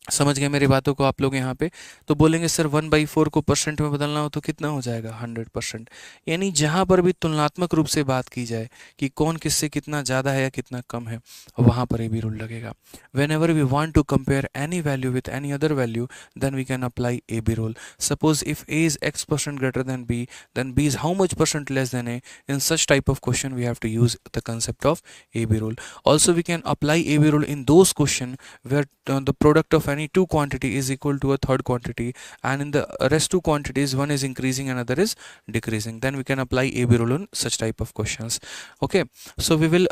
[SPEAKER 1] समझ गए मेरी बातों को आप लोग यहाँ पे, तो बोलेंगे सर 1/4 को परसेंट में बदलना हो तो कितना हो जाएगा 100%। यानी जहाँ पर भी तुलनात्मक रूप से बात की जाए कि कौन किससे कितना ज़्यादा है या कितना कम है, वहाँ पर ये भी रूल लगेगा। Whenever we want to compare any value with any other value then we can apply A B rule. Suppose if A is x% greater than b, then b is how much % less than a. In such type of question we have to use the concept of a b rule. Also we can apply a b rule in those question where the product of any two quantity is equal to a third quantity, and in the rest two quantities one is increasing and other is decreasing, then we can apply a b rule in such type of questions. Okay, so we will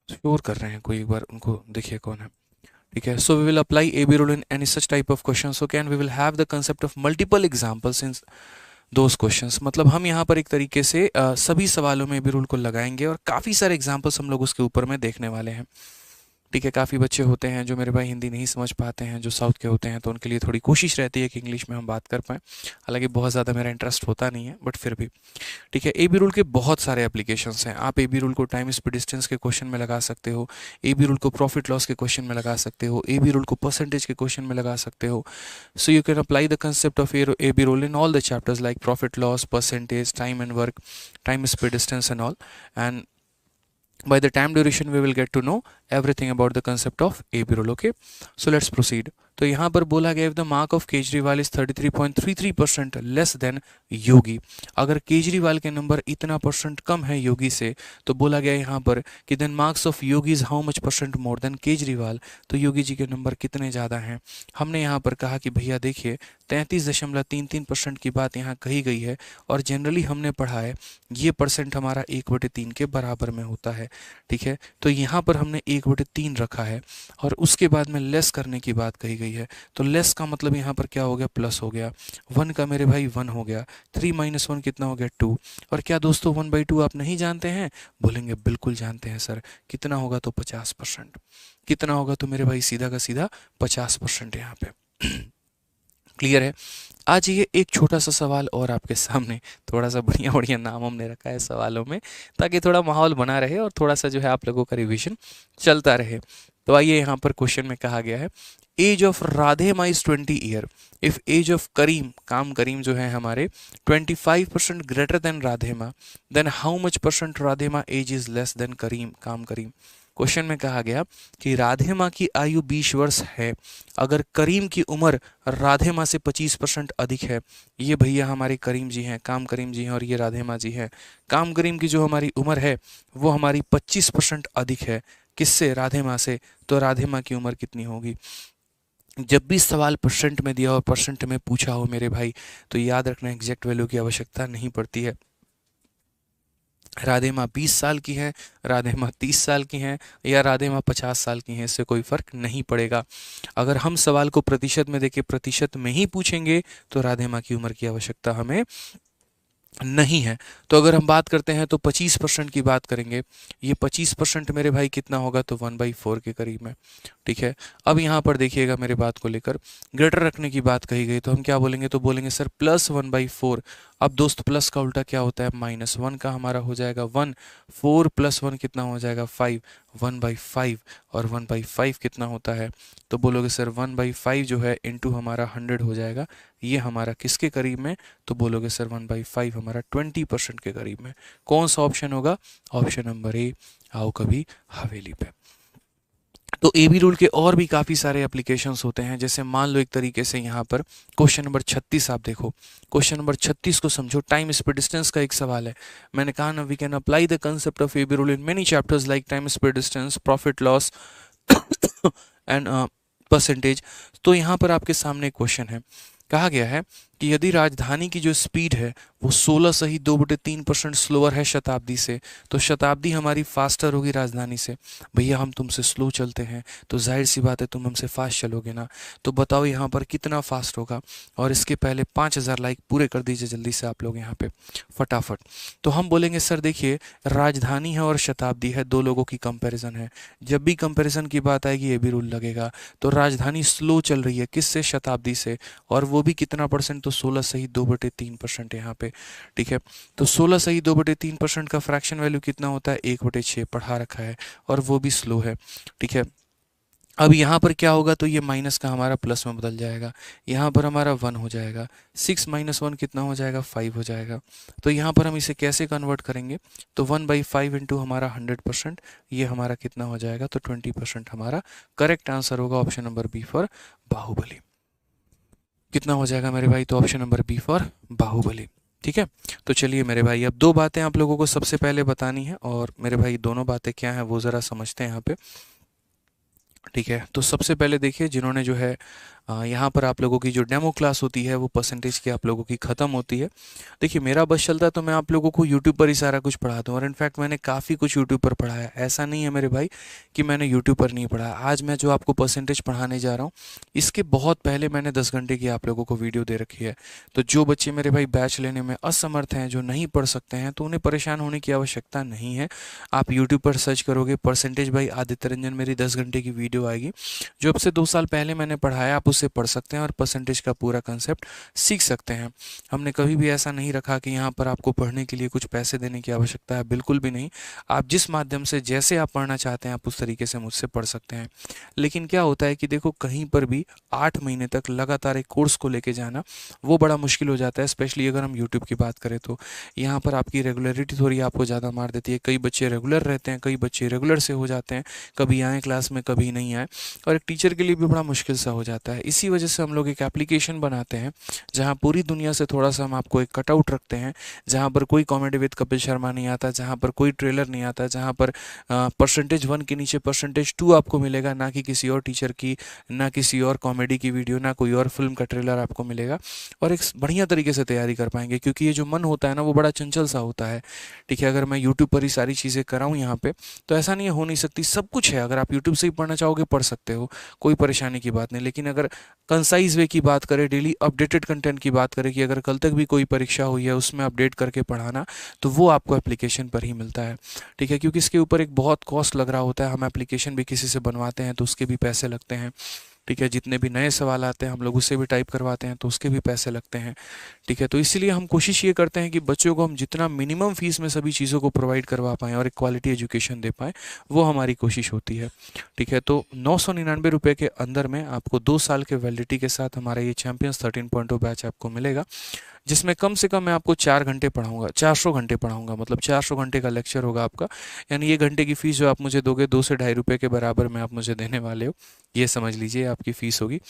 [SPEAKER 1] sure कर रहे हैं कोई, एक बार उनको देखिए कौन है। ठीक है, so we will apply a b rule in any such type of questions. Okay, and we will have the concept of multiple examples in those questions. मतलब हम यहाँ पर एक तरीके से सभी सवालों में भी रूल को लगाएंगे और काफ़ी सारे एग्जाम्पल्स हम लोग उसके ऊपर में देखने वाले हैं। ठीक है, काफ़ी बच्चे होते हैं जो मेरे भाई हिंदी नहीं समझ पाते हैं, जो साउथ के होते हैं, तो उनके लिए थोड़ी कोशिश रहती है कि इंग्लिश में हम बात कर पाएँ। हालांकि बहुत ज़्यादा मेरा इंटरेस्ट होता नहीं है, बट फिर भी ठीक है। ए बी रूल के बहुत सारे एप्लीकेशंस हैं। आप ए बी रूल को टाइम स्पीड डिस्टेंस के क्वेश्चन में लगा सकते हो, ए बी रूल को प्रॉफिट लॉस के क्वेश्चन में लगा सकते हो, ए बी रूल को परसेंटेज के क्वेश्चन में लगा सकते हो। So you can apply the concept of A B rule in all the chapters like profit loss, percentage, time and work, time speed distance and all, and by the time duration we will get to know everything about the concept of a b rule. Okay, so let's proceed. तो यहाँ पर बोला गया if the mark of Kejriwal is 33.33% less than योगी, अगर केजरीवाल के number इतना percent कम है योगी से, तो बोला गया यहाँ पर कि then marks of Yogi is how much % more than Kejriwal, तो योगी जी के नंबर कितने ज़्यादा हैं। हमने यहाँ पर कहा कि भैया देखिए 33.33% की बात यहाँ कही गई है, और जनरली हमने पढ़ा है ये परसेंट हमारा 1/3 के बराबर में होता है। ठीक है, तो यहाँ पर हमने 1/3 रखा है, और उसके बाद में लेस करने की बात कही गई है, तो लेस का मतलब यहाँ पर क्या हो गया, प्लस हो गया। 1 का मेरे भाई 1 हो गया, 3 - 1 कितना हो गया 2। और क्या दोस्तों 1/2 आप नहीं जानते हैं, बोलेंगे बिल्कुल जानते हैं सर, कितना होगा तो 50%। कितना होगा तो मेरे भाई सीधा का सीधा 50% यहाँ पे क्लियर है। आज ये एक छोटा सा सवाल और आपके सामने, थोड़ा सा बढ़िया बढ़िया नाम हमने रखा है सवालों में, ताकि थोड़ा माहौल बना रहे और थोड़ा सा जो है आप लोगों का रिवीजन चलता रहे। तो आइए यहाँ पर क्वेश्चन में कहा गया है, age of Radhema is 20 year, if age of Karim, काम करीम जो है हमारे, 25% greater than Radhema, then how much percent Radhema age is less than Karim, काम करीम। क्वेश्चन में कहा गया कि राधे माँ की आयु 20 वर्ष है, अगर करीम की उम्र राधे माँ से 25% अधिक है। ये भैया हमारे करीम जी हैं, काम करीम जी हैं, और ये राधे माँ जी हैं। काम करीम की जो हमारी उम्र है वो हमारी 25% अधिक है, किससे, राधे माँ से। तो राधे माँ की उम्र कितनी होगी। जब भी सवाल परसेंट में दिया और परसेंट में पूछा हो मेरे भाई, तो याद रखना एग्जैक्ट वैल्यू की आवश्यकता नहीं पड़ती है। राधे माँ 20 साल की हैं, राधे माँ 30 साल की हैं, या राधे माँ 50 साल की हैं, इससे कोई फर्क नहीं पड़ेगा। अगर हम सवाल को प्रतिशत में देके प्रतिशत में ही पूछेंगे तो राधे माँ की उम्र की आवश्यकता हमें नहीं है। तो अगर हम बात करते हैं तो 25% की बात करेंगे, ये 25% मेरे भाई कितना होगा, तो 1/4 के करीब में। ठीक है, अब यहाँ पर देखिएगा मेरे बात को लेकर, ग्रेटर रखने की बात कही गई तो हम क्या बोलेंगे, तो बोलेंगे सर +1/4। अब दोस्त प्लस का उल्टा क्या होता है, -1 का हमारा हो जाएगा 1, 4 + 1 कितना हो जाएगा 5, 1/5। और 1/5 कितना होता है, तो बोलोगे सर 1/5 जो है इंटू हमारा 100 हो जाएगा, ये हमारा किसके करीब में, तो बोलोगे सर 1/5 हमारा 20% के करीब में। कौन सा ऑप्शन होगा, ऑप्शन नंबर ए, आओ कभी हवेली पे। तो ए बी रूल के और भी काफ़ी सारे एप्लीकेशंस होते हैं, जैसे मान लो एक तरीके से यहाँ पर क्वेश्चन नंबर 36 आप देखो, क्वेश्चन नंबर 36 को समझो, टाइम स्पीड डिस्टेंस का एक सवाल है। मैंने कहा ना, we can apply the concept of A B rule in many chapters like time speed distance, profit loss and percentage. तो यहाँ पर आपके सामने एक क्वेश्चन है, कहा गया है कि यदि राजधानी की जो स्पीड है वो 16 सही 2/3% स्लोअर है शताब्दी से, तो शताब्दी हमारी फास्टर होगी राजधानी से। भैया हम तुमसे स्लो चलते हैं तो जाहिर सी बात है तुम हमसे फास्ट चलोगे ना, तो बताओ यहाँ पर कितना फास्ट होगा। और इसके पहले 5000 लाइक पूरे कर दीजिए जल्दी से आप लोग यहाँ पे फटाफट। तो हम बोलेंगे सर देखिए, राजधानी है और शताब्दी है, दो लोगों की कंपैरिजन है, जब भी कंपैरिजन की बात आएगी ये भी रूल लगेगा। तो राजधानी स्लो चल रही है किससे, शताब्दी से, और वो भी कितना परसेंट, तो 16 सही 2/3% यहाँ पे। ठीक है, तो 16 सही 2/3% का फ्रैक्शन वैल्यू कितना होता है, 1/6 पढ़ा रखा है, और वो भी स्लो है। ठीक है, अब यहाँ पर क्या होगा, तो ये माइनस का हमारा प्लस में बदल जाएगा, यहाँ पर हमारा 1 हो जाएगा, 6 - 1 कितना हो जाएगा, 5 हो जाएगा। तो यहाँ पर हम इसे कैसे कन्वर्ट करेंगे, तो 1/5 इंटू हमारा 100%, ये हमारा कितना हो जाएगा, तो 20% हमारा करेक्ट आंसर होगा, option number B for Baahubali. कितना हो जाएगा मेरे भाई, तो option number B for Baahubali. ठीक है, तो चलिए मेरे भाई, अब दो बातें आप लोगों को सबसे पहले बतानी है, और मेरे भाई दोनों बातें क्या हैं वो ज़रा समझते हैं यहाँ पे। ठीक है, तो सबसे पहले देखिए, जिन्होंने जो है यहाँ पर आप लोगों की जो डेमो क्लास होती है वो परसेंटेज की आप लोगों की ख़त्म होती है। देखिए मेरा बस चलता है तो मैं आप लोगों को यूट्यूब पर ही सारा कुछ पढ़ाता हूँ, और इनफैक्ट मैंने काफ़ी कुछ यूट्यूब पर पढ़ाया, ऐसा नहीं है मेरे भाई कि मैंने यूट्यूब पर नहीं पढ़ाया। आज मैं जो आपको परसेंटेज पढ़ाने जा रहा हूँ, इसके बहुत पहले मैंने 10 घंटे की आप लोगों को वीडियो दे रखी है। तो जो बच्चे मेरे भाई बैच लेने में असमर्थ हैं, जो नहीं पढ़ सकते हैं, तो उन्हें परेशान होने की आवश्यकता नहीं है। आप यूट्यूब पर सर्च करोगे परसेंटेज बाई आदित्य रंजन, मेरी 10 घंटे की वीडियो आएगी, जो अब से 2 साल पहले मैंने पढ़ाया, आप उसे पढ़ सकते हैं और परसेंटेज का पूरा कंसेप्ट सीख सकते हैं। हमने कभी भी ऐसा नहीं रखा कि यहाँ पर आपको पढ़ने के लिए कुछ पैसे देने की आवश्यकता है, बिल्कुल भी नहीं। आप जिस माध्यम से जैसे आप पढ़ना चाहते हैं आप उस तरीके से मुझसे पढ़ सकते हैं। लेकिन क्या होता है कि देखो, कहीं पर भी 8 महीने तक लगातार एक कोर्स को लेके जाना वो बड़ा मुश्किल हो जाता है, स्पेशली अगर हम यूट्यूब की बात करें तो। यहाँ पर आपकी रेगुलरिटी थोड़ी आपको ज़्यादा मार देती है। कई बच्चे रेगुलर रहते हैं, कई बच्चे रेगुलर से हो जाते हैं, कभी आए क्लास में कभी नहीं आए, और एक टीचर के लिए भी बड़ा मुश्किल सा हो जाता है। इसी वजह से हम लोग एक एप्लीकेशन बनाते हैं जहां पूरी दुनिया से थोड़ा सा हम आपको एक कटआउट रखते हैं, जहां पर कोई कॉमेडी विद कपिल शर्मा नहीं आता, जहां पर कोई ट्रेलर नहीं आता, जहां पर %1 के नीचे %2 आपको मिलेगा, ना कि किसी और टीचर की, ना किसी और कॉमेडी की वीडियो, ना कोई और फिल्म का ट्रेलर आपको मिलेगा, और एक बढ़िया तरीके से तैयारी कर पाएंगे। क्योंकि ये जो मन होता है ना वो बड़ा चंचल सा होता है। ठीक है, अगर मैं यूट्यूब पर ही सारी चीज़ें कराऊँ यहाँ पे, तो ऐसा नहीं हो नहीं सकती, सब कुछ है। अगर आप यूट्यूब से ही पढ़ना चाहोगे पढ़ सकते हो, कोई परेशानी की बात नहीं। लेकिन अगर कंसाइज वे की बात करें, डेली अपडेटेड कंटेंट की बात करें, कि अगर कल तक भी कोई परीक्षा हुई है उसमें अपडेट करके पढ़ाना, तो वो आपको एप्लीकेशन पर ही मिलता है। ठीक है, क्योंकि इसके ऊपर एक बहुत कॉस्ट लग रहा होता है। हम एप्लीकेशन भी किसी से बनवाते हैं तो उसके भी पैसे लगते हैं। ठीक है, जितने भी नए सवाल आते हैं हम लोग उसे भी टाइप करवाते हैं तो उसके भी पैसे लगते हैं। ठीक है, तो इसीलिए हम कोशिश ये करते हैं कि बच्चों को हम जितना मिनिमम फीस में सभी चीज़ों को प्रोवाइड करवा पाएँ और एक क्वालिटी एजुकेशन दे पाएँ, वो हमारी कोशिश होती है। ठीक है, तो 999 रुपये के अंदर में आपको 2 साल के वैलिडिटी के साथ हमारा ये चैंपियंस 13.0 बैच आपको मिलेगा, जिसमें कम से कम मैं आपको 4 घंटे पढ़ाऊंगा, 400 घंटे पढ़ाऊंगा, मतलब 400 घंटे का लेक्चर होगा आपका। यानी ये घंटे की फ़ीस जो आप मुझे दोगे 2 से 2.5 रुपये के बराबर में आप मुझे देने वाले हो, ये समझ लीजिए आपकी फ़ीस होगी।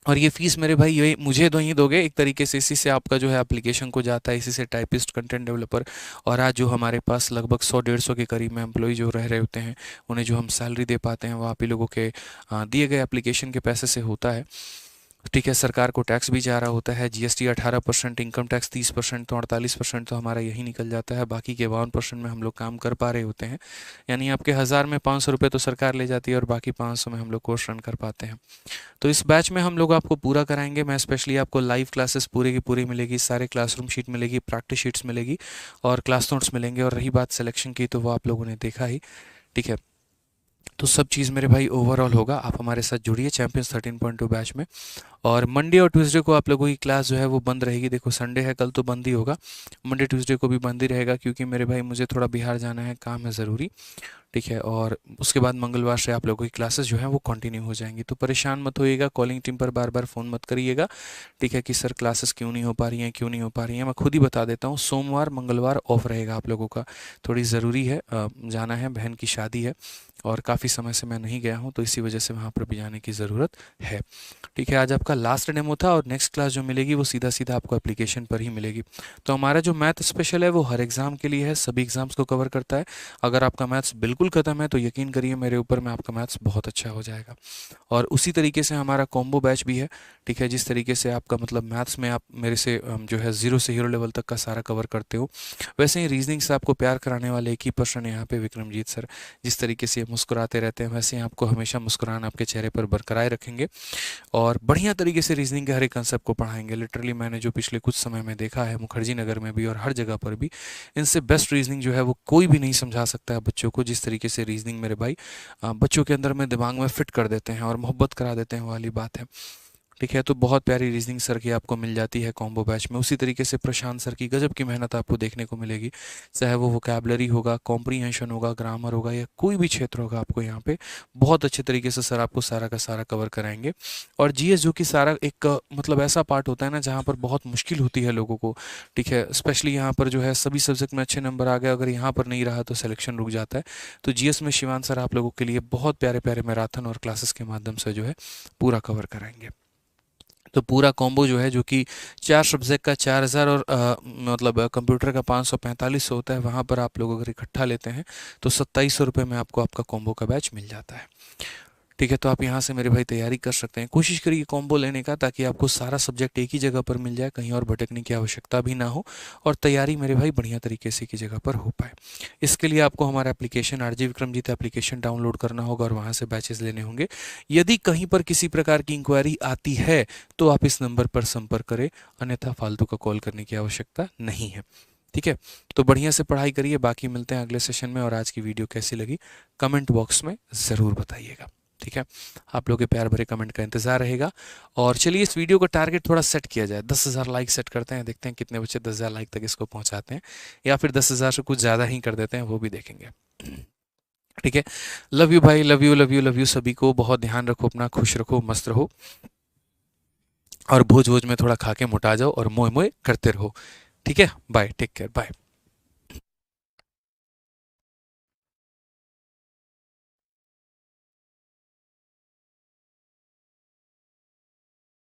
[SPEAKER 1] और ये फ़ीस मेरे भाई ये मुझे तो ही दोगे एक तरीके से, इसी से आपका जो है एप्लीकेशन को जाता है, इसी से टाइपिस्ट, कंटेंट डेवलपर और आज जो हमारे पास लगभग 100-150 के करीब में एम्प्लॉय जो रह रहे होते हैं, उन्हें जो हम सैलरी दे पाते हैं वो आप ही लोगों के दिए गए एप्लीकेशन के पैसे से होता है। ठीक है, सरकार को टैक्स भी जा रहा होता है, जीएसटी 18%, इनकम टैक्स 30%, तो 48% तो हमारा यही निकल जाता है, बाकी के 52% में हम लोग काम कर पा रहे होते हैं। यानी आपके 1000 में 500 रुपये तो सरकार ले जाती है और बाकी 500 में हम लोग कोर्स रन कर पाते हैं। तो इस बैच में हम लोग आपको पूरा कराएंगे। मैं स्पेशली आपको लाइव क्लासेस पूरी की पूरी मिलेगी, सारे क्लासरूम शीट मिलेगी, प्रैक्टिस शीट्स मिलेगी और क्लास नोट्स मिलेंगे। और रही बात सिलेक्शन की तो वो आप लोगों ने देखा ही। ठीक है, तो सब चीज़ मेरे भाई ओवरऑल होगा। आप हमारे साथ जुड़िए चैंपियंस 13.2 बैच में। और मंडे और ट्यूसडे को आप लोगों की क्लास जो है वो बंद रहेगी। देखो संडे है, कल तो बंद ही होगा, मंडे ट्यूसडे को भी बंद ही रहेगा, क्योंकि मेरे भाई मुझे थोड़ा बिहार जाना है, काम है ज़रूरी। ठीक है, और उसके बाद मंगलवार से आप लोगों की क्लासेस जो हैं वो कंटिन्यू हो जाएंगी। तो परेशान मत होइएगा, कॉलिंग टीम पर बार बार फ़ोन मत करिएगा। ठीक है, कि सर क्लासेस क्यों नहीं हो पा रही हैं, क्यों नहीं हो पा रही हैं। मैं खुद ही बता देता हूँ, सोमवार मंगलवार ऑफ रहेगा आप लोगों का। थोड़ी ज़रूरी है, जाना है, बहन की शादी है और काफ़ी समय से मैं नहीं गया हूँ, तो इसी वजह से वहाँ पर भी जाने की ज़रूरत है। ठीक है, आज आपका लास्ट डेमो था और नेक्स्ट क्लास जो मिलेगी वो सीधा सीधा आपको एप्लीकेशन पर ही मिलेगी। तो हमारा जो मैथ स्पेशल है वो हर एग्ज़ाम के लिए है, सभी एग्ज़ाम्स को कवर करता है। अगर आपका मैथ्स बिल्कुल ख़त्म है तो यकीन करिए मेरे ऊपर में, आपका मैथ्स बहुत अच्छा हो जाएगा। और उसी तरीके से हमारा कॉम्बो बैच भी है। ठीक है, जिस तरीके से आपका मतलब मैथ्स में आप मेरे से जो है 0 से हीरो लेवल तक का सारा कवर करते हो, वैसे ही रीजनिंग से आपको प्यार कराने वाले एक ही पर्सन यहाँ पे विक्रमजीत सर। जिस तरीके से मुस्कुराते रहते हैं वैसे ही आपको हमेशा मुस्कुराना आपके चेहरे पर बरकरार रखेंगे और बढ़िया तरीके से रीजनिंग के हर एक कंसेप्ट को पढ़ाएंगे। लिटरली मैंने जो पिछले कुछ समय में देखा है मुखर्जी नगर में भी और हर जगह पर भी, इनसे बेस्ट रीजनिंग जो है वो कोई भी नहीं समझा सकता है बच्चों को। जिस तरीके से रीजनिंग मेरे भाई बच्चों के अंदर में दिमाग में फिट कर देते हैं और मोहब्बत करा देते हैं, वाली बात है। ठीक है, तो बहुत प्यारी रीजनिंग सर की आपको मिल जाती है कॉम्बो बैच में। उसी तरीके से प्रशांत सर की गजब की मेहनत आपको देखने को मिलेगी, चाहे वो वोकैबलरी होगा, कॉम्प्रीहेंशन होगा, ग्रामर होगा या कोई भी क्षेत्र होगा, आपको यहाँ पे बहुत अच्छे तरीके से सर आपको सारा का सारा कवर कराएंगे। और जीएस जो कि सारा एक मतलब ऐसा पार्ट होता है ना जहाँ पर बहुत मुश्किल होती है लोगों को। ठीक है, स्पेशली यहाँ पर जो है सभी सब्जेक्ट में अच्छे नंबर आ गए, अगर यहाँ पर नहीं रहा तो सिलेक्शन रुक जाता है। तो जीएस में शिवान सर आप लोगों के लिए बहुत प्यारे प्यारे मैराथन और क्लासेस के माध्यम से जो है पूरा कवर कराएंगे। तो पूरा कॉम्बो जो है, जो कि 4 सब्जेक्ट का 4000 और मतलब कंप्यूटर का 545 होता है, वहाँ पर आप लोग अगर इकट्ठा लेते हैं तो 2700 रुपये में आपको आपका कॉम्बो का बैच मिल जाता है। ठीक है, तो आप यहाँ से मेरे भाई तैयारी कर सकते हैं। कोशिश करिए कॉम्बो लेने का, ताकि आपको सारा सब्जेक्ट एक ही जगह पर मिल जाए, कहीं और भटकने की आवश्यकता भी ना हो और तैयारी मेरे भाई बढ़िया तरीके से की जगह पर हो पाए। इसके लिए आपको हमारा application RJ Vikramjit application download करना होगा और वहाँ से बैचेस लेने होंगे। यदि कहीं पर किसी प्रकार की इंक्वायरी आती है तो आप इस नंबर पर संपर्क करें, अन्यथा फालतू का कॉल करने की आवश्यकता नहीं है। ठीक है, तो बढ़िया से पढ़ाई करिए। बाकी मिलते हैं अगले सेशन में। और आज की वीडियो कैसी लगी कमेंट बॉक्स में ज़रूर बताइएगा। ठीक है, आप लोगों के प्यार भरे कमेंट का इंतजार रहेगा। और चलिए इस वीडियो का टारगेट थोड़ा सेट किया जाए, 10,000 लाइक सेट करते हैं, देखते हैं कितने बच्चे 10,000 लाइक तक इसको पहुंचाते हैं, या फिर 10,000 से कुछ ज़्यादा ही कर देते हैं, वो भी देखेंगे। ठीक है, लव यू भाई, love you love you love you सभी को। बहुत ध्यान रखो अपना, खुश रखो, मस्त रहो और भोज भोज में थोड़ा खा के मोटा जाओ और मोए मोए करते रहो। ठीक है, बाय, टेक केयर, बाय।